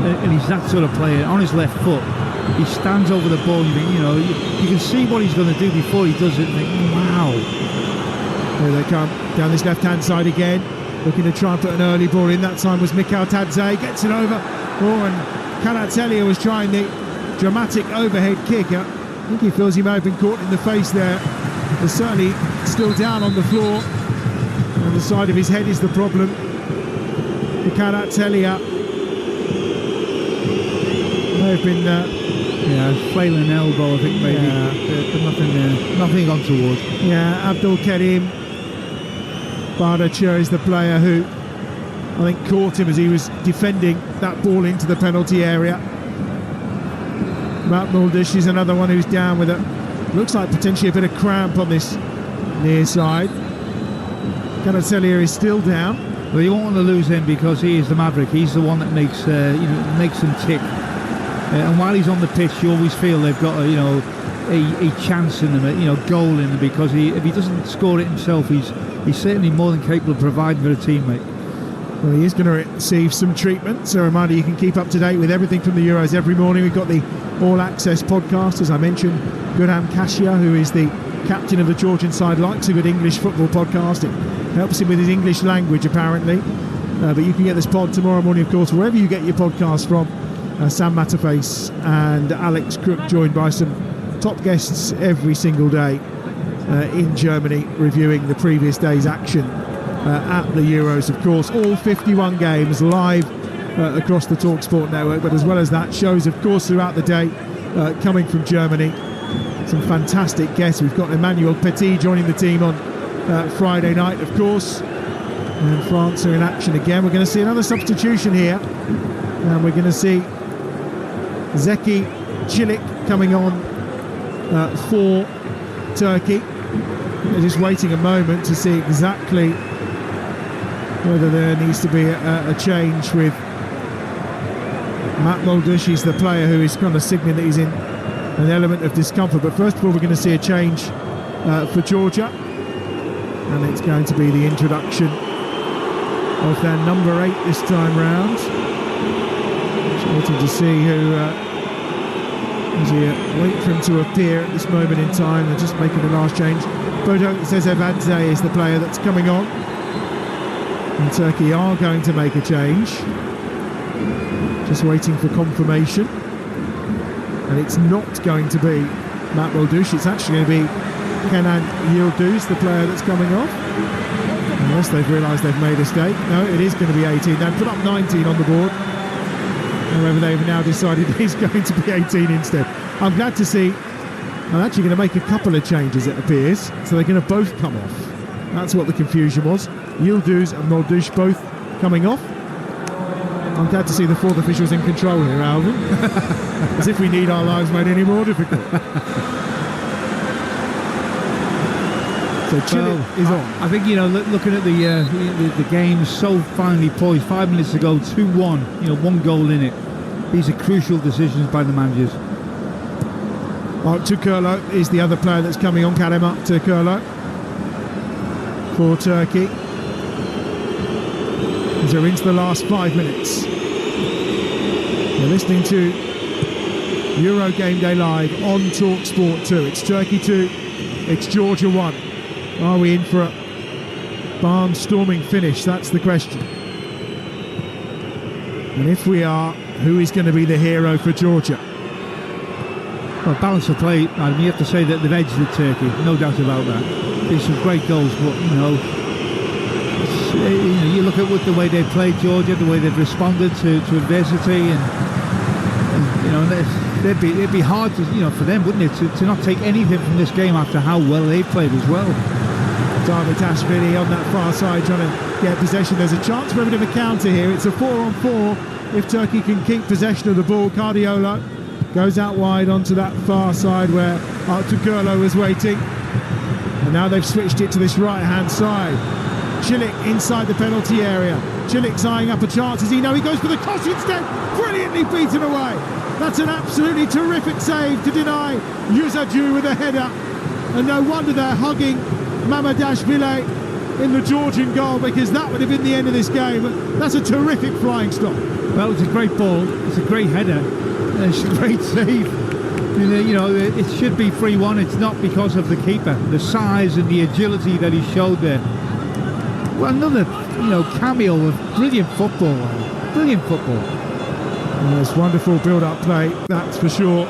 And he's that sort of player. On his left foot, he stands over the ball. You can see what he's going to do before he does it. And think, wow.
Here they come down this left-hand side again, looking to try and put an early ball in. That time was Mikhail Tadze, gets it over. And Kvaratskhelia was trying the dramatic overhead kick. I think he feels he may have been caught in the face there. He's certainly still down on the floor. On the side of his head is the problem. Kvaratskhelia may have been
flailing elbow, I think maybe, but nothing untoward.
Yeah, Abdul Karim Bardachur is the player who I think caught him as he was defending that ball into the penalty area. Matt Muldish is another one who's down with looks like potentially a bit of cramp on this near side. Kvaratskhelia is still down.
Well, you won't want to lose him because he is the maverick. He's the one that makes them tick. And while he's on the pitch, you always feel they've got a chance in them, a goal in them, because if he doesn't score it himself, he's certainly more than capable of providing for a teammate.
Well, he is going to receive some treatment. So a reminder, you can keep up to date with everything from the Euros every morning. We've got the All Access podcast, as I mentioned. Gurham Kasia, who is the captain of the Georgian side, likes a good English football podcast. It helps him with his English language, apparently. But you can get this pod tomorrow morning, of course, wherever you get your podcast from. Sam Matterface and Alex Crook, joined by some top guests every single day in Germany, reviewing the previous day's action at the Euros. Of course, all 51 games live across the Talksport network, but as well as that, shows of course throughout the day coming from Germany. Some fantastic guests. We've got Emmanuel Petit joining the team on Friday night, of course, and France are in action again. We're going to see another substitution here, and we're going to see Zeki Çelik coming on for Turkey. They're just waiting a moment to see exactly whether there needs to be a change with Matt Muldish. He's the player who is kind of signalling that he's in an element of discomfort. But first of all, we're going to see a change for Georgia, and it's going to be the introduction of their number 8 this time round. Waiting to see who as we wait for him to appear at this moment in time. They're just making the last change. Bodo Zezevadze is the player that's coming on, and Turkey are going to make a change. Just waiting for confirmation, and it's not going to be Matt Muldish. It's actually going to be Kenan Yıldız, the player that's coming off. Unless they've realised they've made a mistake. No, it is going to be 18. They've put up 19 on the board. However, they've now decided it's going to be 18 instead. I'm glad to see I'm actually going to make a couple of changes, it appears. So they're going to both come off. That's what the confusion was. Yildiz and Moldouche both coming off. I'm glad to see the fourth officials in control here, Alvin. As if we need our lives made any more difficult. So Chile is on.
I think, looking at the game so finely poised, 5 minutes ago, 2-1, one goal in it. These are crucial decisions by the managers.
Turkoglu is the other player that's coming on. Kerem Turkoglu for Turkey. As they're into the last 5 minutes. You're listening to Euro Game Day Live on Talksport 2. It's Turkey 2, it's Georgia 1. Are we in for a barnstorming finish? That's the question. And if we are, who is going to be the hero for Georgia?
Well, balance of play, Adam, you have to say that they've edged the Turkey, no doubt about that. There's some great goals, but you look at the way they played Georgia, the way they've responded to adversity, and it'd be hard to, for them, wouldn't it, to not take anything from this game after how well they played as well.
Davitashvili on that far side trying to get possession. There's a chance for a bit of a counter here. It's a 4-on-4 if Turkey can keep possession of the ball. Guardiola goes out wide onto that far side where Turkoglu was waiting. And now they've switched it to this right-hand side. Cilic inside the penalty area. Cilic's eyeing up a chance. Does he know? He goes for the cross instead. Brilliantly beaten away. That's an absolutely terrific save to deny Yuzaju with a header. And no wonder they're hugging Mamadashvili in the Georgian goal, because that would have been the end of this game. That's a terrific flying stop.
Well, it's a great ball. It's a great header. It's a great save. It should be 3-1. It's not because of the keeper. The size and the agility that he showed there. Well, another, cameo of brilliant football. Brilliant football.
And it's wonderful build-up play, that's for sure.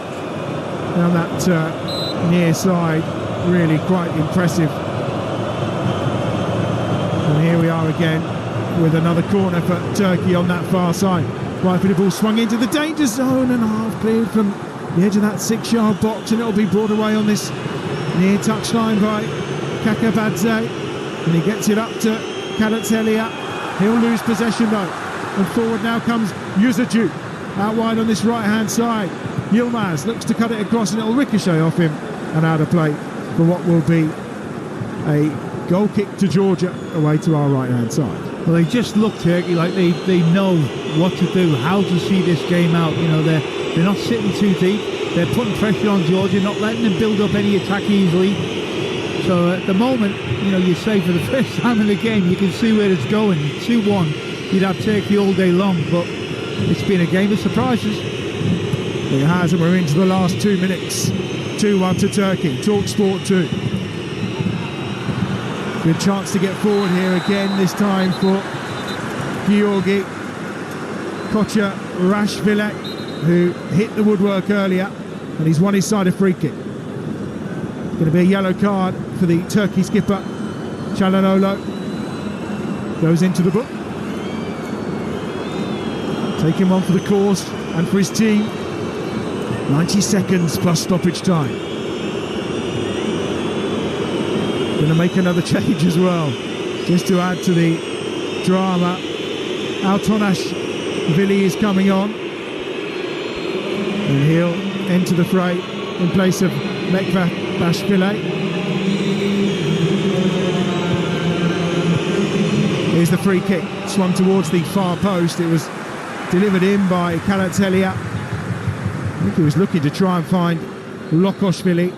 Down that near side, really quite impressive. And here we are again with another corner for Turkey on that far side. Right for the ball swung into the danger zone and half cleared from the edge of that 6-yard box, and it'll be brought away on this near touchline by Kakabadze. And he gets it up to Karatelia. He'll lose possession though. And forward now comes Yuzaju. Out wide on this right-hand side. Yilmaz looks to cut it across, and it'll ricochet off him and out of play for what will be a goal kick to Georgia away to our right-hand side.
Well, they just look, Turkey, like they know what to do, how to see this game out. They're not sitting too deep. They're putting pressure on Georgia, not letting them build up any attack easily. So at the moment, you say for the first time in the game, you can see where it's going. 2-1, you'd have Turkey all day long, but it's been a game of surprises.
It has, and we're into the last 2 minutes. 2-1 to Turkey. Talksport 2. Good chance to get forward here again, this time for Georgi Kocha-Rashvili, who hit the woodwork earlier, and he's won his side a free kick. Going to be a yellow card for the Turkey skipper. Çalhanoğlu goes into the book. Take him on for the cause and for his team. 90 seconds plus stoppage time. Going to make another change as well, just to add to the drama. Altonashvili is coming on, and he'll enter the fray in place of Mekvashvili. Here's the free kick, swung towards the far post. It was delivered in by Karatelia. I think he was looking to try and find Lokoshvili,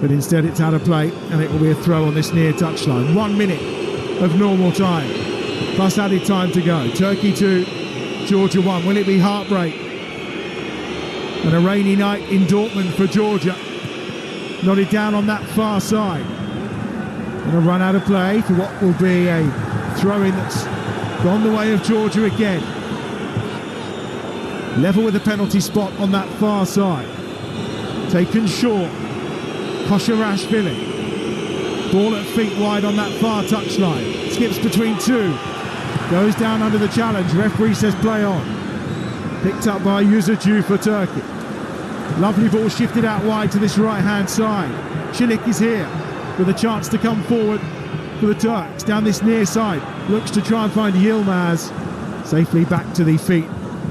but instead it's out of play, and it will be a throw on this near touchline. 1 minute of normal time, plus added time to go. Turkey 2, Georgia 1. Will it be heartbreak? And a rainy night in Dortmund for Georgia. Nodded down on that far side. And a run out of play for what will be a throw-in that's gone the way of Georgia again. Level with a penalty spot on that far side. Taken short. Kocha-Rashvili. Ball at feet wide on that far touchline. skips between two. Goes down under the challenge. Referee says play on. Picked up by Yüzücü for Turkey. Lovely ball shifted out wide to this right-hand side. Çelik is here with a chance to come forward for the Turks. Down this near side. Looks to try and find Yilmaz. Safely back to the feet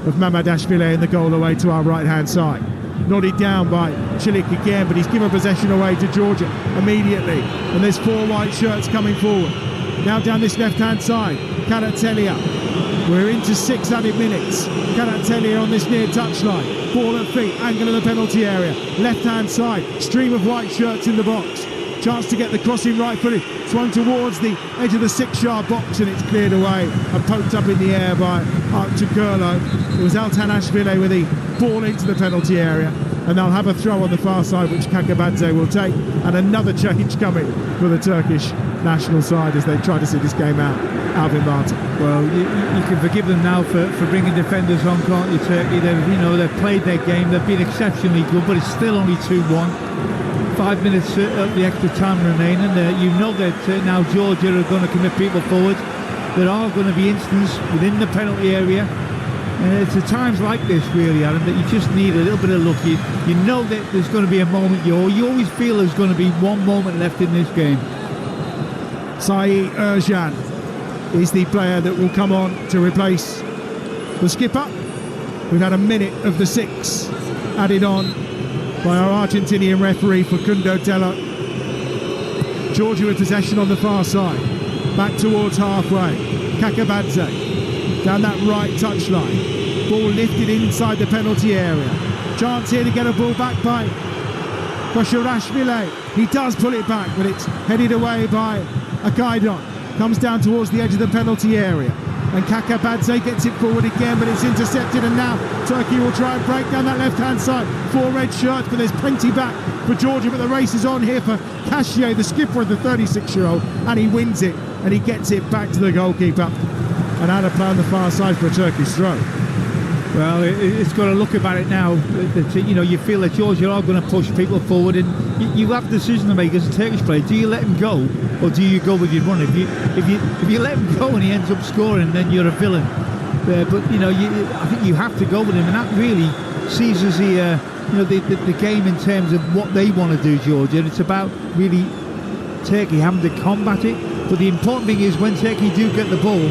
of Mamardashvili in the goal away to our right-hand side. Nodded down by Çelik again, but he's given possession away to Georgia immediately. And there's 4 white shirts coming forward. Now down this left-hand side, Karatelia. We're into 6 added minutes. Karatelia on this near touchline. Ball at feet, angle of the penalty area. Left-hand side, stream of white shirts in the box. Chance to get the crossing right-footed. Swung towards the edge of the 6-yard box, and it's cleared away and poked up in the air by Artukurlo. It was Altanashvili with the ball into the penalty area, and they'll have a throw on the far side, which Kakabadze will take, and another change coming for the Turkish national side as they try to see this game out. Alvin Martin.
Well, you can forgive them now for bringing defenders on, can't you, Turkey? They've played their game, they've been exceptionally good, but it's still only 2-1. 5 minutes of the extra time remaining. You know that now Georgia are going to commit people forward. There are going to be instances within the penalty area. It's at times like this, really, Adam, that you just need a little bit of luck. You know that there's going to be a moment. You always feel there's going to be one moment left in this game.
Sahi Ercan is the player that will come on to replace the skipper. We've had a minute of the 6 added on by our Argentinian referee Facundo Tello. Georgia with possession on the far side. Back towards halfway. Kakabadze down that right touchline. Ball lifted inside the penalty area. Chance here to get a ball back by Koshirashvili. He does pull it back, but it's headed away by Akaydon. Comes down towards the edge of the penalty area. And Kakabadze gets it forward again, but it's intercepted, and now Turkey will try and break down that left-hand side. 4 red shirts, but there's plenty back for Georgia, but the race is on here for Kashier, the skipper of the 36-year-old, and he wins it, and he gets it back to the goalkeeper. And out of play on the far side for a Turkish throw.
Well, it's got to look about it now. You feel that Georgia are going to push people forward, and you have a decision to make as a Turkish player. Do you let him go, or do you go with your run? If you let him go and he ends up scoring, then you're a villain. But I think you have to go with him, and that really seizes the game in terms of what they want to do, Georgia. And it's about really Turkey having to combat it. But the important thing is when Turkey do get the ball,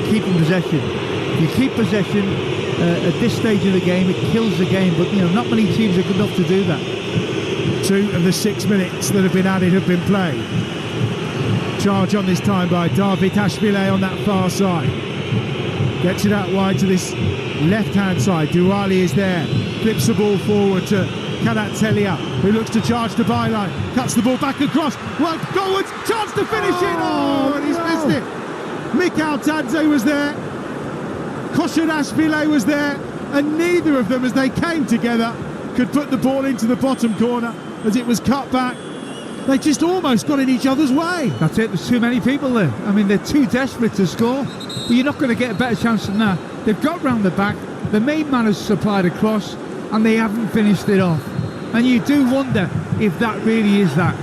keeping possession. If you keep possession. At this stage of the game, it kills the game, but not many teams are good enough to do that.
2 of the 6 minutes that have been added have been played. Charge on this time by Davitashvili on that far side. Gets it out wide to this left-hand side. Douali is there. Flips the ball forward to Karatelia, who looks to charge the byline. Cuts the ball back across. Well, forwards. Chance to finish it. Oh, and he's missed it. Mikhail Tadze was there. Koshirashvili was there, and neither of them, as they came together, could put the ball into the bottom corner as it was cut back. They just almost got in each other's way.
That's it, there's too many people there. I mean, they're too desperate to score, but you're not going to get a better chance than that. They've got round the back, the main man has supplied a cross, and they haven't finished it off. And you do wonder if that really is that.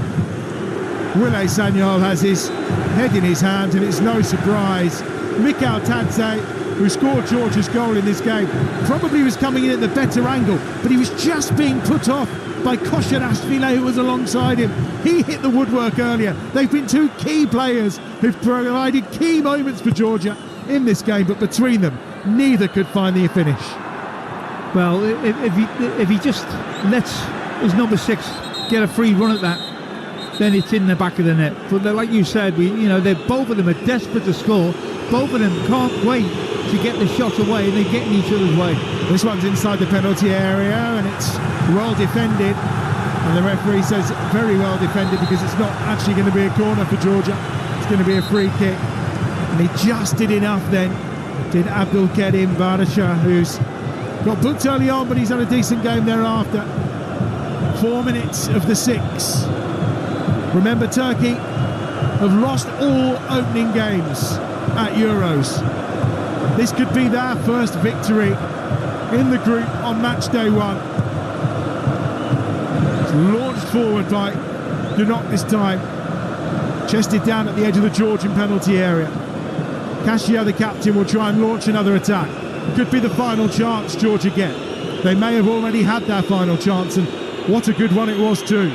Wile Sanyol has his head in his hand, and it's no surprise. Mikhail Tadze, who scored Georgia's goal in this game, probably was coming in at the better angle, but he was just being put off by Koshirashvili, who was alongside him. He hit the woodwork earlier. They've been 2 key players who've provided key moments for Georgia in this game, but between them, neither could find the finish.
Well, if he just lets his number 6 get a free run at that, then it's in the back of the net. But like you said, both of them are desperate to score. Both of them can't wait to get the shot away, and they get in each other's way.
This one's inside the penalty area, and it's well defended, and the referee says very well defended, because it's not actually going to be a corner for Georgia. It's going to be a free kick, and he just did enough then, did Abdulkarim Barasha, who's got booked early on, but he's had a decent game thereafter. 4 minutes of the 6. Remember, Turkey have lost all opening games at Euros. This could be their first victory in the group on match day 1. It's launched forward by Günok this time. chested down at the edge of the Georgian penalty area. Kasia, the captain, will try and launch another attack. Could be the final chance Georgia get. They may have already had their final chance, and what a good one it was too.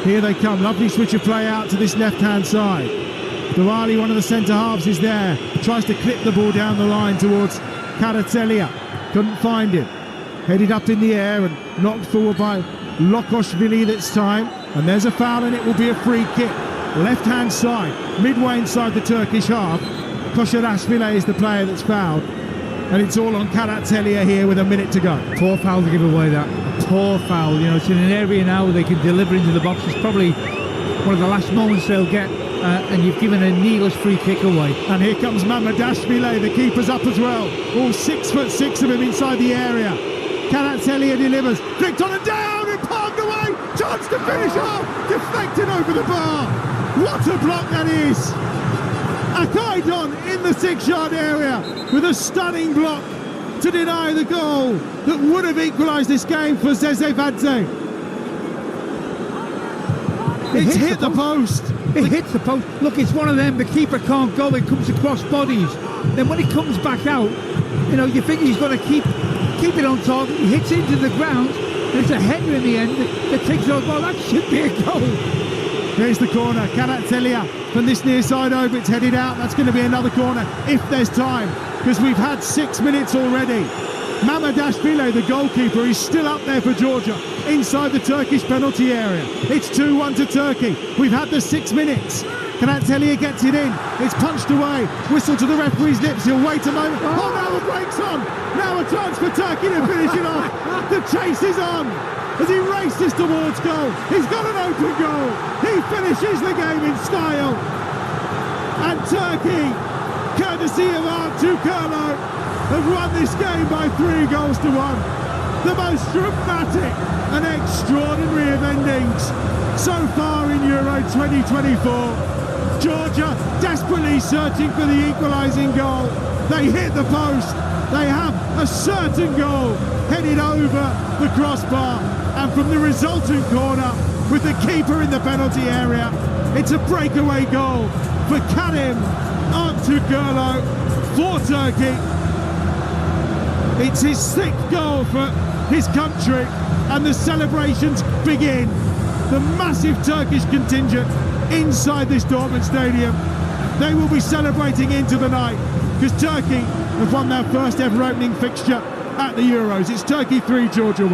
Here they come, lovely switch of play out to this left-hand side. Diwali, one of the centre-halves, is there. Tries to clip the ball down the line towards Karatelia. Couldn't find him. Headed up in the air and knocked forward by Lokoshvili this time. And there's a foul, and it will be a free kick. Left-hand side, midway inside the Turkish half. Koshirashvili is the player that's fouled. And it's all on Karatelia here with a minute to go.
Poor foul to give away that. Poor foul. You know, it's in an area now where they can deliver into the box. It's probably one of the last moments they'll get. And you've given a needless free kick away.
And here comes Mamadashvili, the keeper's up as well. All 6'6" of him inside the area. Karatelia delivers. Flicked on and down and palmed away. Chance to finish off. Deflected over the bar. What a block that is. Akaidon in the 6-yard area with a stunning block to deny the goal that would have equalised this game for Zezevadze. It's hit the post.
It hits the post. Look, it's one of them. The keeper can't go. It comes across bodies. Then when it comes back out, you know, you think he's going to keep it on target. He hits into the ground. And it's a header in the end that takes over. Well, that should be a goal.
Here's the corner. Karatelia from this near side over. It's headed out. That's going to be another corner if there's time, because we've had 6 minutes already. Mamadashvili, the goalkeeper, is still up there for Georgia inside the Turkish penalty area. It's 2-1 to Turkey. We've had the 6 minutes. Karatelia gets it in. It's punched away. Whistle to the referee's lips. He'll wait a moment. Oh, now the break's on. Now a chance for Turkey to finish it off. The chase is on as he races towards goal. He's got an open goal. He finishes the game in style. And Turkey, courtesy of Artu Kurlo, have won this game by 3 goals to 1. The most dramatic and extraordinary of endings so far in Euro 2024. Georgia desperately searching for the equalising goal. They hit the post. They have a certain goal headed over the crossbar, and from the resultant corner with the keeper in the penalty area, it's a breakaway goal for Karim Artukurlo for Turkey. It's his 6th goal for his country, and the celebrations begin. The massive Turkish contingent inside this Dortmund stadium, they will be celebrating into the night, because Turkey have won their first ever opening fixture at the Euros. It's Turkey 3, Georgia 1.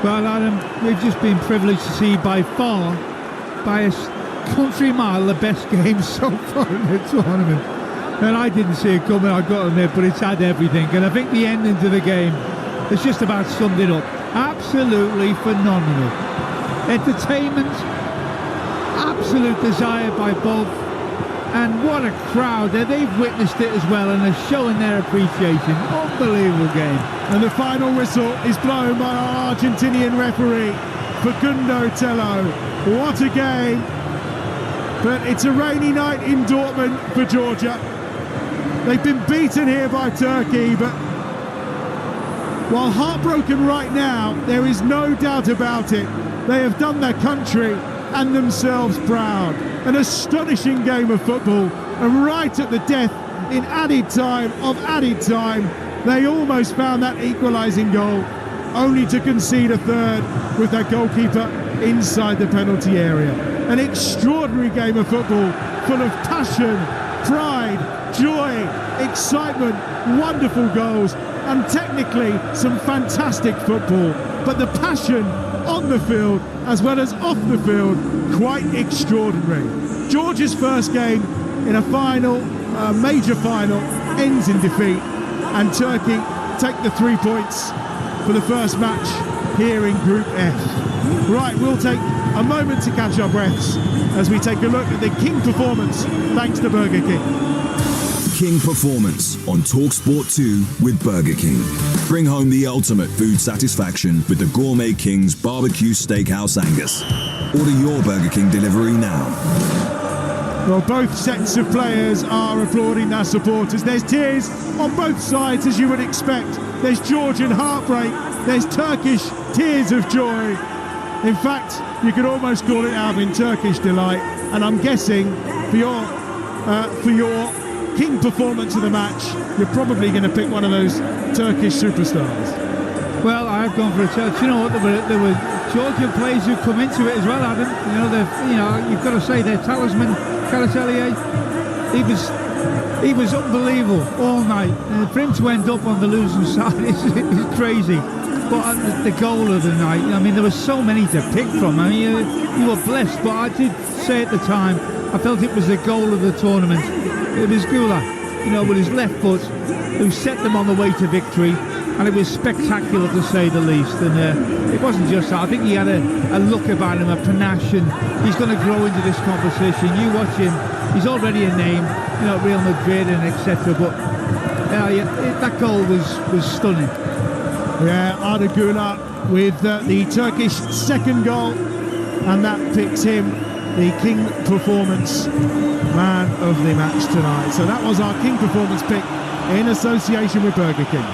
Well, Adam, we've just been privileged to see by far, by a country mile, the best game so far in the tournament. And I didn't see it coming, I got on there, but it's had everything. And I think the ending to the game has just about summed it up. Absolutely phenomenal. Entertainment, absolute desire by both. And what a crowd there. They've witnessed it as well and are showing their appreciation. Unbelievable game.
And the final whistle is blown by our Argentinian referee, Facundo Tello. What a game. But it's a rainy night in Dortmund for Georgia. They've been beaten here by Turkey, but while heartbroken right now, there is no doubt about it. They have done their country and themselves proud. An astonishing game of football, and right at the death, in added time of added time, they almost found that equalising goal, only to concede a third with their goalkeeper inside the penalty area. An extraordinary game of football, full of passion, pride, joy, excitement, wonderful goals, and technically some fantastic football. But the passion on the field as well as off the field, quite extraordinary. Georgia's first game in a final, major final, ends in defeat, and Turkey take the 3 points for the first match here in Group F. Right, we'll take a moment to catch our breaths as we take a look at the King performance thanks to Burger King.
King Performance on Talksport 2 with Burger King. Bring home the ultimate food satisfaction with the Gourmet King's Barbecue Steakhouse Angus. Order your Burger King delivery now.
Well, both sets of players are applauding their supporters. There's tears on both sides, as you would expect. There's Georgian heartbreak. There's Turkish tears of joy. In fact, you could almost call it Alvin Turkish delight And I'm guessing for your king performance of the match, you're probably going to pick one of those Turkish superstars.
Well, I've gone for a chance. You know what? There were Georgian players who come into it as well, Adam. You've got to say their talisman, Karatallier, he was unbelievable all night. For him to end up on the losing side is crazy. But the goal of the night, I mean, there were so many to pick from. I mean, you were blessed, but I did say at the time, I felt it was the goal of the tournament. It was Gula, with his left foot, who set them on the way to victory. And it was spectacular, to say the least. And it wasn't just that. I think he had a look about him, a panache, and he's going to grow into this competition. You watch him; he's already a name, Real Madrid and etc. But that goal was stunning.
Yeah, Arda Güler with the Turkish second goal, and that picks him the King Performance Man of the Match tonight. So that was our King Performance pick in association with Burger King.